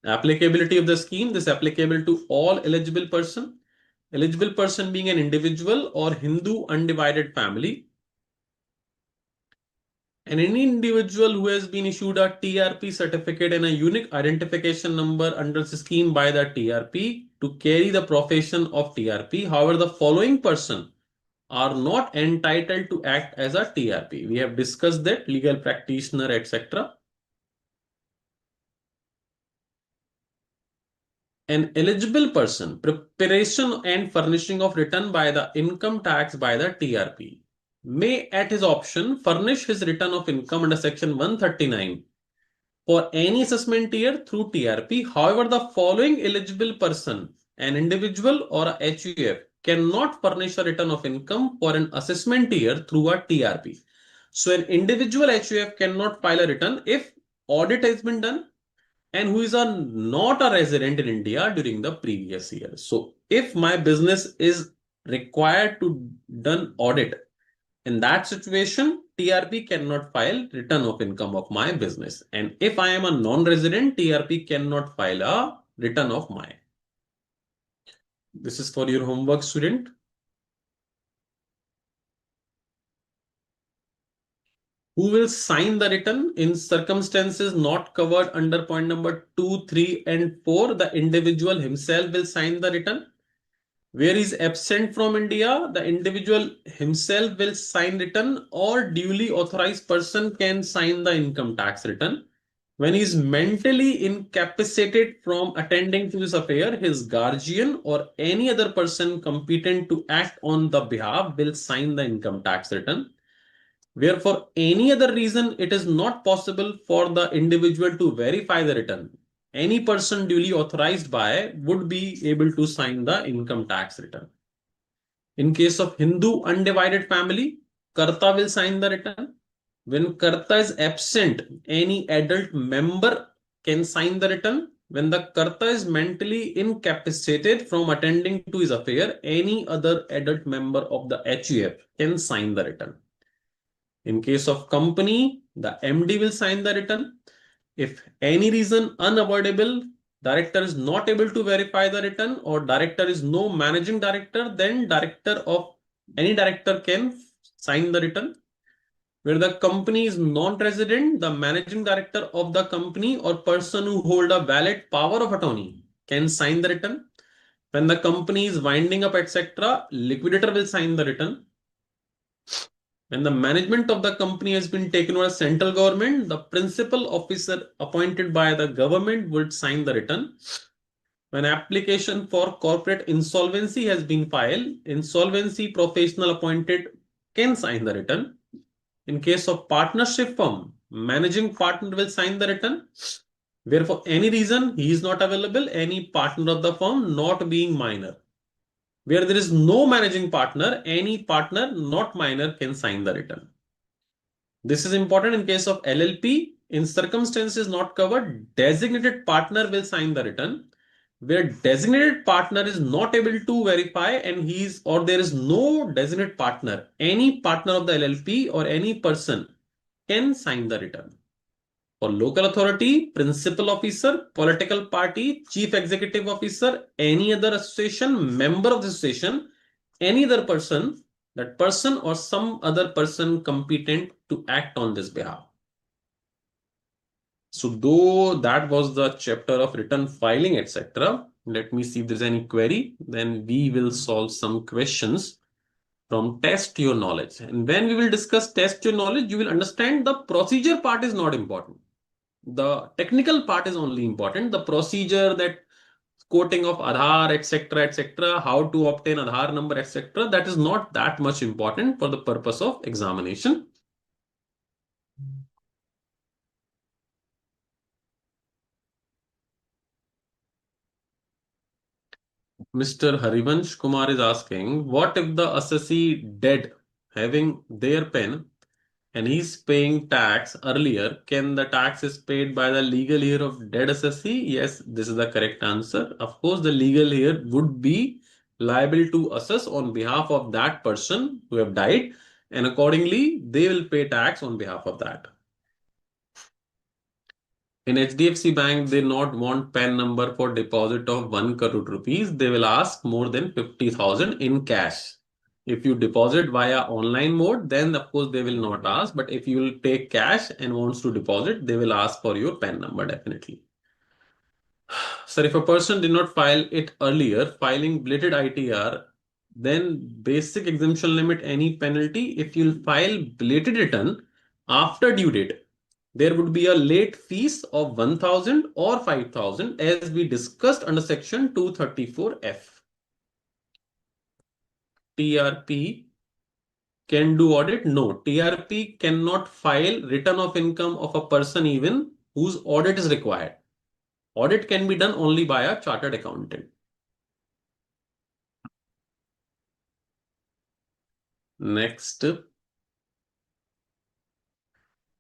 Applicability of the scheme, this applicable to all eligible person. Eligible person being an individual or Hindu undivided family. And any individual who has been issued a TRP certificate and a unique identification number under the scheme by the TRP to carry the profession of TRP. However, the following person are not entitled to act as a TRP. We have discussed that legal practitioner, etc. An eligible person, preparation and furnishing of return by the income tax by the TRP may at his option furnish his return of income under section 139 for any assessment year through TRP. However, the following eligible person an individual or a HUF cannot furnish a return of income for an assessment year through a TRP. So an individual HUF cannot file a return if audit has been done and who is not a resident in India during the previous year. So if my business is required to done audit, in that situation, TRP cannot file return of income of my business. And if I am a non-resident, TRP cannot file a return of mine. This is for your homework, student. Who will sign the return in circumstances not covered under point number 2, 3, and 4? The individual himself will sign the return. Where is absent from India, the individual himself will sign return or duly authorized person can sign the income tax return. When he is mentally incapacitated from attending to this affair, his guardian or any other person competent to act on the behalf will sign the income tax return. Where for any other reason it is not possible for the individual to verify the return, any person duly authorized by would be able to sign the income tax return. In case of Hindu undivided family, Karta will sign the return. When Karta is absent, any adult member can sign the return. When the Karta is mentally incapacitated from attending to his affair, any other adult member of the HUF can sign the return. In case of company, the MD will sign the return. If any reason unavoidable, director is not able to verify the return or director is no managing director, then any director can sign the return. Where the company is non-resident, the managing director of the company or person who hold a valid power of attorney can sign the return. When the company is winding up, etc., liquidator will sign the return. When the management of the company has been taken over central government, the principal officer appointed by the government would sign the return. When application for corporate insolvency has been filed, insolvency professional appointed can sign the return. In case of partnership firm, managing partner will sign the return. Where for any reason he is not available, any partner of the firm not being minor. Where there is no managing partner, any partner not minor can sign the return. This is important in case of LLP. In circumstances not covered, designated partner will sign the return. Where designated partner is not able to verify and there is no designated partner, any partner of the LLP or any person can sign the return. For local authority, principal officer, political party, chief executive officer, any other association, member of the association, any other person, that person or some other person competent to act on this behalf. So though that was the chapter of return filing, etc. Let me see if there's any query. Then we will solve some questions from test your knowledge. And when we will discuss test your knowledge, you will understand the procedure part is not important. The technical part is only important. The procedure, that quoting of Aadhaar, etc., how to obtain Aadhaar number, etc., that is not that much important for the purpose of examination. Mr. Harivansh Kumar is asking, what if the assessee dead having their pen and he's paying tax earlier, can the tax is paid by the legal heir of dead assessee? Yes, this is the correct answer. Of course, the legal heir would be liable to assess on behalf of that person who have died, and accordingly, they will pay tax on behalf of that. In HDFC Bank, they not want PAN number for deposit of 1 crore rupees. They will ask more than 50,000 in cash. If you deposit via online mode, then of course they will not ask. But if you will take cash and wants to deposit, they will ask for your PAN number definitely. Sir, if a person did not file it earlier, filing belated ITR, then basic exemption limit any penalty. If you'll file belated return after due date, there would be a late fees of 1,000 or 5,000 as we discussed under section 234F. TRP can do audit? No, TRP cannot file return of income of a person even whose audit is required. Audit can be done only by a chartered accountant. Next.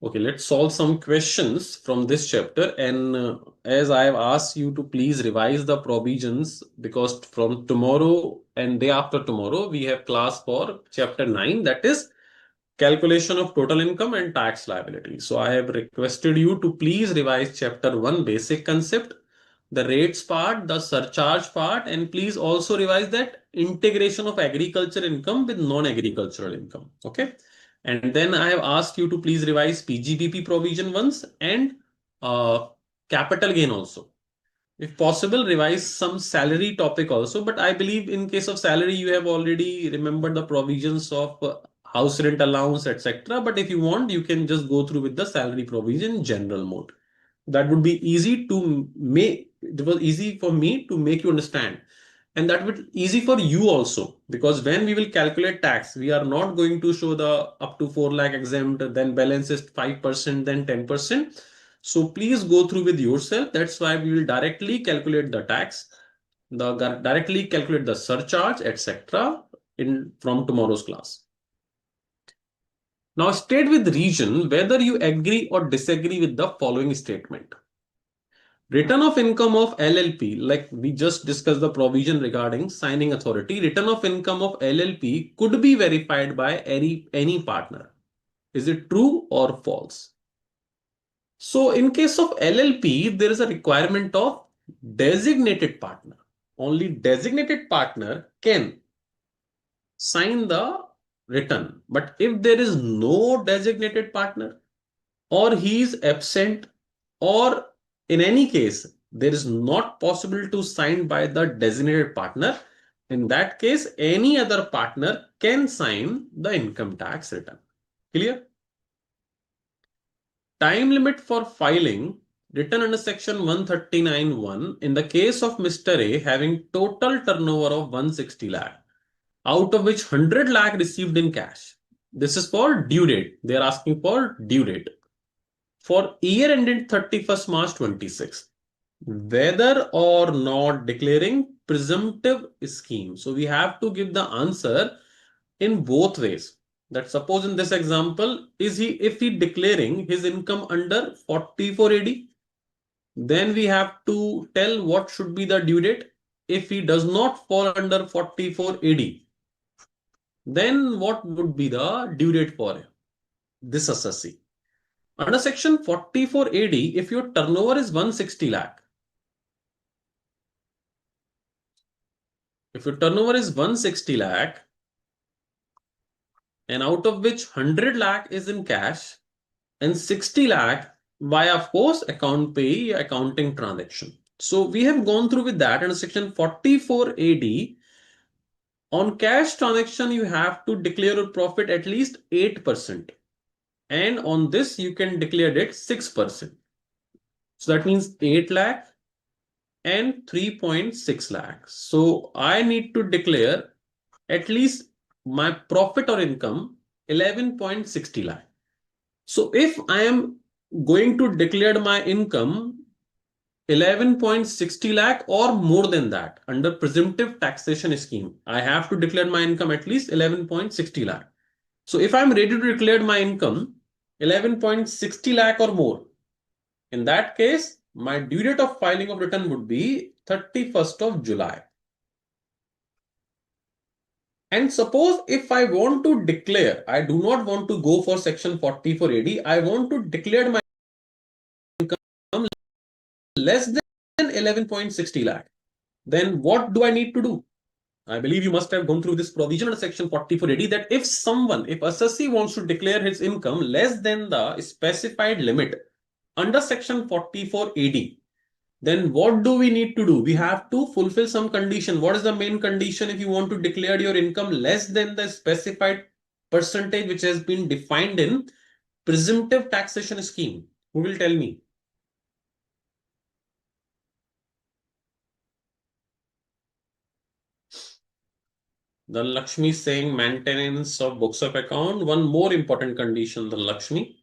Okay, let's solve some questions from this chapter. And as I have asked you to please revise the provisions, because from tomorrow and day after tomorrow, we have class for chapter 9, that is calculation of total income and tax liability. So I have requested you to please revise chapter 1 basic concept, the rates part, the surcharge part, and please also revise that integration of agriculture income with non-agricultural income. Okay. And then I have asked you to please revise PGBP provision once and uh, capital gain also. If possible, revise some salary topic also. But I believe in case of salary, you have already remembered the provisions of house rent allowance, etc. But if you want, you can just go through with the salary provision general mode. That would be easy to make. It was easy for me to make you understand. And that would easy for you also, because when we will calculate tax, we are not going to show the up to 4 lakh exempt, then balance is 5%, then 10%. So please go through with yourself. That's why we will directly calculate the tax, directly calculate the surcharge, etc. in from tomorrow's class. Now state with reason whether you agree or disagree with the following statement. Return of income of LLP, like we just discussed the provision regarding signing authority, return of income of LLP could be verified by any partner. Is it true or false? So in case of LLP, there is a requirement of designated partner. Only designated partner can sign the return. But if there is no designated partner, or he is absent, or in any case, there is not possible to sign by the designated partner, in that case, any other partner can sign the income tax return. Clear? Time limit for filing written under section 139(1) in the case of Mr. A having total turnover of 160 lakh, out of which 100 lakh received in cash. This is for due date. They are asking for due date. For year ended 31st March 26, whether or not declaring presumptive scheme. So we have to give the answer in both ways. That suppose in this example, if he declaring his income under 44 AD, then we have to tell what should be the due date. If he does not fall under 44 AD, then what would be the due date for this assessee? Under section 44 AD, if your turnover is 160 lakh, if your turnover is 160 lakh, and out of which 100 lakh is in cash and 60 lakh via, of course, account pay accounting transaction. So we have gone through with that under section 44 AD. On cash transaction, you have to declare your profit at least 8%. And on this, you can declare it 6%. So that means 8 lakh and 3.6 lakhs. So I need to declare at least my profit or income 11.60 lakh. So if I am going to declare my income 11.60 lakh or more than that under presumptive taxation scheme, I have to declare my income at least 11.60 lakh. So if I'm ready to declare my income 11.60 lakh or more, in that case, my due date of filing of return would be 31st of July. And suppose if I want to declare, I do not want to go for section 44 AD, I want to declare my income less than 11.60 lakh. Then what do I need to do? I believe you must have gone through this provision under section 44 AD that if assessee wants to declare his income less than the specified limit under section 44 AD, then what do we need to do? We have to fulfill some condition. What is the main condition if you want to declare your income less than the specified percentage which has been defined in presumptive taxation scheme? Who will tell me? The Lakshmi is saying maintenance of books of account. One more important condition, the Lakshmi.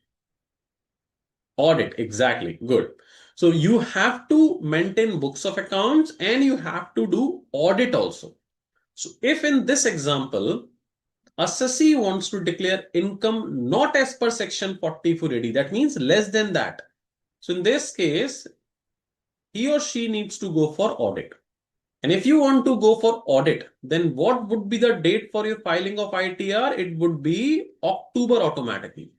Audit, exactly. Good. So you have to maintain books of accounts and you have to do audit also. So if in this example, assessee wants to declare income not as per section 44AD. That means less than that. So in this case, he or she needs to go for audit. And if you want to go for audit, then what would be the date for your filing of ITR? It would be October automatically.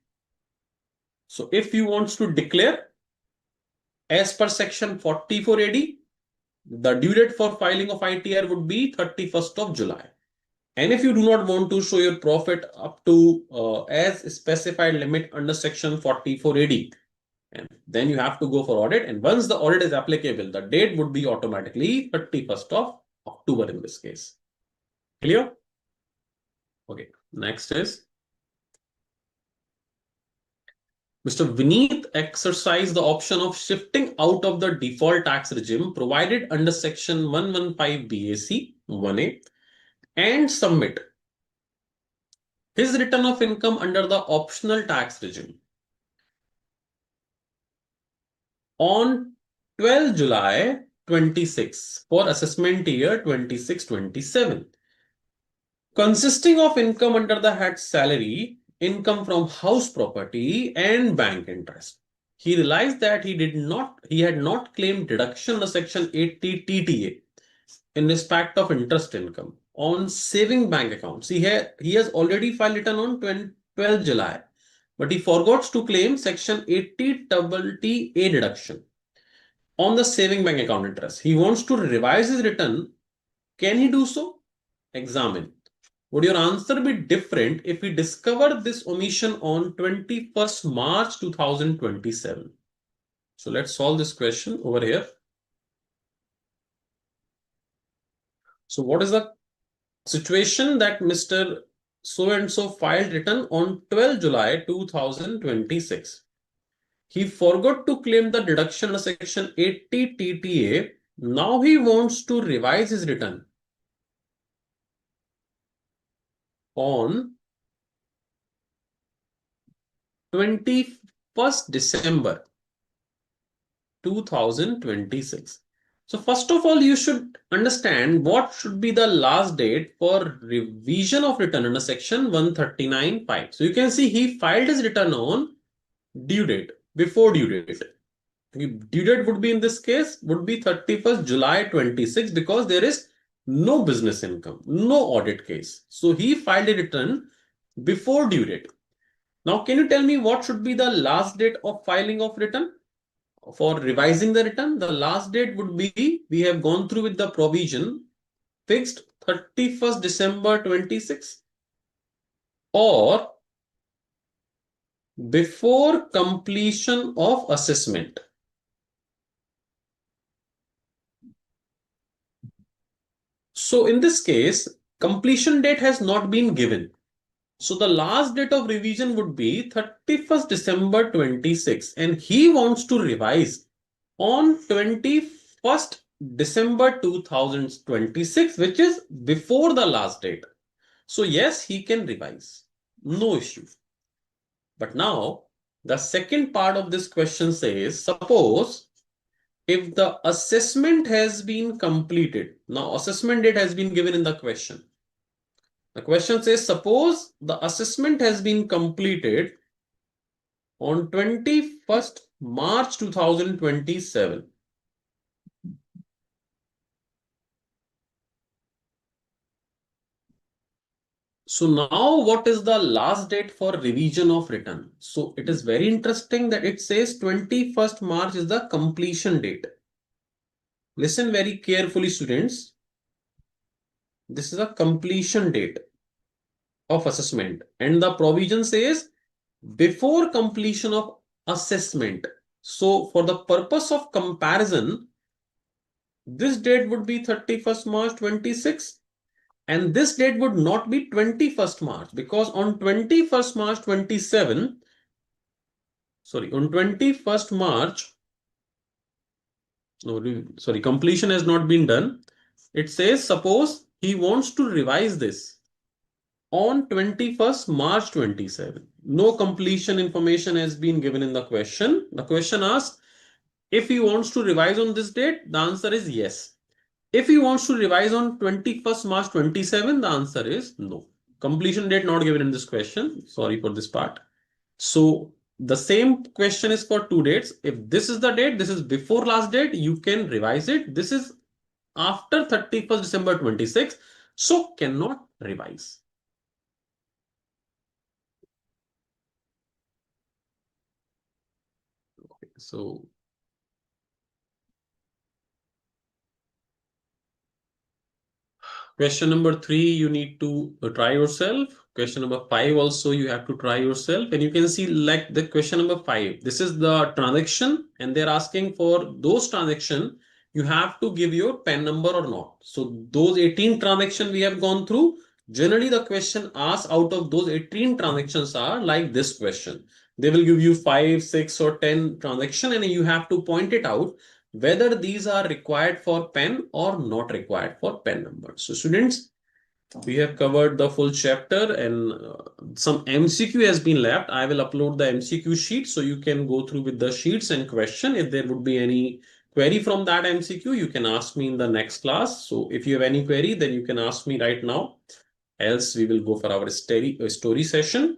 So if you want to declare as per section 44AD, the due date for filing of ITR would be 31st of July. And if you do not want to show your profit up to as specified limit under section 44AD, and then you have to go for audit. And once the audit is applicable, the date would be automatically 31st of October in this case. Clear? Okay. Next is Mr. Vineet exercised the option of shifting out of the default tax regime provided under section 115 BAC 1A and submit his return of income under the optional tax regime on 12 July 26 for assessment year 26-27, consisting of income under the head salary, income from house property, and bank interest. He realized that he had not claimed deduction under section 80 TTA in respect of interest income on saving bank accounts. He has already filed return on 12 July, but he forgot to claim section 80 TTA deduction on the saving bank account interest. He wants to revise his return. Can he do so? Examine. Would your answer be different if we discover this omission on 21st March 2027? So let's solve this question over here. So what is the situation that Mr. So-and-so filed return on 12 July 2026? He forgot to claim the deduction under section 80 TTA. Now he wants to revise his return on 21st December 2026. So first of all, you should understand what should be the last date for revision of return under section 139(5). So you can see he filed his return on due date, before due date. Due date would be in this case would be 31st July 26 because there is no business income, no audit case. So he filed a return before due date. Now, can you tell me what should be the last date of filing of return? For revising the return, the last date would be, we have gone through with the provision, fixed 31st December 26 or before completion of assessment. So in this case, completion date has not been given. So the last date of revision would be 31st December 26 and he wants to revise on 21st December 2026, which is before the last date. So yes, he can revise. No issue. But now the second part of this question says, suppose if the assessment has been completed. Now assessment date has been given in the question. The question says, suppose the assessment has been completed on 21st March 2027. So now what is the last date for revision of return? So it is very interesting that it says 21st March is the completion date. Listen very carefully, students. This is a completion date of assessment and the provision says before completion of assessment. So for the purpose of comparison, this date would be 31st March 26 and this date would not be 21st March because on 21st March 27, sorry, on 21st March, no, sorry, completion has not been done. It says, suppose he wants to revise this on 21st March 27. No completion information has been given in the question. The question asks, if he wants to revise on this date, the answer is yes. If he wants to revise on 21st March 27, the answer is no. completion date not given in this question. Sorry for this part. So the same question is for two dates. If this is the date, this is before last date, you can revise it. This is after 31st December 26, so cannot revise. Okay, so question number 3, you need to try yourself. Question number 5 also you have to try yourself. And you can see like the question number 5. This is the transaction and they're asking for those transaction. You have to give your PAN number or not. So those 18 transactions we have gone through. Generally the question asked out of those 18 transactions are like this question. They will give you 5, 6 or 10 transaction and you have to point it out whether these are required for pen or not required for pen number. So students, we have covered the full chapter and some MCQ has been left. I will upload the MCQ sheet so you can go through with the sheets and question. If there would be any query from that MCQ, you can ask me in the next class. So if you have any query, then you can ask me right now. Else we will go for our story session.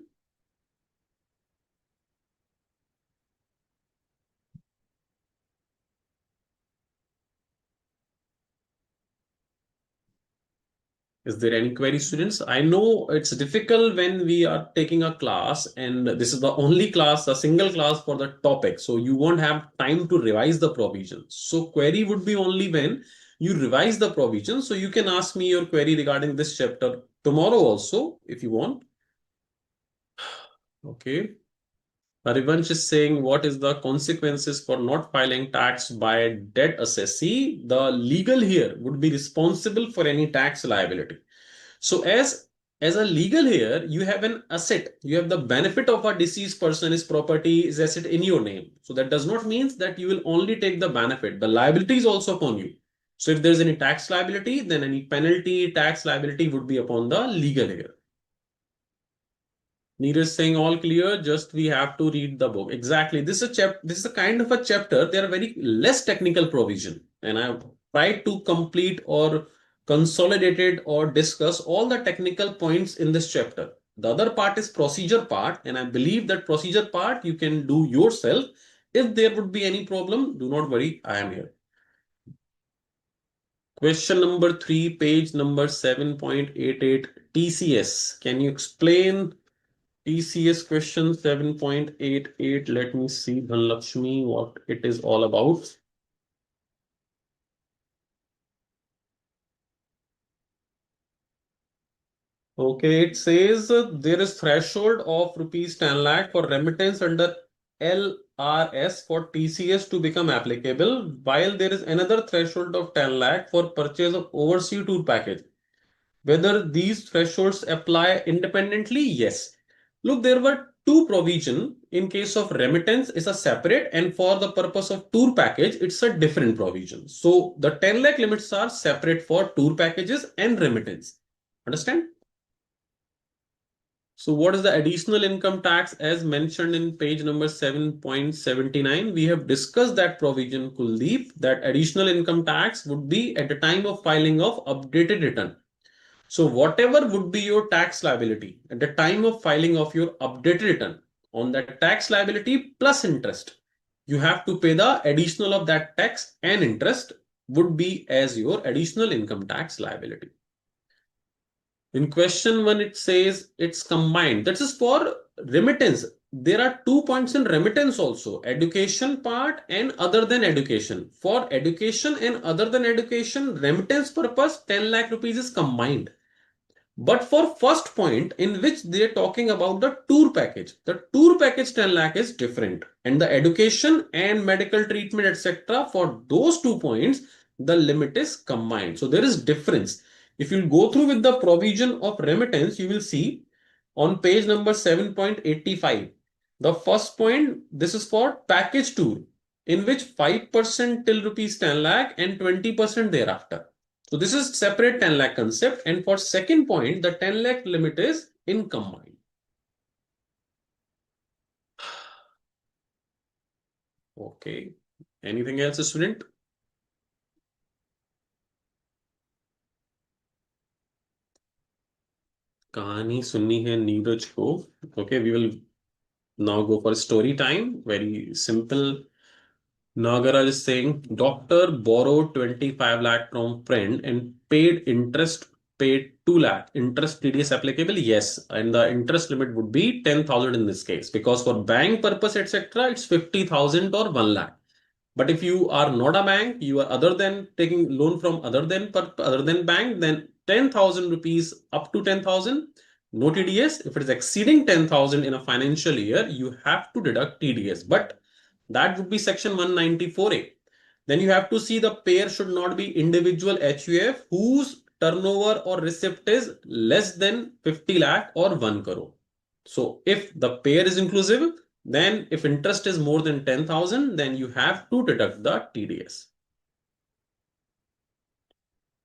Is there any query, students? I know it's difficult when we are taking a class and this is the only class, a single class for the topic. So you won't have time to revise the provision. So query would be only when you revise the provision. So you can ask me your query regarding this chapter tomorrow also if you want. Okay. Harivansh is saying, what is the consequences for not filing tax by debt assessee? The legal here would be responsible for any tax liability. So as a legal here, you have an asset. You have the benefit of a deceased person, his property is asset in your name. So that does not mean that you will only take the benefit. The liability is also upon you. So if there's any tax liability, then any penalty, tax liability would be upon the legal here. Neeraj saying all clear, just we have to read the book. Exactly. This is a kind of a chapter. There are very less technical provision. And I've tried to complete or consolidated or discuss all the technical points in this chapter. The other part is procedure part, and I believe that procedure part you can do yourself. If there would be any problem, do not worry, I am here. Question number 3, page number 7.88, TCS. Can you explain TCS question 7.88. Let me see, Dhanlakshmi, what it is all about. Okay, it says there is threshold of rupees 10 lakh for remittance under LRS for TCS to become applicable, while there is another threshold of 10 lakh for purchase of overseas tour package. Whether these thresholds apply independently? Yes. Look, there were two provision. In case of remittance, is a separate, and for the purpose of tour package, it's a different provision. So the 10 lakh limits are separate for tour packages and remittance. Understand? So what is the additional income tax as mentioned in page number 7.79? We have discussed that provision, Kuldeep, that additional income tax would be at the time of filing of updated return. So whatever would be your tax liability at the time of filing of your updated return, on that tax liability plus interest, you have to pay the additional of that tax and interest would be as your additional income tax liability. In question 1, it says it's combined. That is for remittance. There are 2 points in remittance also, education part and other than education. For education and other than education, remittance purpose, 10 lakh rupees is combined. But for first point in which they are talking about the tour package 10 lakh is different. And the education and medical treatment, etc. for those 2 points, the limit is combined. So there is difference. If you go through with the provision of remittance, you will see on page number 7.85. The first point, this is for package tour, in which 5% till rupees 10 lakh and 20% thereafter. So this is separate 10 lakh concept. And for second point, the 10 lakh limit is in combined. Okay. Anything else, student? कहानी सुननी है नीरज को। Okay, we will now go for story time. Very simple. Nagaraj is saying, doctor borrowed 25 lakh from friend and paid 2 lakh. Interest TDS applicable? Yes. And the interest limit would be 10,000 in this case. Because for bank purpose, etc., it's 50,000 or 1 lakh. But if you are not a bank, you are other than taking loan from other than bank, then 10,000 rupees up to 10,000, no TDS. If it is exceeding 10,000 in a financial year, you have to deduct TDS. But that would be section 194A. Then you have to see the pair should not be individual HUF whose turnover or receipt is less than 50 lakh or 1 crore. So if the pair is inclusive, then if interest is more than 10,000, then you have to deduct the TDS.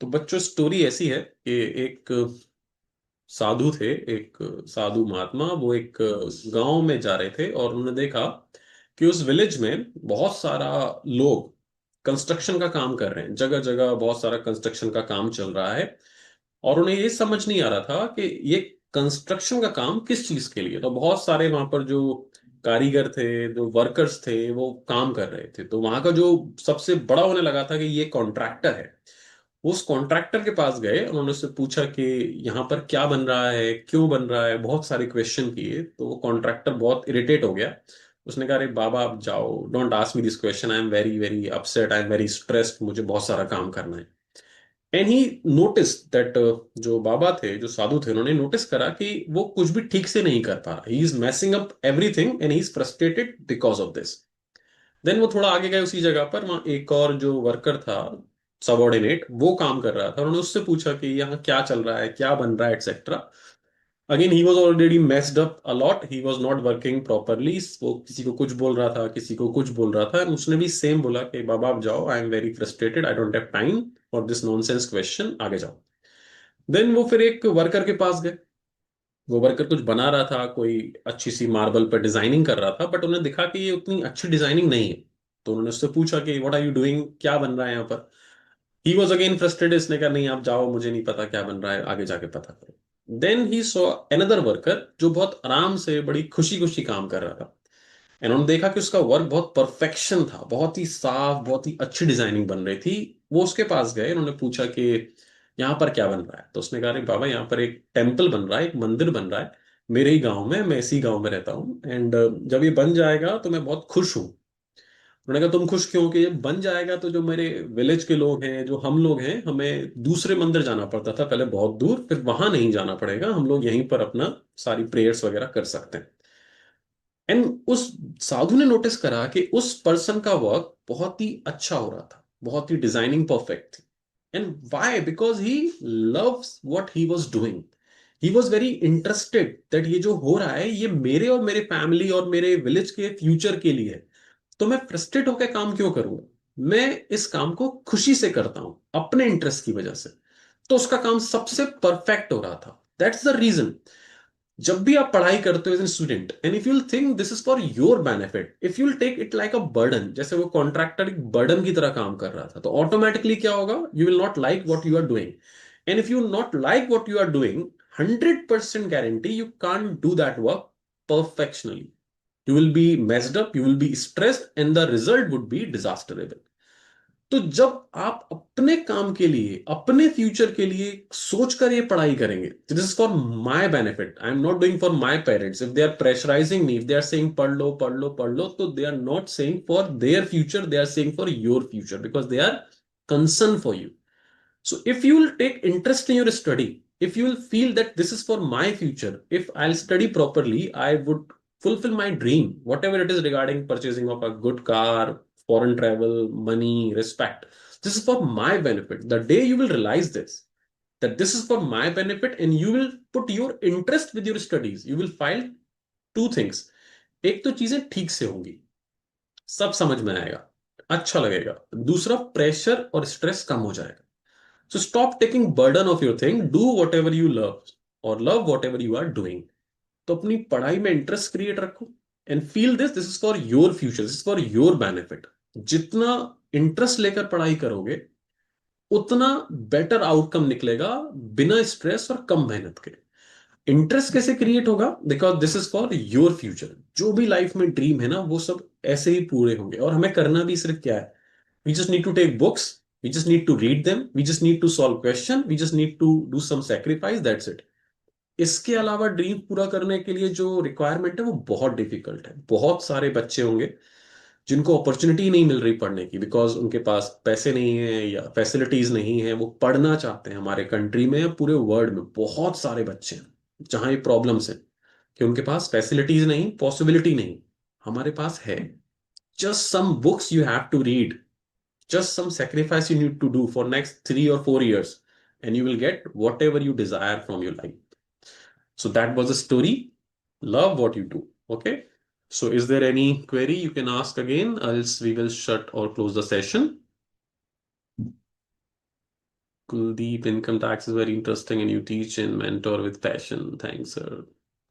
तो बच्चों story ऐसी है कि एक साधु थे, एक साधु महात्मा, वो एक गांव में जा रहे थे और उन्होंने देखा कि उस विलेज में बहुत सारा लोग कंस्ट्रक्शन का काम कर रहे हैं। जगह जगह बहुत सारा कंस्ट्रक्शन का काम चल रहा है और उन्हें ये समझ नहीं आ रहा था कि ये कंस्ट्रक्शन का काम किस चीज के लिए। तो बहुत सारे वहां पर जो कारीगर थे, जो वर्कर्स थे, वो काम कर रहे थे। तो वहां का जो सबसे बड़ा उन्हें लगा था कि ये कॉन्ट्रैक्टर है। वो उस कॉन्ट्रैक्टर के पास गए, उन्होंने उससे पूछा कि यहाँ पर क्या बन रहा है, क्यों बन रहा है, बहुत सारे क्वेश्चन किए। तो वो कॉन्ट्रैक्टर बहुत इरिटेट हो गया। उसने कहा, अरे बाबा आप जाओ, don't ask me this question, I am very very upset, I am very stressed, मुझे बहुत सारा काम करना है। एंड ही नोटिस दैट, जो बाबा थे, जो साधु थे, उन्होंने नोटिस करा कि वो कुछ भी ठीक से नहीं कर पा रहा। He is messing up everything and he is frustrated because of this. Then वो थोड़ा आगे गए, उसी जगह पर वहां एक और जो वर्कर था, सबॉर्डिनेट, वो काम कर रहा था। उन्होंने उससे पूछा कि यहाँ क्या चल रहा है, क्या बन रहा है, etcetera. Again he was already messed up a lot, he was not working properly. वो किसी को कुछ बोल रहा था, किसी को कुछ बोल रहा था। उसने भी सेम बोला कि बाबा आप जाओ, I am very frustrated, I don't have time for this nonsense question, आगे जाओ। देन वो फिर एक वर्कर के पास गए। वो वर्कर कुछ बना रहा था, कोई अच्छी सी मार्बल पर डिजाइनिंग कर रहा था, बट उन्हें दिखा कि ये उतनी अच्छी डिजाइनिंग नहीं है। तो उन्होंने उससे पूछा कि व्हाट आर यू डूइंग, क्या बन रहा है यहाँ पर। He was again frustrated. इसने कहा, नहीं आप जाओ, मुझे नहीं पता क्या बन रहा है, आगे जाके पता करो। Then he saw another worker जो बहुत आराम से, बड़ी खुशी खुशी काम कर रहा था। इन्होंने देखा कि उसका वर्क बहुत परफेक्शन था, बहुत ही साफ, बहुत ही अच्छी डिजाइनिंग बन रही थी। वो उसके पास गए, उन्होंने पूछा कि यहाँ पर क्या बन रहा है। तो उसने कहा, अरे बाबा यहाँ पर एक टेम्पल बन रहा है, एक मंदिर बन रहा है मेरे ही गांव में, मैं इसी गांव में रहता हूँ। एंड जब ये बन जाएगा तो मैं बहुत खुश हूँ। उन्होंने कहा, तुम खुश क्यों? कि ये बन जाएगा तो जो मेरे विलेज के लोग हैं, जो हम लोग हैं, हमें दूसरे मंदिर जाना पड़ता था पहले बहुत दूर, फिर वहां नहीं जाना पड़ेगा, हम लोग यहीं पर अपना सारी प्रेयर्स वगैरह कर सकते हैं। एंड उस साधु ने नोटिस करा कि उस पर्सन का वर्क बहुत ही अच्छा हो रहा था, बहुत ही डिजाइनिंग परफेक्ट थी। And why? Because he loves what he was doing. He was very interested that ये जो हो रहा है, ये मेरे और मेरे फैमिली और मेरे विलेज के फ्यूचर के लिए है। तो मैं फ्रस्ट्रेट होकर काम क्यों करूंगा? मैं इस काम को खुशी से करता हूं, अपने इंटरेस्ट की वजह से। तो उसका काम सबसे परफेक्ट हो रहा था। That's the reason. जब भी आप पढ़ाई करते हो as a student, and if you'll think this is for your benefit, if you'll take it like a burden, जैसे वो कॉन्ट्रैक्टर एक बर्डन की तरह काम कर रहा था, तो ऑटोमेटिकली क्या होगा? You will not like what you are doing. And if you not like what you are doing, 100% guarantee you can't do that work perfectionally. You will be messed up, you will be stressed, and the result would be disasterable. तो जब आप अपने काम के लिए, अपने future के लिए सोचकर ये पढ़ाई करेंगे, this is for my benefit, I am not doing for my parents. If they are pressurising me, if they are saying पढ़ लो पढ़ लो पढ़ लो, तो they are not saying for their future, they are saying for your future, because they are concern for you. So if you will take interest in your study, if you will feel that this is for my future, if I'll study properly, I would fulfill my dream, whatever it is regarding purchasing of a good car, foreign travel, money, respect. This is for my benefit. The day you will realize this, that this is for my benefit, and you will put your interest with your studies, you will find two things. एक तो चीजें ठीक से होंगी, सब समझ में आएगा, अच्छा लगेगा। दूसरा, प्रेशर और स्ट्रेस कम हो जाएगा। So stop taking burden of your thing. Do whatever you love or love whatever you are doing. तो अपनी पढ़ाई में इंटरेस्ट क्रिएट रखो and feel this is for your future, this is for your benefit. जितना interest लेकर पढ़ाई करोगे, उतना बेटर आउटकम निकलेगा, बिना स्ट्रेस और कम मेहनत के। इंटरेस्ट कैसे क्रिएट होगा? Because this is for your future. जो भी लाइफ में ड्रीम है ना, वो सब ऐसे ही पूरे होंगे। और हमें करना भी सिर्फ क्या है? We just need to take books, we just need to read them, we just need to solve question, we just need to do some sacrifice, that's it. इसके अलावा ड्रीम पूरा करने के लिए जो रिक्वायरमेंट है वो बहुत डिफिकल्ट है। बहुत सारे बच्चे होंगे जिनको अपॉर्चुनिटी नहीं मिल रही पढ़ने की, बिकॉज उनके पास पैसे नहीं है या फैसिलिटीज नहीं है। वो पढ़ना चाहते हैं। हमारे कंट्री में या पूरे वर्ल्ड में बहुत सारे बच्चे हैं जहाँ ये प्रॉब्लम्स है कि उनके पास फैसिलिटीज नहीं, पॉसिबिलिटी नहीं। हमारे पास है। Just some books you have to read, just some sacrifice you need to do for next 3 or 4 years, and you will get whatever you desire from your life. So that was the story. Love what you do. Okay, so is there any query you can ask again, else we will shut or close the session? Kuldeep, income tax is very interesting and you teach and mentor with passion. Thanks, sir.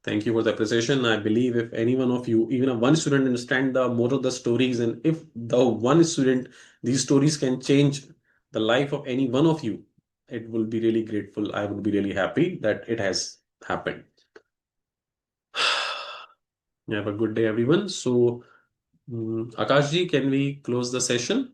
Thank you for the appreciation. I believe if any one of you, even a one student, understand the more of the stories, and if the one student, these stories can change the life of any one of you, it will be really grateful. I would be really happy that it has happened. Have a good day, everyone. So, Akash ji, can we close the session?